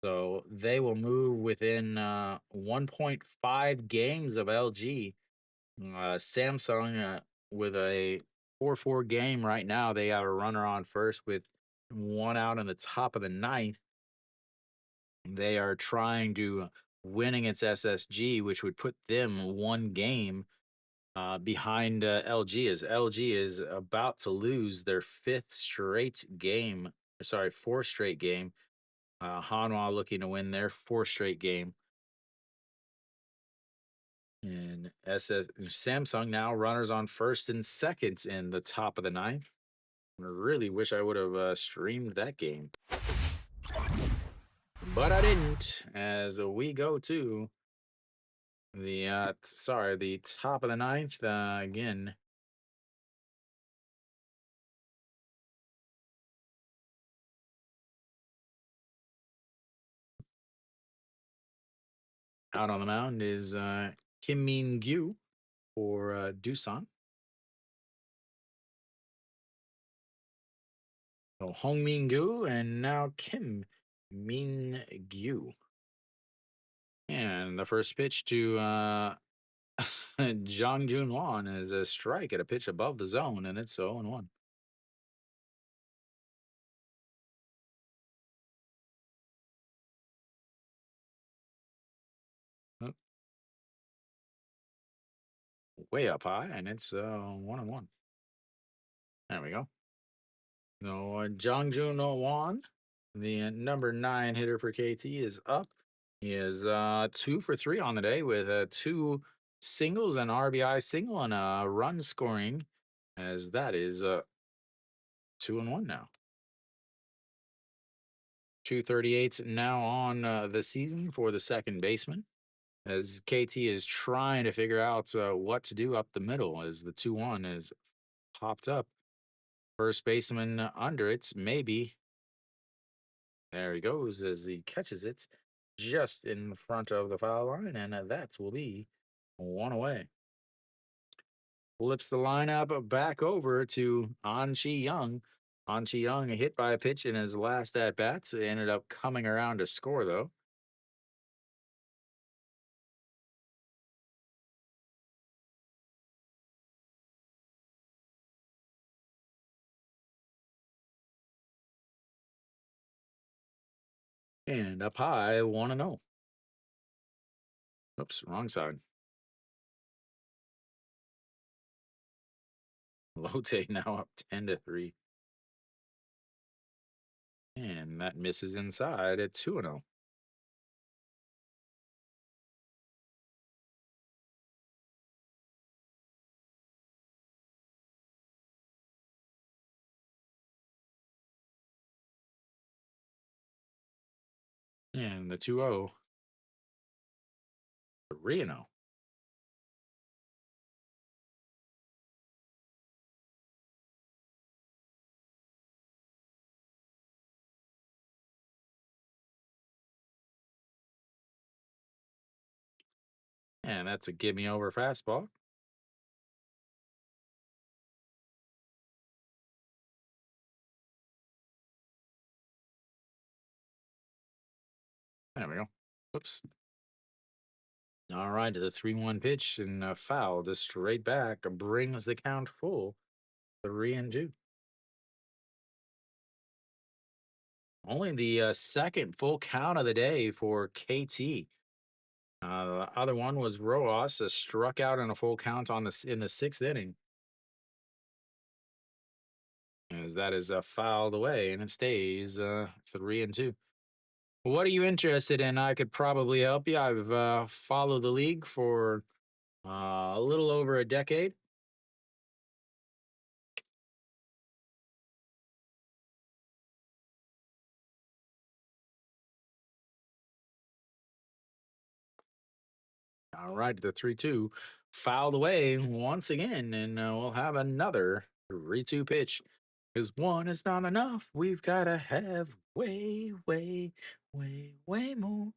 So they will move within 1.5 games of LG. Samsung with a 4-4 game right now. They have a runner on first with 1 out in the top of the 9th. They are trying to win against SSG, which would put them 1 game behind LG, as LG is about to lose their 5th straight game. Sorry, 4th straight game. Hanwha looking to win their 4th straight game. And Samsung now runners on first and second in the top of the 9th. I really wish I would have streamed that game, but I didn't. As we go to the the top of the 9th again. Out on the mound is Kim Min Gyu for Doosan. So Hong Min Gyu and now Kim Min Gyu. And the first pitch to Jong Jun Won is a strike at a pitch above the zone, and it's 0 1. Way up high, and it's 1 1. There we go. No, Jong Jun Won, the number 9 hitter for KT, is up. He is 2 for 3 on the day with two singles, an RBI single, and a run scoring, as that is 2 and 1 now. 238 now on the season for the second baseman, as KT is trying to figure out what to do up the middle, as the 2-1 is popped up. First baseman under it, maybe. There he goes as he catches it just in front of the foul line, and that will be 1 away. Flips the lineup back over to An Chi Young. An Chi Young hit by a pitch in his last at bats. It ended up coming around to score though. And up high, 1 0. Oops, wrong side. Lotte now up 10-3. And that misses inside at 2 0. And the 2-0. 3-0. And that's a give me over fastball. There we go. Whoops. All right, to the 3-1 pitch and a foul just straight back brings the count full 3-2. Only the second full count of the day for KT. The other one was Roas, struck out in a full count in the 6th inning, as that is fouled away and it stays 3-2. What are you interested in? I could probably help you. I've followed the league for a little over a decade. All right, the 3-2 fouled away once again, and we'll have another 3-2 pitch. Because one is not enough. We've got to have way, way, way, way more.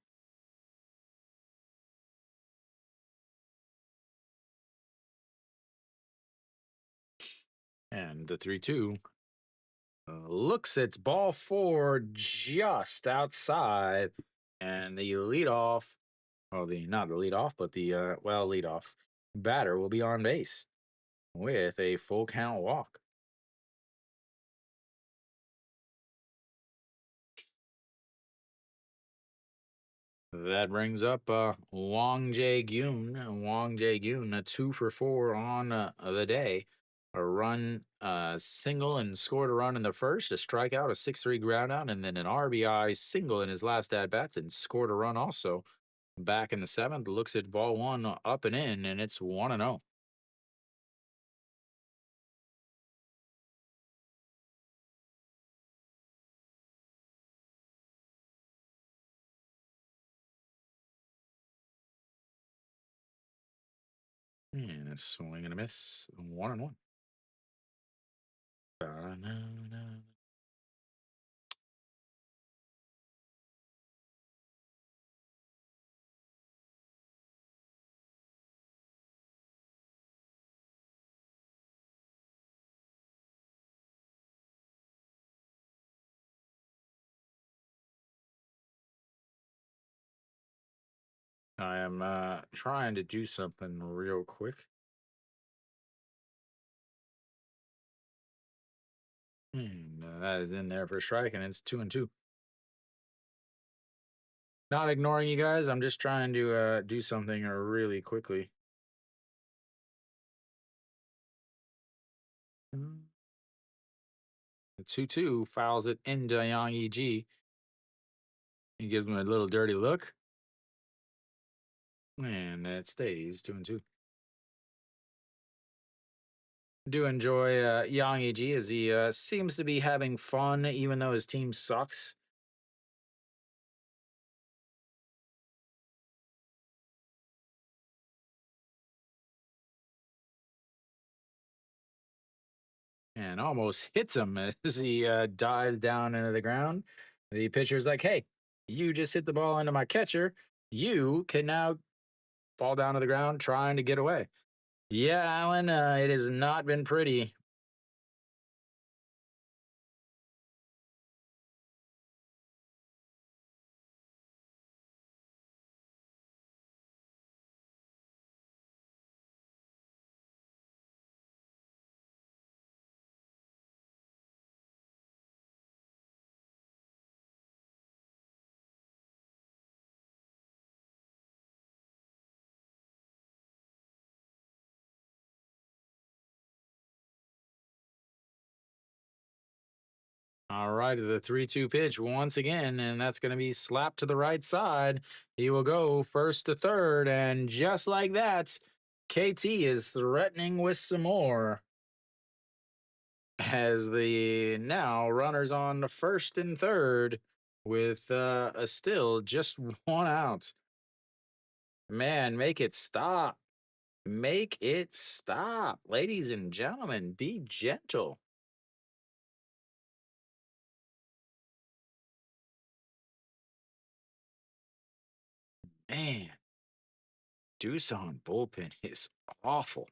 And the 3-2 looks its ball 4 just outside. And the leadoff, well, not the leadoff, but the, leadoff batter will be on base with a full count walk. That brings up Wang Jae-gyun. Wang Jae-gyun, a 2 for 4 on the day. A run, single, and scored a run in the first, a strikeout, a 6-3 groundout, and then an RBI single in his last at bats, and scored a run also. Back in the 7th, looks at ball 1 up and in, and it's 1-0. And a swing and a miss, 1-1. I am trying to do something real quick. And that is in there for a strike, and it's 2-2. Not ignoring you guys. I'm just trying to do something really quickly. Mm. The 2-2 fouls it into Yang EG. He gives him a little dirty look, and it stays 2-2. Do enjoy Yang EG as he seems to be having fun, even though his team sucks. And almost hits him as he dives down into the ground. The pitcher's like, "Hey, you just hit the ball into my catcher. You can now fall down to the ground trying to get away." Yeah, Alan, it has not been pretty. All right, the 3-2 pitch once again, and that's going to be slapped to the right side. He will go first to third, and just like that, KT is threatening with some more. As the now runners on the first and third with a still just one out. Man, make it stop. Make it stop. Ladies and gentlemen, be gentle. Man, Doosan bullpen is awful.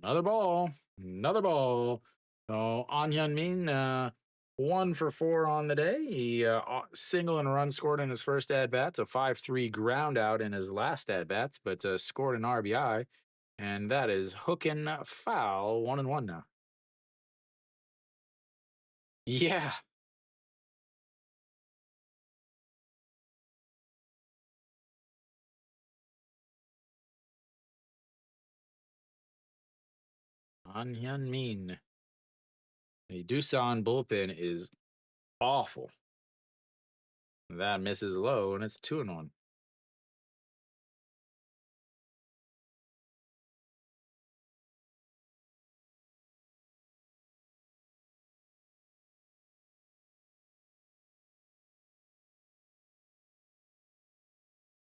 Another ball. Another ball. So An Hyun Min, 1 for 4 on the day. He single and run scored in his first at bats, a 5-3 ground out in his last at bats, but scored an RBI. And that is hooking foul, 1-1 now. Yeah, An Hyun Min. The Doosan bullpen is awful. That misses low, and it's 2-1.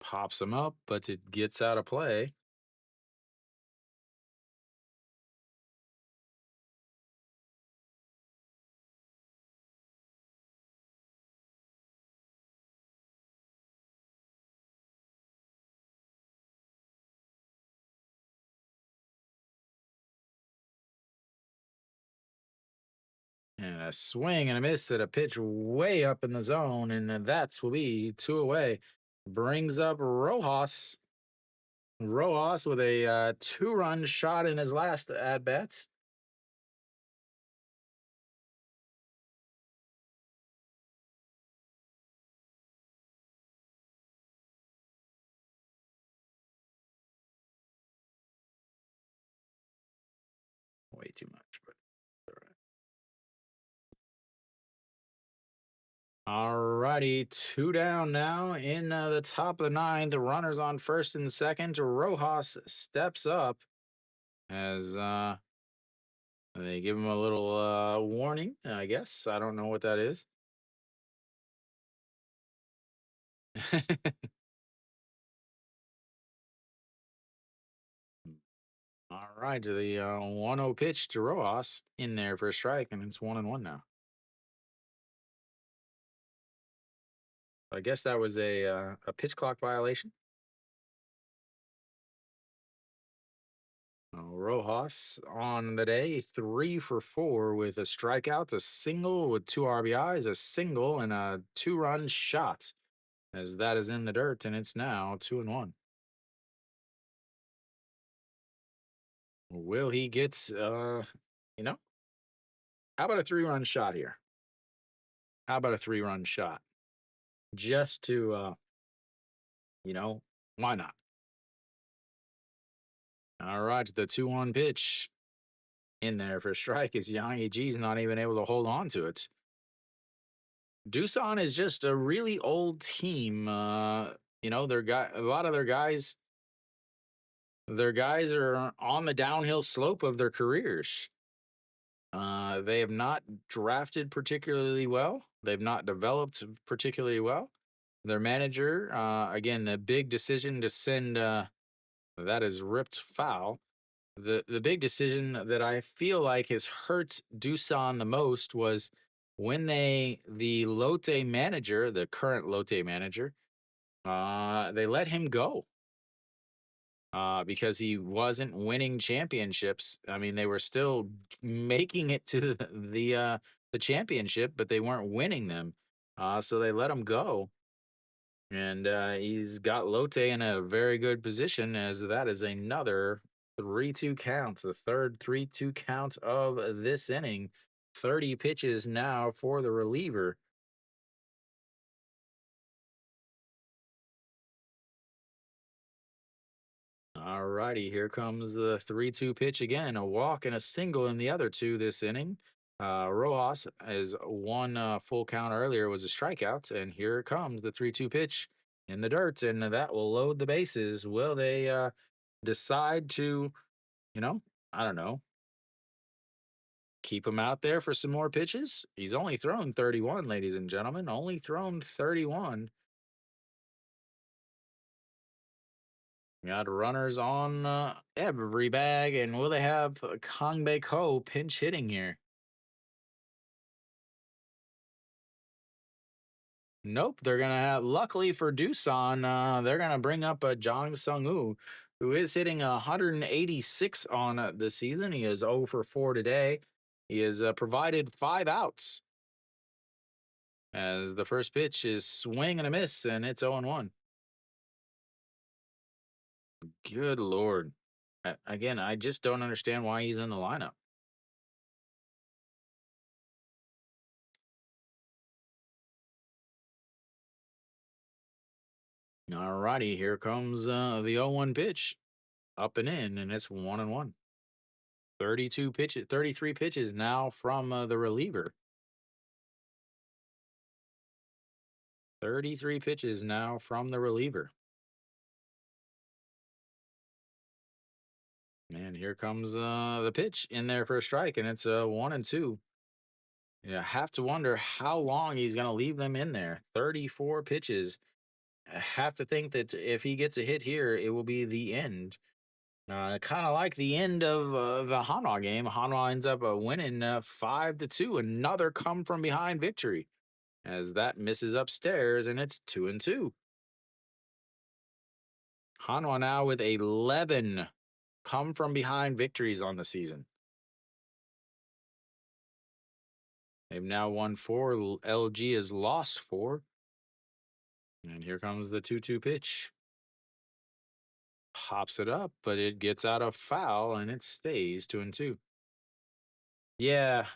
Pops him up, but it gets out of play. And a swing and a miss at a pitch way up in the zone, and that's will be two away. Brings up Rojas. Rojas with a 2-run shot in his last at bats. Way too much, but all right. All righty, two down now in the top of the ninth. The runners on first and second. Rojas steps up as they give him a little warning, I guess. I don't know what that is. All right, to the 1-0 pitch to Rojas in there for a strike, and it's 1-1 now. I guess that was a pitch clock violation. Rojas on the day, 3 for 4 with a strikeout, a single with 2 RBIs, a single, and a 2-run shot. As that is in the dirt, and it's now 2-1. Will he get, you know, how about a 3-run shot here? How about a 3-run shot? Just to, you know, why not? All right, the 2-1 pitch in there for a strike is Yang G's not even able to hold on to it. Doosan is just a really old team. A lot of their guys are on the downhill slope of their careers. They have not drafted particularly well. They've not developed particularly well. Their manager, again, the big decision to send that is ripped foul. The big decision that I feel like has hurt Doosan the most was when the Lotte manager, the current Lotte manager, they let him go because he wasn't winning championships. I mean, they were still making it to the championship, but they weren't winning them. So they let him go, and he's got Lotte in a very good position, as that is another 3-2 count, the third 3-2 count of this inning. 30 pitches now for the reliever. All righty, here comes the 3-2 pitch again. A walk and a single in the other two this inning. Rojas is one full count earlier was a strikeout, and here it comes the 3-2 pitch in the dirt, and that will load the bases. Will they decide to, you know, I don't know, keep him out there for some more pitches? He's only thrown 31, ladies and gentlemen, only thrown 31. Got runners on every bag, and will they have Kang Bae Ko pinch hitting here? Nope, they're gonna have. Luckily for Doosan, they're gonna bring up Jong Sung Woo, who is hitting 186 on the season. He is 0 for 4 today. He has provided 5 outs. As the first pitch is swing and a miss, and it's 0-1. Good lord! Again, I just don't understand why he's in the lineup. All righty, here comes the 0-1 pitch, up and in, and it's 1-1. 33 pitches now from the reliever. 33 pitches now from the reliever. And here comes the pitch in there for a strike, and it's 1-2. Yeah, have to wonder how long he's going to leave them in there. 34 pitches. I have to think that if he gets a hit here, it will be the end. Kind of like the end of the Hanwha game. Hanwha ends up winning 5-2. Another come from behind victory, as that misses upstairs, and it's 2-2. Hanwha now with 11 come from behind victories on the season. They've now won 4. LG has lost 4. And here comes the 2-2 pitch. Hops it up, but it gets out of foul, and it stays 2-2. Yeah,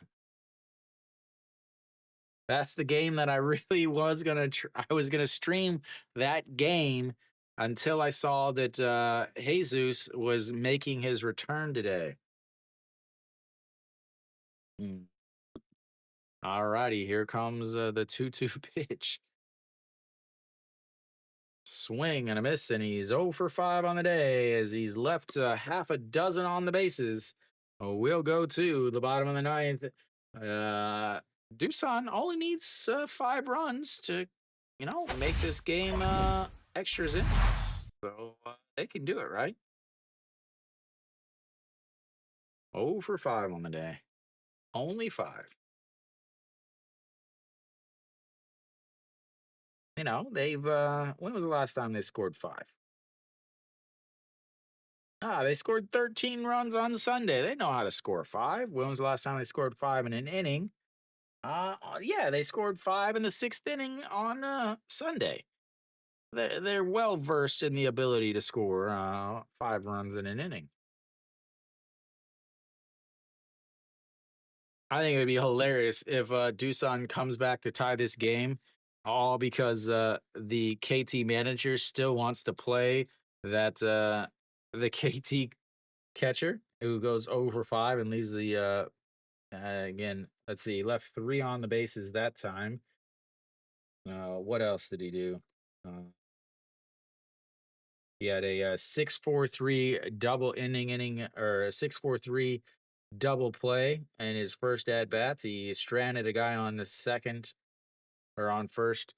that's the game that I really was gonna. I was gonna stream that game until I saw that Jesus was making his return today. Mm. All righty, here comes the 2-2 pitch. Swing and a miss, and he's 0 for 5 on the day as he's left half a dozen on the bases. We'll go to the bottom of the ninth. Doosan only needs 5 runs to, make this game extras innings. So they can do it, right? 0 for 5 on the day. Only 5. They've when was the last time they scored 5? They scored 13 runs on Sunday. They know how to score 5. When was the last time they scored 5 in an inning? Yeah, they scored 5 in the 6th inning on Sunday. They're well versed in the ability to score 5 runs in an inning. I think it would be hilarious if Doosan comes back to tie this game, all because the KT manager still wants to play that the KT catcher who goes over 5 and leaves the again. Let's see, left 3 on the bases that time. What else did he do? Uh, he had a 6-4-3 double inning or a 6-4-3 double play in his first at bats. He stranded a guy on the second or on first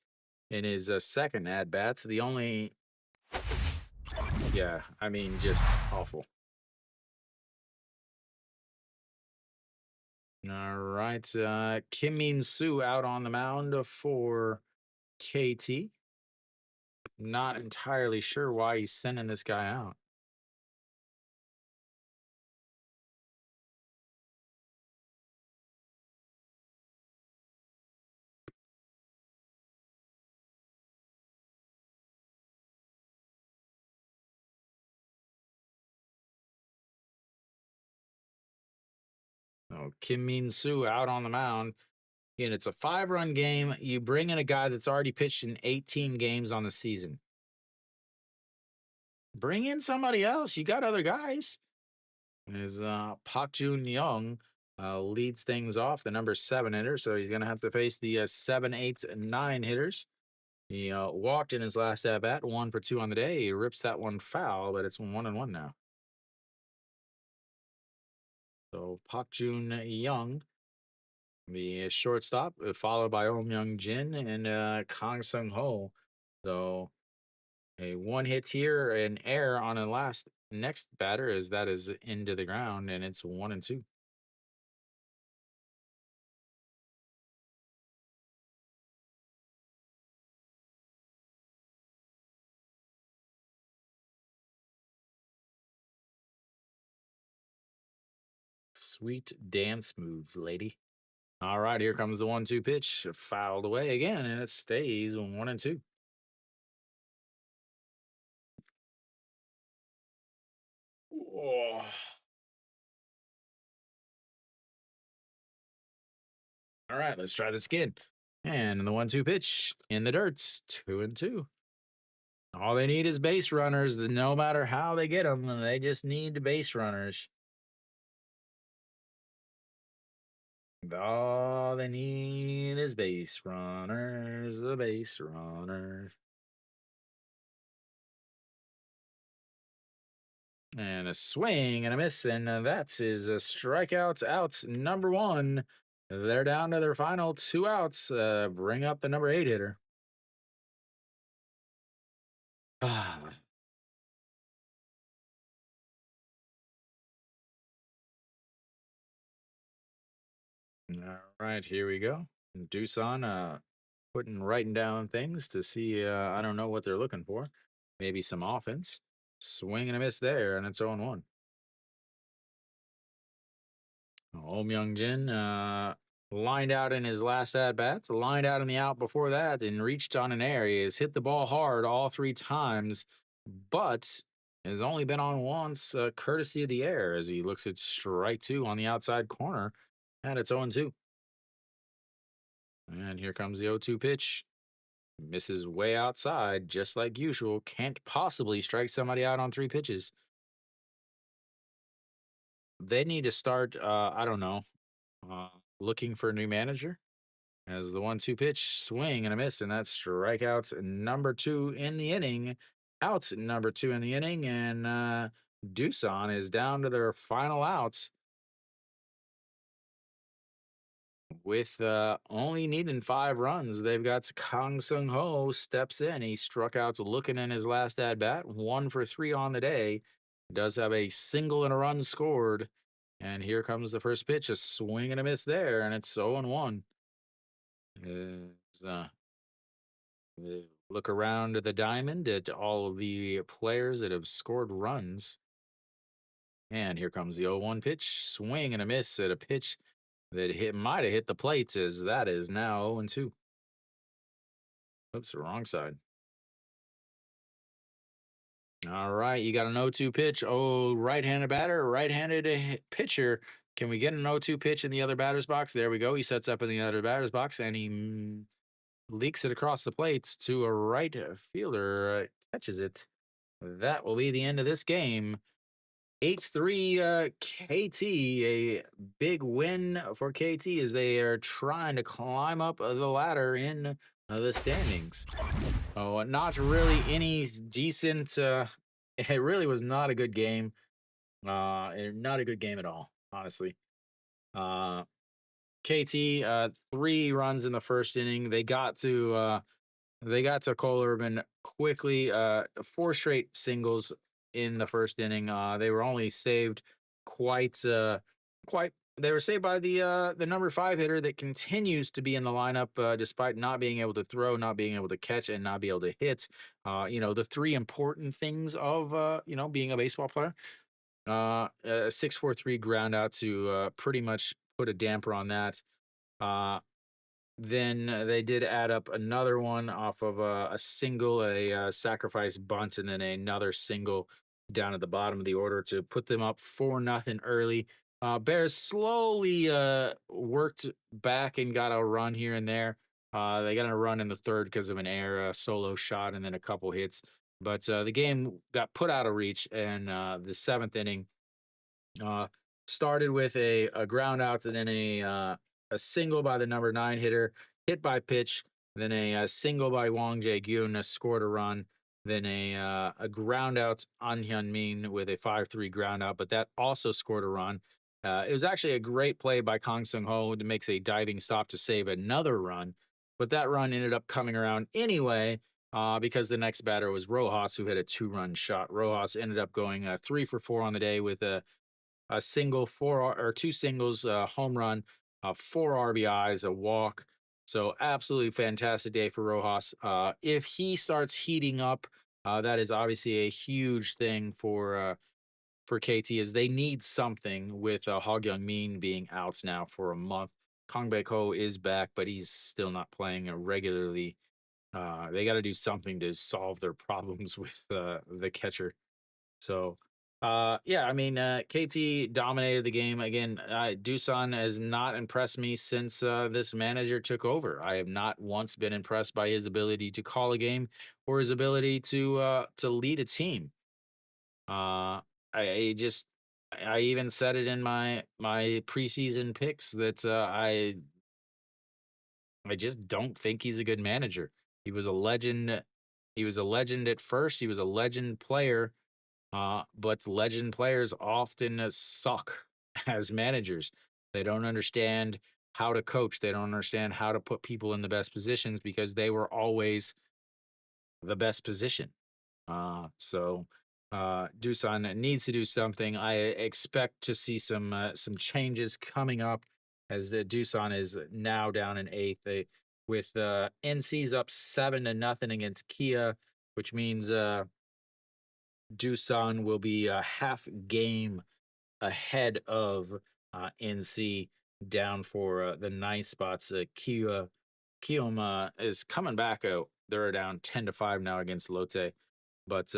in his second at bats. The only, yeah, I mean, just awful. All right, Kim Min Soo out on the mound for KT. Not entirely sure why he's sending this guy out. Oh, Kim Min Soo out on the mound. And it's a 5-run game. You bring in a guy that's already pitched in 18 games on the season. Bring in somebody else. You got other guys. Is Pak Jun Young leads things off, the number 7 hitter. So he's going to have to face the 7, 8, and 9 hitters. He walked in his last at bat, 1 for 2 on the day. He rips that one foul, but it's 1-1 now. So Pak Jun Young, the shortstop, followed by Om Young Jin and Kang Sung Ho. So a 1 hit here, an error on a next batter as that is into the ground, and it's 1-2. Sweet dance moves, lady. All right, here comes the 1-2 pitch, fouled away again, and it stays 1-2. Oh. All right, let's try this again. And the 1-2 pitch in the dirts, 2-2. All they need is base runners. No matter how they get them, they just need base runners. All they need is base runners, the base runners. And a swing and a miss, and that's his strikeouts out number 1. They're down to their final 2 outs. Bring up the number 8 hitter. Ah. All right, here we go. Doosan writing down things to see, I don't know what they're looking for. Maybe some offense. Swing and a miss there, and it's 0-1. Oh, Myung Jin lined out in his last at bats, lined out in the out before that, and reached on an air. He has hit the ball hard all 3 times, but has only been on once, courtesy of the air, as he looks at strike 2 on the outside corner, and it's 0-2. And here comes the 0-2 pitch. Misses way outside, just like usual. Can't possibly strike somebody out on 3 pitches. They need to start, I don't know, uh, looking for a new manager. As the 1-2 pitch, swing and a miss, and that's strikeouts number 2 in the inning. Outs number 2 in the inning, and Doosan is down to their final outs with only needing 5 runs. They've got Kang Sung Ho steps in. He struck out looking in his last at bat, 1 for 3 on the day. Does have a single and a run scored. And here comes the first pitch, a swing and a miss there, and it's 0-1. Is Look around the diamond at all of the players that have scored runs. And here comes the 0-1 pitch. Swing and a miss at a pitch that might have hit the plates, as that is now 0-2. Oops, wrong side. All right, you got an 0-2 pitch. Oh, right-handed batter, right-handed pitcher. Can we get an 0-2 pitch in the other batter's box? There we go. He sets up in the other batter's box, and he leaks it across the plates to a right fielder. Catches it. That will be the end of this game. 8-3 KT, a big win for KT as they are trying to climb up the ladder in the standings. Oh, not really any decent. It really was not a good game. Not a good game at all, honestly. KT, 3 runs in the first inning. They got to Cole Urban quickly. 4 straight singles in the first inning. They were only saved quite quite. They were saved by the number 5 hitter that continues to be in the lineup despite not being able to throw, not being able to catch, and not be able to hit. The 3 important things of being a baseball player. A 6-4-3 ground out to pretty much put a damper on that. Then they did add up another one off of a single, a sacrifice bunt, and then another single down at the bottom of the order to put them up 4-0 early. Bears slowly worked back and got a run here and there. They got a run in the third because of an error, a solo shot, and then a couple hits. But the game got put out of reach, and the 7th inning uh, started with a ground out, and then a single by the number 9 hitter, hit by pitch, then a single by Wong Jae-gyun scored a run, then a ground out on Hyun-min with a 5-3 ground out, but that also scored a run. It was actually a great play by Kang Sung-ho to make a diving stop to save another run, but that run ended up coming around anyway because the next batter was Rojas, who hit a 2-run shot. Rojas ended up going 3 for 4 on the day with a single, 2 singles, home run, 4 RBIs, a walk. So absolutely fantastic day for Rojas. If he starts heating up, that is obviously a huge thing for KT, as they need something with Hog Young Min being out now for a month. Kang Baek-ho is back, but he's still not playing regularly. They got to do something to solve their problems with the catcher. So KT dominated the game again. Doosan has not impressed me since this manager took over. I have not once been impressed by his ability to call a game or his ability to lead a team. I even said it in my preseason picks that I just don't think he's a good manager. He was a legend. He was a legend at first. He was a legend player. But legend players often suck as managers. They don't understand how to coach. They don't understand how to put people in the best positions because they were always the best position. Doosan needs to do something. I expect to see some changes coming up as the Doosan is now down in 8th. With NC's up 7-0 against Kia, which means Doosan will be a half game ahead of NC, down for the 9th spots. Kioma is coming back. They're down 10-5 now against Lotte. But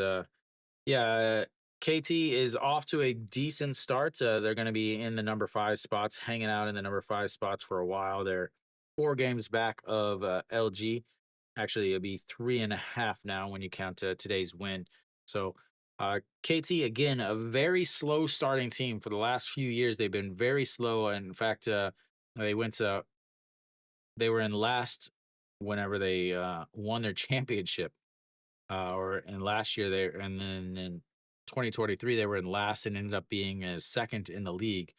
KT is off to a decent start. They're going to be in the number 5 spots, hanging out in the number 5 spots for a while. They're 4 games back of LG. Actually, it'll be 3.5 now when you count today's win. So KT, again, a very slow starting team. For the last few years, they've been very slow. And in fact, they were in last whenever they won their championship. Or in last year, and then in 2023, they were in last and ended up being second in the league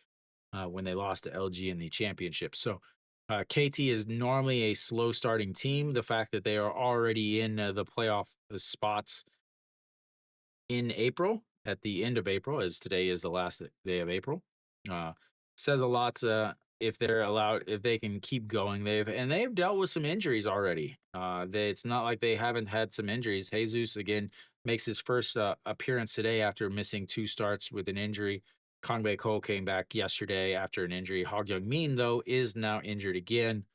when they lost to LG in the championship. So KT is normally a slow starting team. The fact that they are already in the playoff spots in April, at the end of April, as today is the last day of April, says a lot. if they're allowed, if they can keep going. They've dealt with some injuries already. It's not like they haven't had some injuries. Jesus again makes his first appearance today after missing 2 starts with an injury. Kangbae Ko came back yesterday after an injury. Hog Young Min though is now injured again.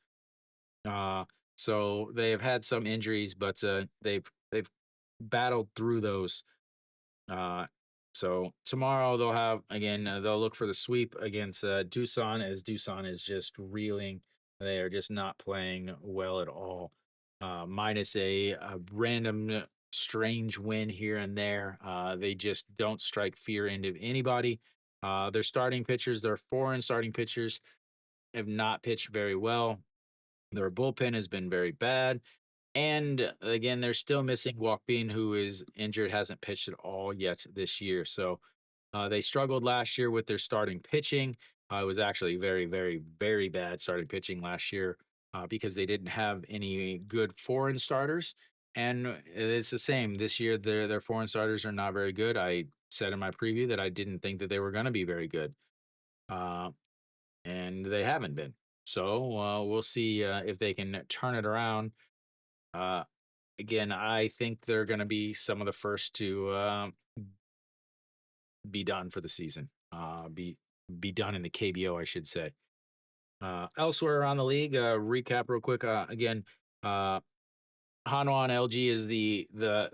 Uh, so they have had some injuries, but they've battled through those. Uh, so tomorrow they'll have again. They'll look for the sweep against Doosan, as Doosan is just reeling. They are just not playing well at all. Minus a random strange win here and there. They just don't strike fear into anybody. Their starting pitchers, their foreign starting pitchers, have not pitched very well. Their bullpen has been very bad. And again, they're still missing Walkbean, who is injured, hasn't pitched at all yet this year. So they struggled last year with their starting pitching. It was actually very, very, very bad starting pitching last year because they didn't have any good foreign starters. And it's the same this year. Their foreign starters are not very good. I said in my preview that I didn't think that they were going to be very good, uh, and they haven't been. So we'll see if they can turn it around. Uh, Again, I think they're going to be some of the first to be done for the season. Be done in the KBO, I should say. Elsewhere around the league, recap real quick. Again, Hanwha and LG is the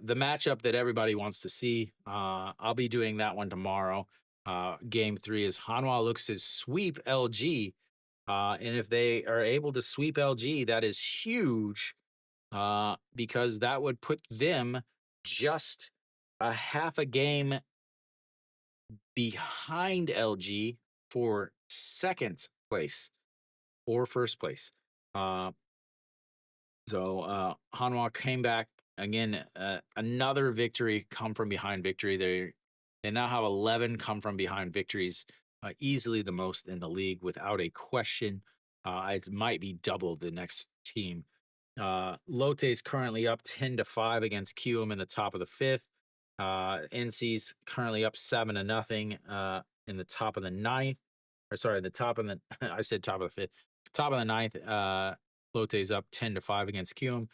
matchup that everybody wants to see. I'll be doing that one tomorrow. Game 3 is Hanwha looks to sweep LG, and if they are able to sweep LG, that is huge. Because that would put them just a half a game behind LG for second place or first place. So Hanwha came back again. Another victory, come from behind victory. They now have 11 come from behind victories, easily the most in the league without a question. It might be double the next team. Lotte is currently up 10-5 against QM in the top of the 5th. NC's currently up 7-0 in the top of the 9th. Or sorry, the top of the I said top of the 5th. Top of the 9th. Lotte's up 10-5 against QM.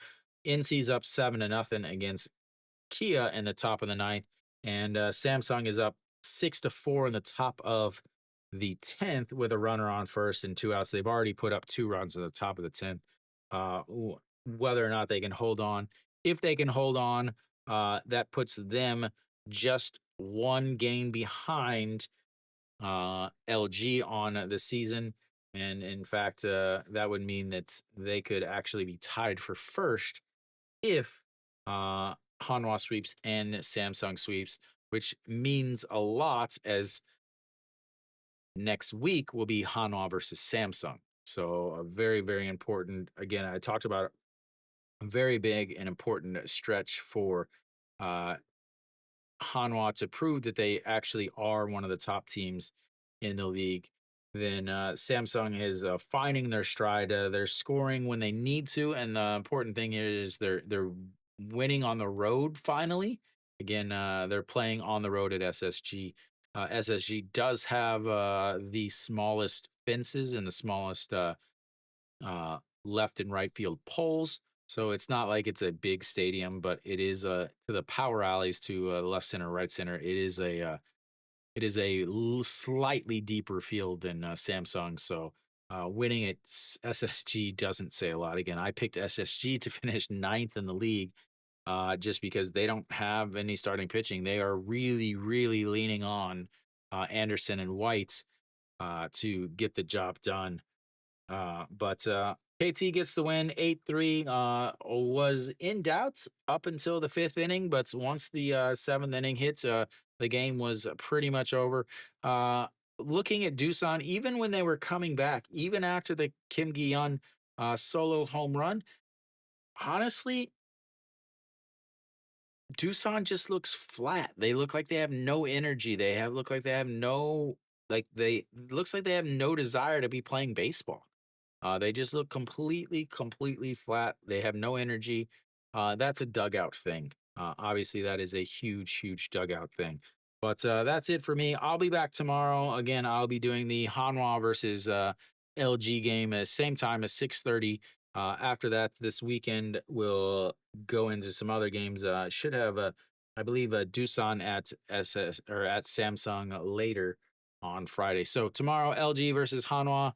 NC's up 7-0 against Kia in the top of the 9th. And Samsung is up 6-4 in the top of the 10th with a runner on first and 2 outs. They've already put up 2 runs in the top of the 10th. Whether or not they can hold on. If they can hold on, that puts them just 1 game behind LG on the season. And in fact, that would mean that they could actually be tied for first if Hanwha sweeps and Samsung sweeps, which means a lot as next week will be Hanwha versus Samsung. So a very, very important, again, I talked about a very big and important stretch for Hanwha to prove that they actually are one of the top teams in the league. Then Samsung is finding their stride. They're scoring when they need to, and the important thing here is they're winning on the road finally. Again, they're playing on the road at SSG. SSG does have the smallest fences and the smallest left and right field poles. So it's not like it's a big stadium, but it is to the power alleys to left center, right center. It is a slightly deeper field than Samsung. So winning at SSG doesn't say a lot. Again, I picked SSG to finish 9th in the league just because they don't have any starting pitching. They are really, really leaning on Anderson and White to get the job done. But KT gets the win 8-3. Was in doubt up until the 5th inning, but once the 7th inning hit, the game was pretty much over. Looking at Doosan, even when they were coming back, even after the Kim Gi-yeon solo home run, honestly, Doosan just looks flat. They look like they have no energy. Look like they have no looks like they have no desire to be playing baseball. They just look completely, completely flat. They have no energy. That's a dugout thing. Obviously, that is a huge, huge dugout thing. But that's it for me. I'll be back tomorrow. Again, I'll be doing the Hanwha versus LG game at same time at 6:30. After that, this weekend we'll go into some other games. Should have I believe Doosan at SS or at Samsung later on Friday. So tomorrow, LG versus Hanwha.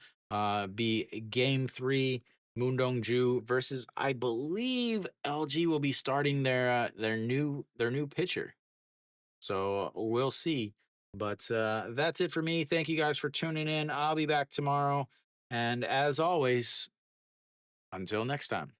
Be game three. Moondongju versus I believe LG will be starting their new pitcher. So we'll see. But that's it for me. Thank you guys for tuning in. I'll be back tomorrow. And as always, until next time.